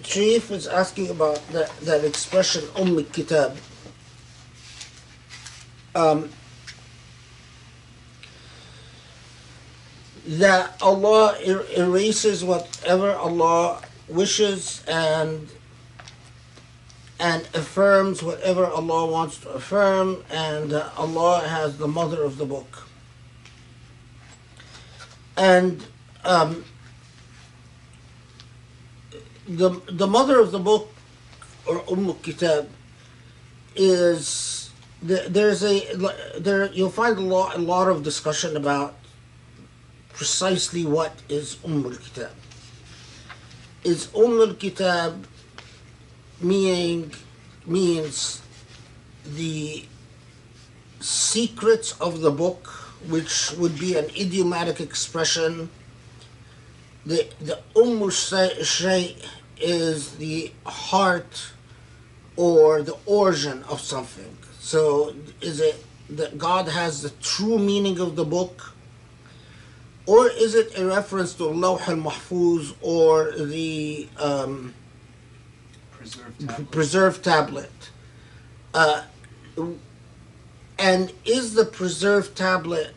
Speaker 2: Sharif is asking about that expression الكتاب. That Allah erases whatever Allah wishes and affirms whatever Allah wants to affirm, and Allah has the mother of the book. And the mother of the book, or Kitab, is there you'll find a lot of discussion about precisely what is Kitab. Is Kitab means the secrets of the book, which would be an idiomatic expression. The Shay is the heart or the origin of something. So is it that God has the true meaning of the book, or is it a reference to Lawh al-Mahfuz or the preserved tablet? And is the preserved tablet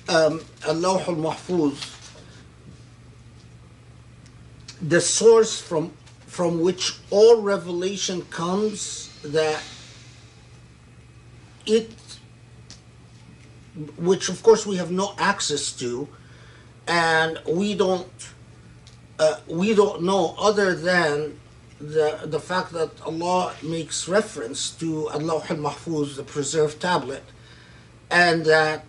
Speaker 2: Lawh al-Mahfuz the source from which all revelation comes, that it, which of course we have no access to, and we don't know other than the fact that Allah makes reference to Lawh al-Mahfuz, the preserved tablet, and that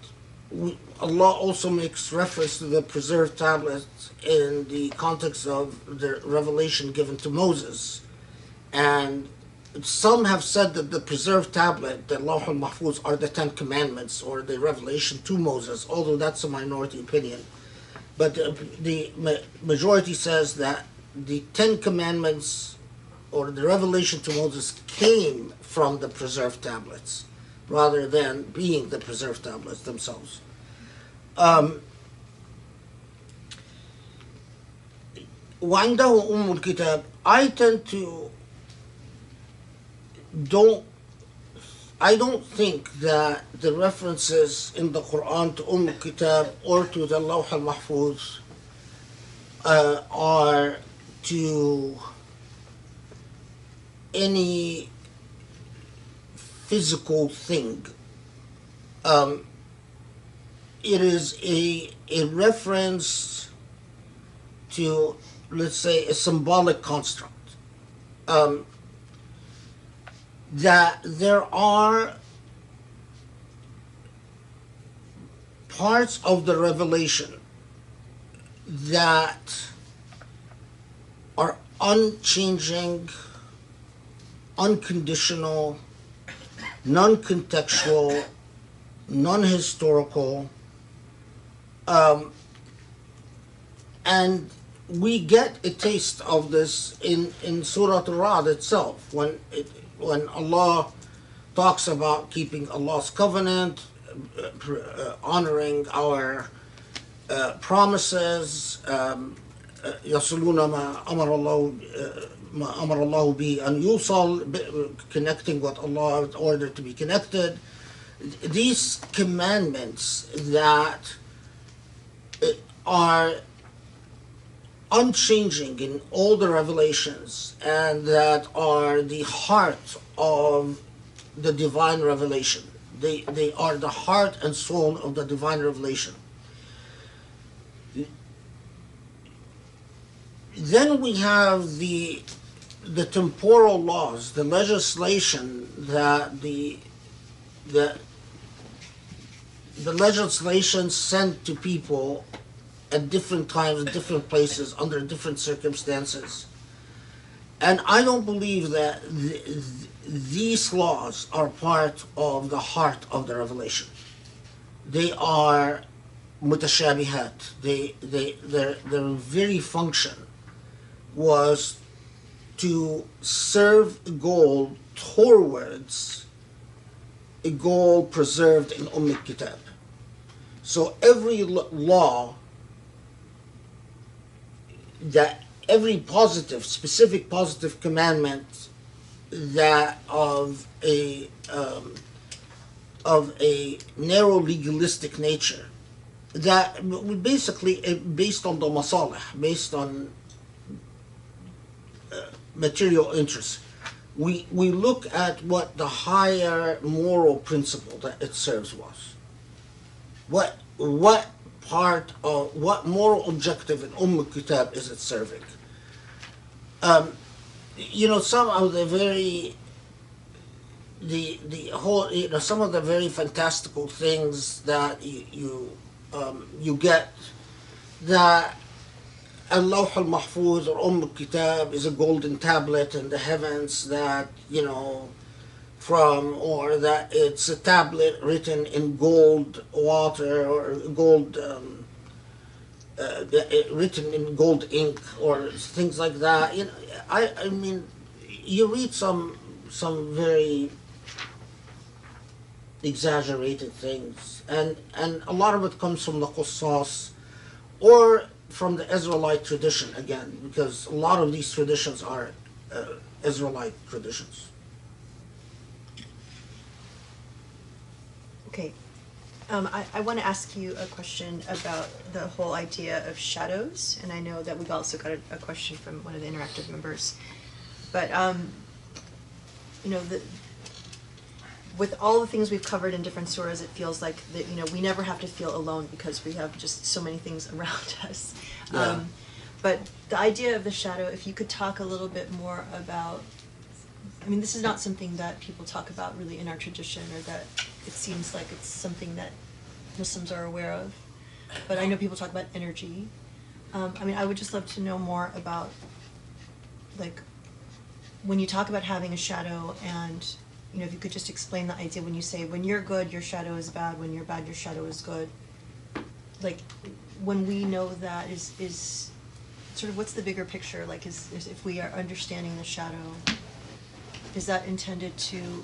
Speaker 2: Allah also makes reference to the preserved tablet in the context of the revelation given to Moses. And some have said that the preserved tablet, the Lawh al-Mahfuz, are the 10 Commandments or the revelation to Moses, although that's a minority opinion. But the majority says that the 10 Commandments or the revelation to Moses came from the preserved tablets, rather than being the preserved tablets themselves. وعنده الكتاب, I tend to I don't think that the references in the Quran to Kitab or to the Lawh al-Mahfuz are to any physical thing. It is a reference to, let's say, a symbolic construct. That there are parts of the revelation that are unchanging, unconditional, non-contextual, non-historical, and we get a taste of this in Surah Al-Ra'd itself, when Allah talks about keeping Allah's covenant, honoring our promises, يصلون ما أمر الله به أن يوصل, connecting what Allah has ordered to be connected. These commandments that are unchanging in all the revelations and that are the heart of the divine revelation. They are the heart and soul of the divine revelation. Then we have the temporal laws, the legislation that the legislation sent to people at different times, in different places, under different circumstances. And I don't believe that these laws are part of the heart of the revelation. They are mutashabihat. Their very function was to serve the goal towards a goal preserved in Kitab. So every law, that every positive, specific positive commandment that of a narrow legalistic nature, that basically based on the masalih, based on material interests. We look at what the higher moral principle that it serves was. What part of what moral objective in Kitab is it serving? Some of the very the whole some of the very fantastical things that you get, that Al-Lawh al-Mahfuz or Kitab is a golden tablet in the heavens that or that it's a tablet written in gold water or gold written in gold ink or things like that. I mean, you read some very exaggerated things, and a lot of it comes from the Qussas or from the Israelite tradition again, because a lot of these traditions are Israelite traditions.
Speaker 1: Okay. I want to ask you a question about the whole idea of shadows, and I know that we've also got a question from one of the interactive members. But with all the things we've covered in different surahs, it feels like that we never have to feel alone because we have just so many things around us.
Speaker 2: Yeah.
Speaker 1: But the idea of the shadow, if you could talk a little bit more about, I mean, this is not something that people talk about really in our tradition, or that it seems like it's something that Muslims are aware of. But I know people talk about energy. I mean, I would just love to know more about, like, when you talk about having a shadow, and if you could just explain the idea when you say, when you're good, your shadow is bad, when you're bad, your shadow is good. Like, when we know that, is sort of, what's the bigger picture? Like, is if we are understanding the shadow, is that intended to,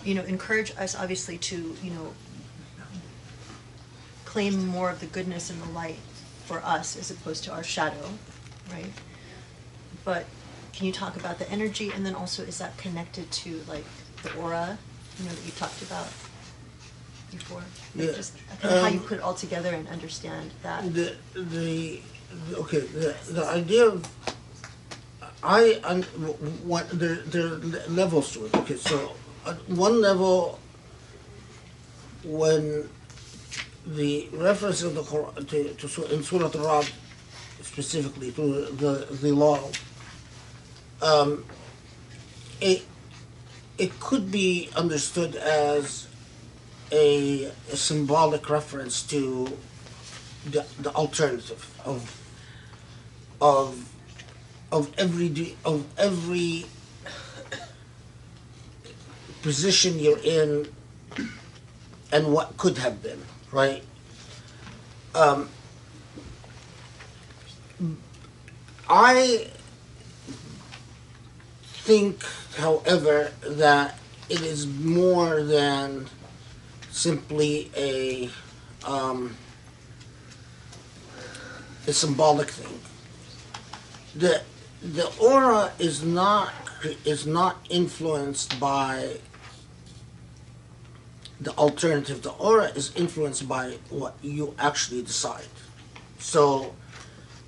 Speaker 1: encourage us, obviously, to, claim more of the goodness and the light for us as opposed to our shadow, right? But can you talk about the energy, and then also, is that connected to, like, the aura, that you talked about before? Like,
Speaker 2: Yeah.
Speaker 1: just kind of how you put it all together and understand that.
Speaker 2: The idea of there are levels to it. Okay, so at one level, when the reference of the Quran to in Surah Al-Ra'd, specifically to the law, it could be understood as a symbolic reference to the alternative of every position you're in and what could have been, right? I think, however, that it is more than simply a symbolic thing. The aura is not influenced by the alternative. The aura is influenced by what you actually decide. So,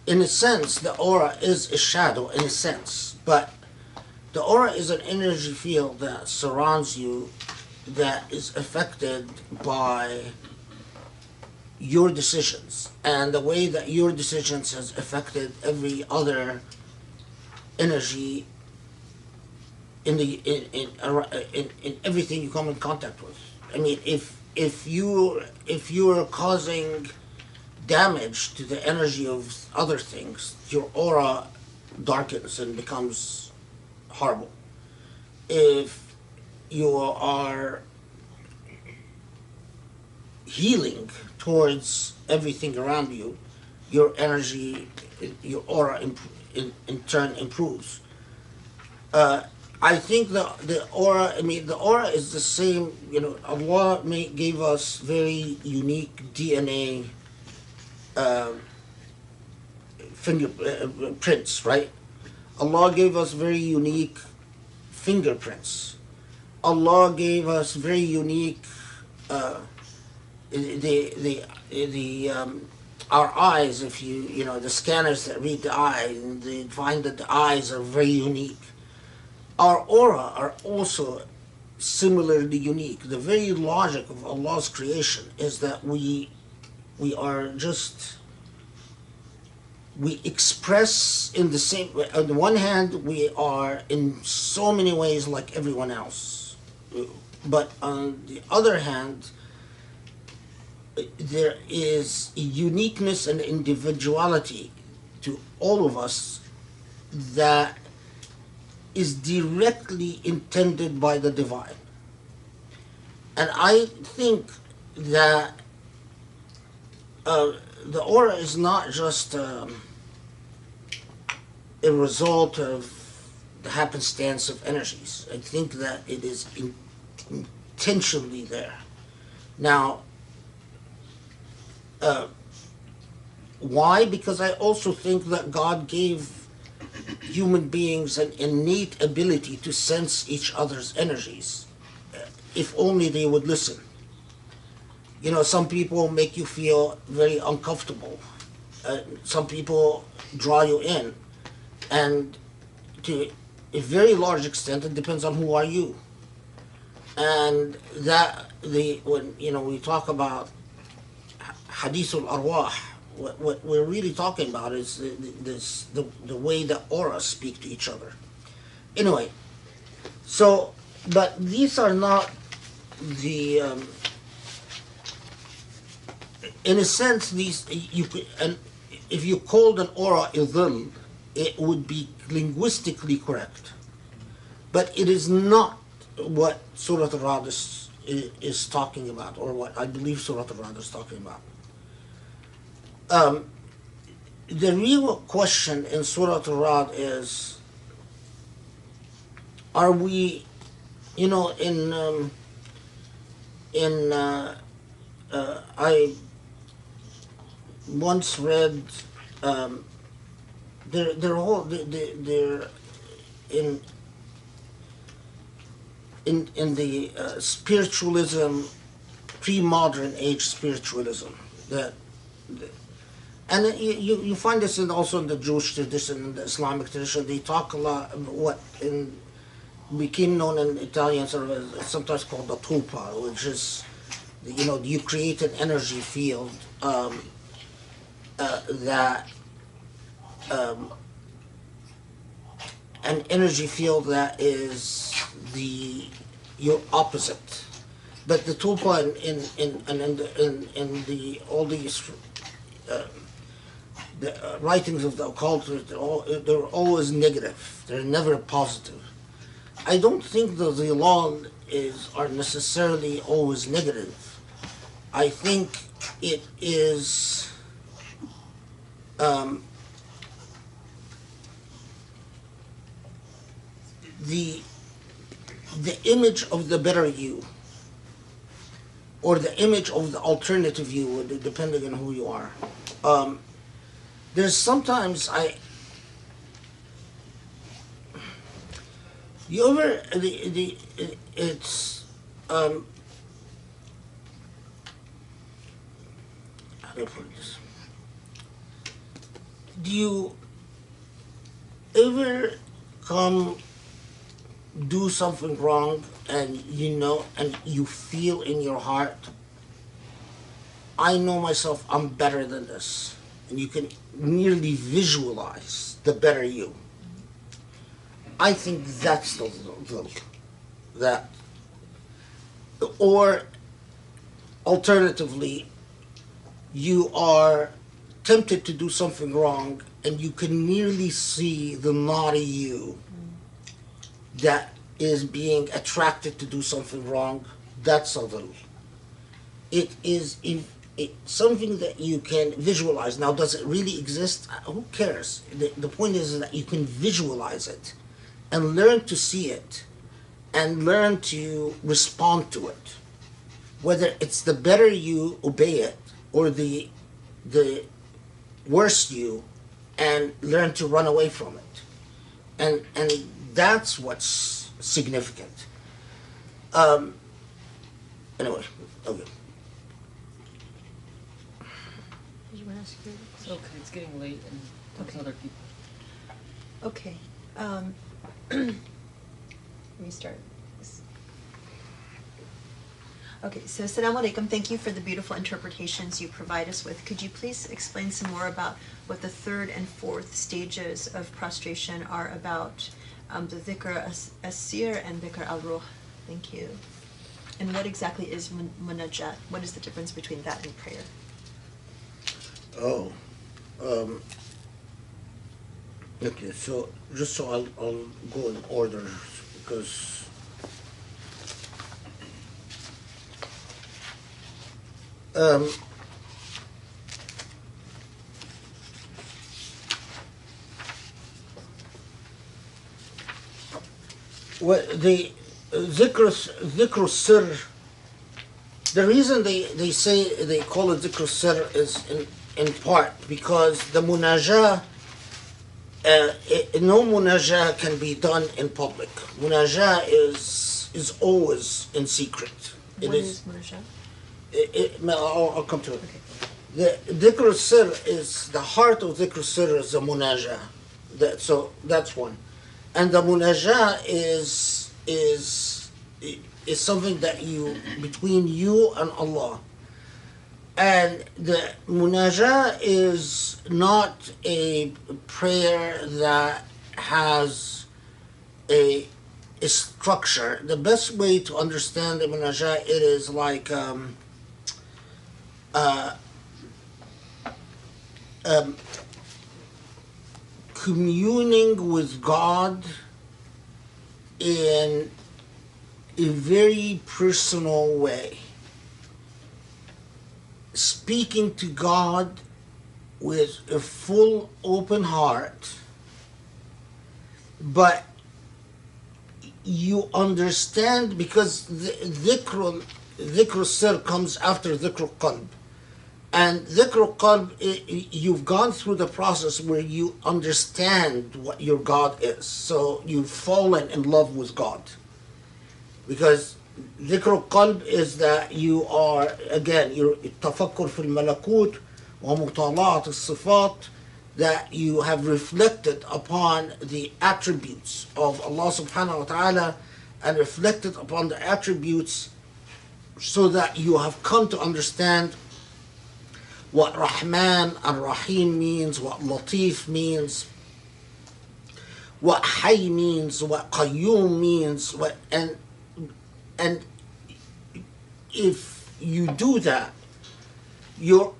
Speaker 2: in a sense, the aura is a shadow, in a sense, but the aura is an energy field that surrounds you, that is affected by your decisions, and the way that your decisions has affected every other energy in everything you come in contact with. I mean, if you're causing damage to the energy of other things, your aura darkens and becomes horrible. If you are healing towards everything around you, your energy, your aura in turn improves. I think the aura. I mean, the aura is the same. You know, Allah gave us very unique DNA fingerprints, right? Allah gave us very unique fingerprints. Allah gave us very unique the our eyes. If you know the scanners that read the eye, they find that the eyes are very unique. Our aura are also similarly unique. The very logic of Allah's creation is that we are just we express in the same. On the one hand, we are in so many ways like everyone else, but on the other hand, there is a uniqueness and individuality to all of us that is directly intended by the divine. And I think that the aura is not just a result of the happenstance of energies. I think that it is intentionally there. Now, why? Because I also think that God gave human beings an innate ability to sense each other's energies, if only they would listen. You know, some people make you feel very uncomfortable. Some people draw you in. And to a very large extent, it depends on who are you. And that, when, you know, we talk about hadith al-arwah, what we're really talking about is the way the auras speak to each other. Anyway, so, but these are not the, in a sense, these, you could, and if you called an aura a dhil, it would be linguistically correct. But it is not what Surah Al-Ra'd is talking about, or what I believe Surah Al-Ra'd is talking about. The real question in Surah Al-Ra'd is, are we, you know, I once read, they're in the spiritualism, pre-modern age spiritualism, that and you find this also in the Jewish tradition, in the Islamic tradition. They talk a lot about what became known in Italian sort of as, sometimes called the tulpa, which is, you know, you create an energy field that an energy field that is your opposite. But the tulpa in the all these the writings of the occult, they're always negative. They're never positive. I don't think the zilal are necessarily always negative. I think it is the image of the better you, or the image of the alternative you, depending on who you are. There's sometimes you ever it's how do I put this? Do you ever do something wrong and you know and you feel in your heart, I know myself, I'm better than this, and you can nearly visualize the better you? I think that's that. Or alternatively, you are tempted to do something wrong and you can nearly see the naughty you that is being attracted to do something wrong. That's a little. It is something that you can visualize. Now, does it really exist? Who cares? The point is that you can visualize it. and learn to see it and learn to respond to it. Whether it's the better you obey it or the worse you, and learn to run away from it. And that's what's significant. Anyway, okay.
Speaker 1: Did you want to ask your
Speaker 4: It's okay, it's getting late and there's
Speaker 1: Okay.
Speaker 4: other people.
Speaker 1: Okay. Let me start. Okay, so Assalamu alaikum. Thank you for the beautiful interpretations you provide us with. Could you please explain some more about what the third and fourth stages of prostration are about? The dhikr as-sir and dhikr al-ruh. Thank you. And what exactly is munajat? What is the difference between that and prayer?
Speaker 2: Okay, so just so I'll go in order because the dhikr sir, the reason they say they call it dhikr sir is in part because the munajah, no munajah can be done in public. Munajah is always in secret.
Speaker 1: What is munajat?
Speaker 2: I'll come to it. The dhikr sir is the heart of dhikr sir is the munajah. So that's one, and the munajah is something that you between you and Allah. And the munajah is not a prayer that has a structure. The best way to understand the munajah, it is like communing with God in a very personal way. Speaking to God with a full open heart, but you understand because dhikr sir comes after dhikr qalb. And dhikr qalb, you've gone through the process where you understand what your God is. So you've fallen in love with God. Because dhikr qalb is that you are, again, you're tafakkur fil malakut wa mutala'at al-sifat, that you have reflected upon the attributes of Allah subhanahu wa ta'ala and reflected upon the attributes so that you have come to understand what Rahman and Rahim means, what Latif means, what Hay means, what Qayyum means, and if you do that, your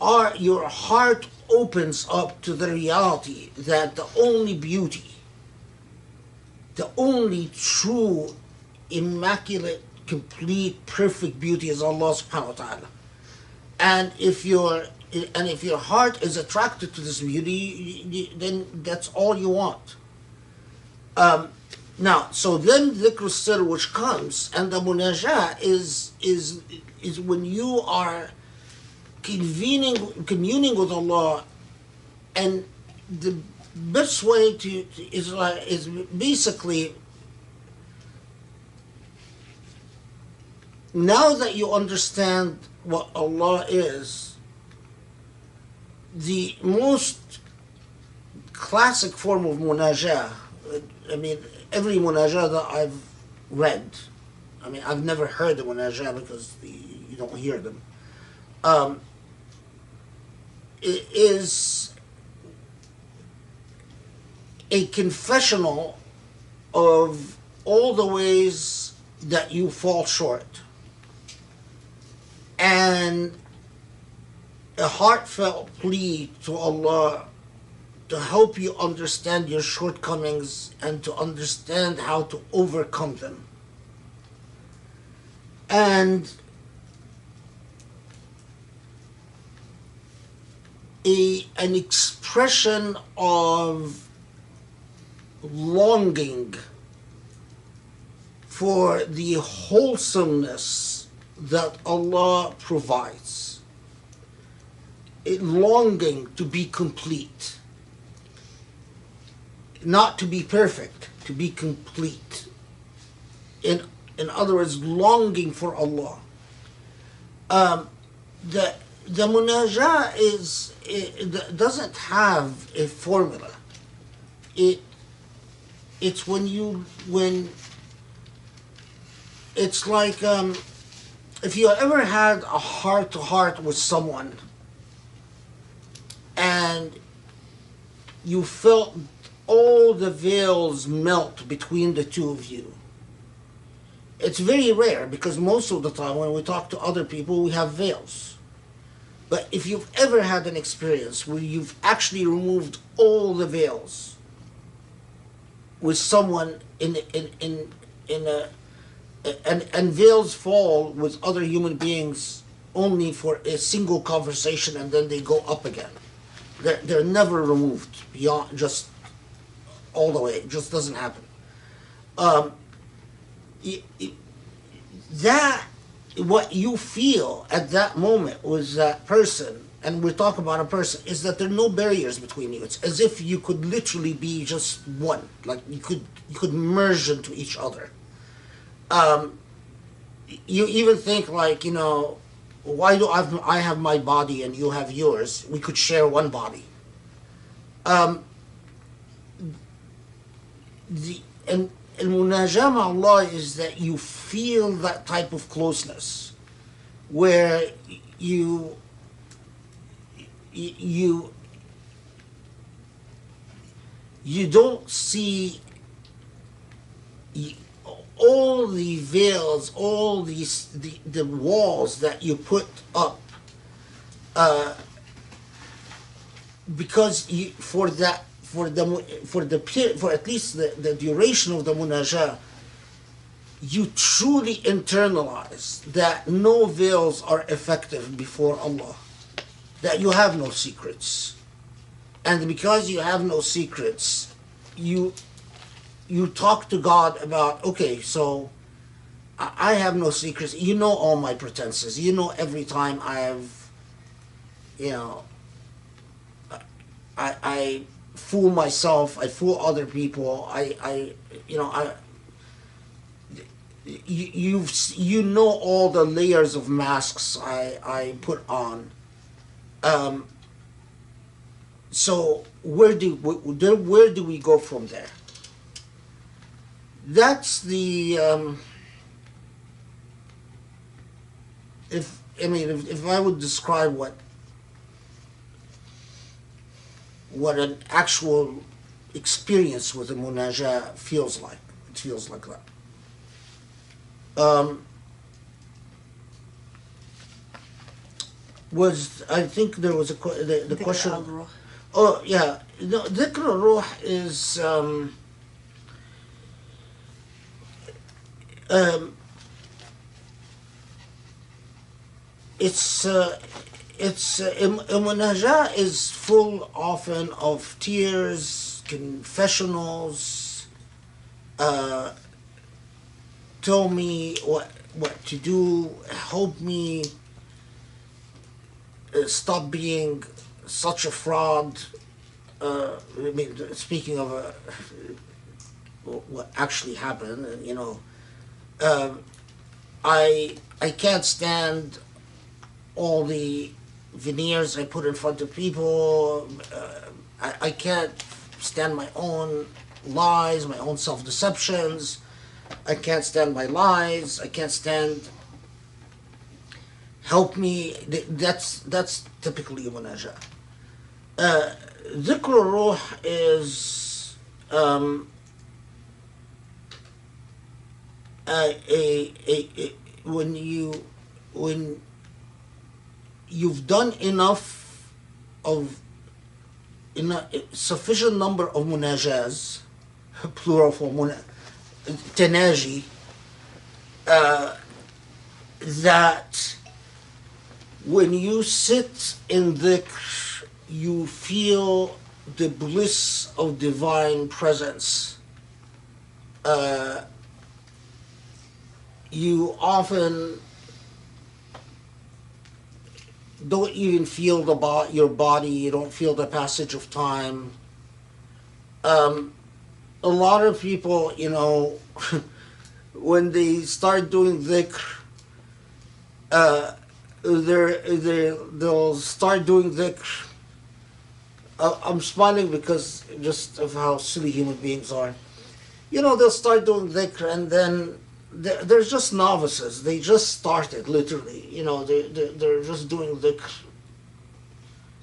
Speaker 2: heart opens up to the reality that the only beauty, the only true, immaculate, complete, perfect beauty is Allah subhanahu wa ta'ala. And if your heart is attracted to this beauty, then that's all you want. Now, so then dhikr sir which comes, and the munajah is when you are communing with Allah, and the best way is basically, now that you understand what Allah is, the most classic form of munajah, I mean, every munajah that I've read, I mean, I've never heard the munajah because you don't hear them, it is a confessional of all the ways that you fall short, and a heartfelt plea to Allah to help you understand your shortcomings and to understand how to overcome them. And an expression of longing for the wholesomeness that Allah provides, longing to be complete, not to be perfect, to be complete. In other words, longing for Allah. The munajah doesn't have a formula. It's when it's like if you ever had a heart to heart with someone and you felt all the veils melt between the two of you. It's very rare because most of the time when we talk to other people we have veils. But if you've ever had an experience where you've actually removed all the veils with someone and veils fall with other human beings only for a single conversation and then they go up again. They're never removed beyond just all the way. It just doesn't happen. That what you feel at that moment with that person, and we talk about a person, is that there are no barriers between you. It's as if you could literally be just one, like you could merge into each other. You even think like, why do I have my body and you have yours? We could share one body. And munajah ma Allah is that you feel that type of closeness where you don't see all the veils, all these the walls that you put up, because for at least the duration of the munajah, you truly internalize that no veils are effective before Allah, that you have no secrets, and because you have no secrets, you talk to God about, okay, so I have no secrets. You know all my pretenses. You know every time I fool myself, I fool other people. You know all the layers of masks I put on. So where do we go from there? That's the if I would describe what an actual experience with a munajah feels like, it feels like that. I think there was the question. Oh yeah, no, dhikr al-ruh is munajah is full often of tears, confessionals. Tell me what to do. Help me. Stop being such a fraud. Speaking of what actually happened, I can't stand all the veneers I put in front of people. I can't stand my own lies, my own self-deceptions. I can't stand my lies. I can't stand. Help me. That's typically a munajah. Dhikr al-ruh is when you've done enough of sufficient number of munajahs, plural for tanaji, that when you sit in dhikr, you feel the bliss of divine presence you often don't even feel your body, you don't feel the passage of time. A lot of people, you know, when they start doing dhikr, they'll start doing dhikr. I'm smiling because just of how silly human beings are. You know, they'll start doing dhikr and then they're just novices. They just started, literally. You know, they're just doing dhikr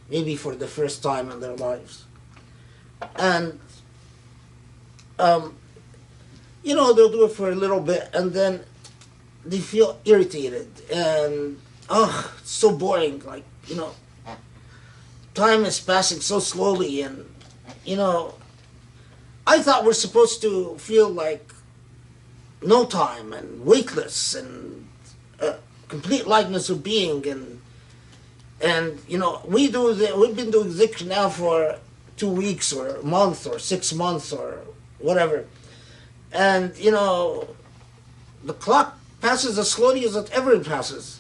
Speaker 2: maybe for the first time in their lives. And, you know, they'll do it for a little bit and then they feel irritated and, oh, it's so boring. Like, you know, time is passing so slowly and, you know, I thought we're supposed to feel like no time and weightless and complete lightness of being and you know, we've been doing dhikr now for 2 weeks or a month or 6 months or whatever. And, you know, the clock passes as slowly as it ever passes.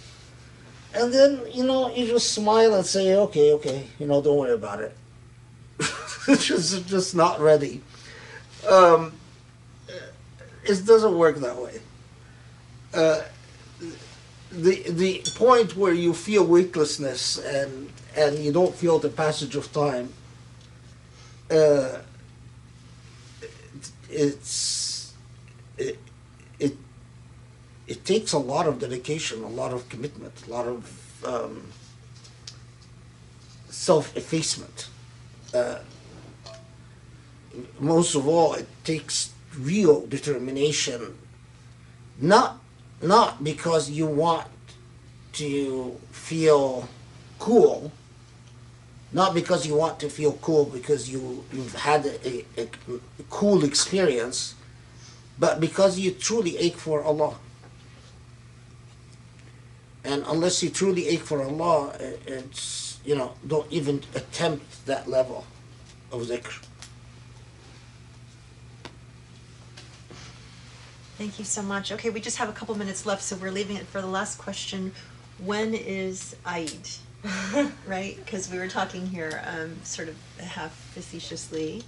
Speaker 2: And then, you know, you just smile and say, okay, you know, don't worry about it. It's just not ready. It doesn't work that way. The point where you feel weightlessness and you don't feel the passage of time, it takes a lot of dedication, a lot of commitment, a lot of self-effacement. Most of all, it takes real determination, not because you want to feel cool, not because you want to feel cool because you've had a cool experience, but because you truly ache for Allah. And unless you truly ache for Allah, it's, you know, don't even attempt that level of dhikr.
Speaker 1: Thank you so much. Okay, we just have a couple minutes left, so we're leaving it for the last question. When is Eid? Right? Because we were talking here sort of half facetiously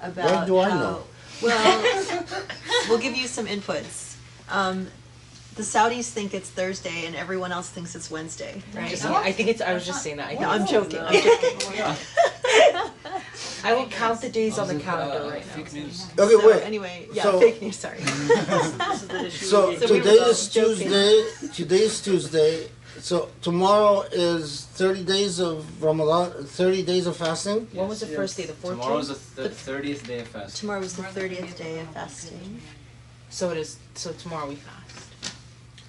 Speaker 1: about
Speaker 2: Why do I know?
Speaker 1: Well, we'll give you some inputs. The Saudis think it's Thursday and everyone else thinks it's Wednesday, right?
Speaker 5: I think it's. I was just saying that. I
Speaker 1: No, I'm joking.
Speaker 5: I will count the days on the calendar right now.
Speaker 4: Fake news.
Speaker 2: Okay,
Speaker 1: So
Speaker 2: wait.
Speaker 1: anyway, yeah,
Speaker 2: So-
Speaker 1: fake news, sorry.
Speaker 2: So
Speaker 1: So we were
Speaker 2: today
Speaker 1: both
Speaker 2: is
Speaker 1: joking.
Speaker 2: Tuesday. Today is Tuesday. So tomorrow is 30 days of Ramadan, 30 days of fasting.
Speaker 5: When was the first day? The 14th?
Speaker 6: Tomorrow's the 30th day of fasting.
Speaker 1: Tomorrow was the 30th day of fasting.
Speaker 5: So it is. So tomorrow we fast.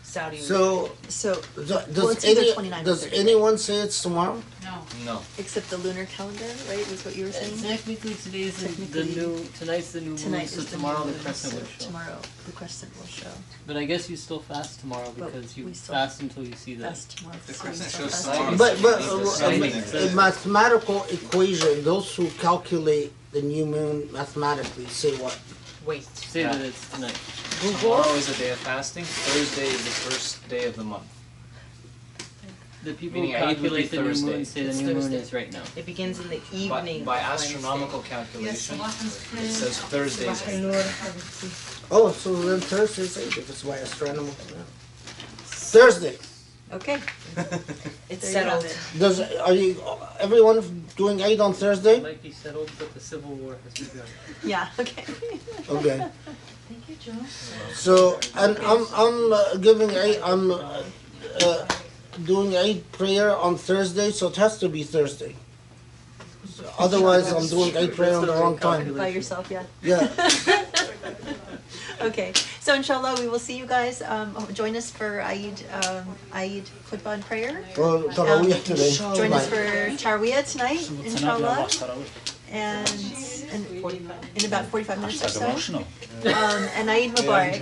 Speaker 5: Saudi.
Speaker 2: So
Speaker 1: So,
Speaker 2: does,
Speaker 1: well, it's either 29 or
Speaker 2: does
Speaker 1: 30.
Speaker 2: anyone say it's tomorrow?
Speaker 6: No.
Speaker 1: Except the lunar calendar, right, is what you were saying?
Speaker 4: Technically, today's the
Speaker 1: Technically,
Speaker 4: new. Tonight's the new moon,
Speaker 1: Tonight
Speaker 4: so
Speaker 1: is the
Speaker 4: tomorrow
Speaker 1: new
Speaker 4: the
Speaker 1: moon,
Speaker 4: crescent
Speaker 1: so
Speaker 4: will show.
Speaker 1: tomorrow the crescent will show.
Speaker 4: But I guess you still fast tomorrow
Speaker 1: But
Speaker 4: because you
Speaker 1: we still
Speaker 4: fast until you see the.
Speaker 1: That's tomorrow.
Speaker 6: The
Speaker 1: so
Speaker 6: crescent
Speaker 1: we
Speaker 6: shows
Speaker 1: start
Speaker 6: tomorrow.
Speaker 1: fasting.
Speaker 2: But a mathematical equation, those who calculate the new moon mathematically say what?
Speaker 5: Wait.
Speaker 4: Say that it's tonight.
Speaker 6: Tomorrow is the day of fasting. Thursday is the first day of the month.
Speaker 4: The people
Speaker 6: Meaning
Speaker 4: who
Speaker 6: Eid would be
Speaker 4: calculate the new
Speaker 6: Thursday.
Speaker 4: moon say the
Speaker 5: It's
Speaker 4: new moon
Speaker 5: Thursday.
Speaker 4: is right now.
Speaker 5: It begins in the
Speaker 6: By,
Speaker 5: evening.
Speaker 6: by
Speaker 5: of
Speaker 6: astronomical calculation, it says Thursday's Eid.
Speaker 5: Wednesday.
Speaker 2: Oh, so then Thursday's Eid if it's by astronomical. Thursday.
Speaker 1: Okay.
Speaker 5: It's
Speaker 1: There you have
Speaker 5: settled.
Speaker 1: it.
Speaker 2: Are you everyone doing Eid on
Speaker 4: It
Speaker 2: Thursday?
Speaker 4: might be settled, but the civil war has begun.
Speaker 1: Yeah, okay.
Speaker 2: Okay.
Speaker 1: Thank you, Joe.
Speaker 2: So and I'm giving Eid. I'm doing Eid prayer on Thursday, so it has to be Thursday. So otherwise, I'm doing Eid prayer on the wrong time.
Speaker 1: By yourself, yeah.
Speaker 2: Yeah.
Speaker 1: Okay, so inshallah, we will see you guys. Join us for Eid khutbah and prayer.
Speaker 2: Well, Tarawih today.
Speaker 1: Join us
Speaker 2: Tonight.
Speaker 1: for Tarwiyah tonight, inshallah. And in about 45 minutes or so. And Eid Mubarak.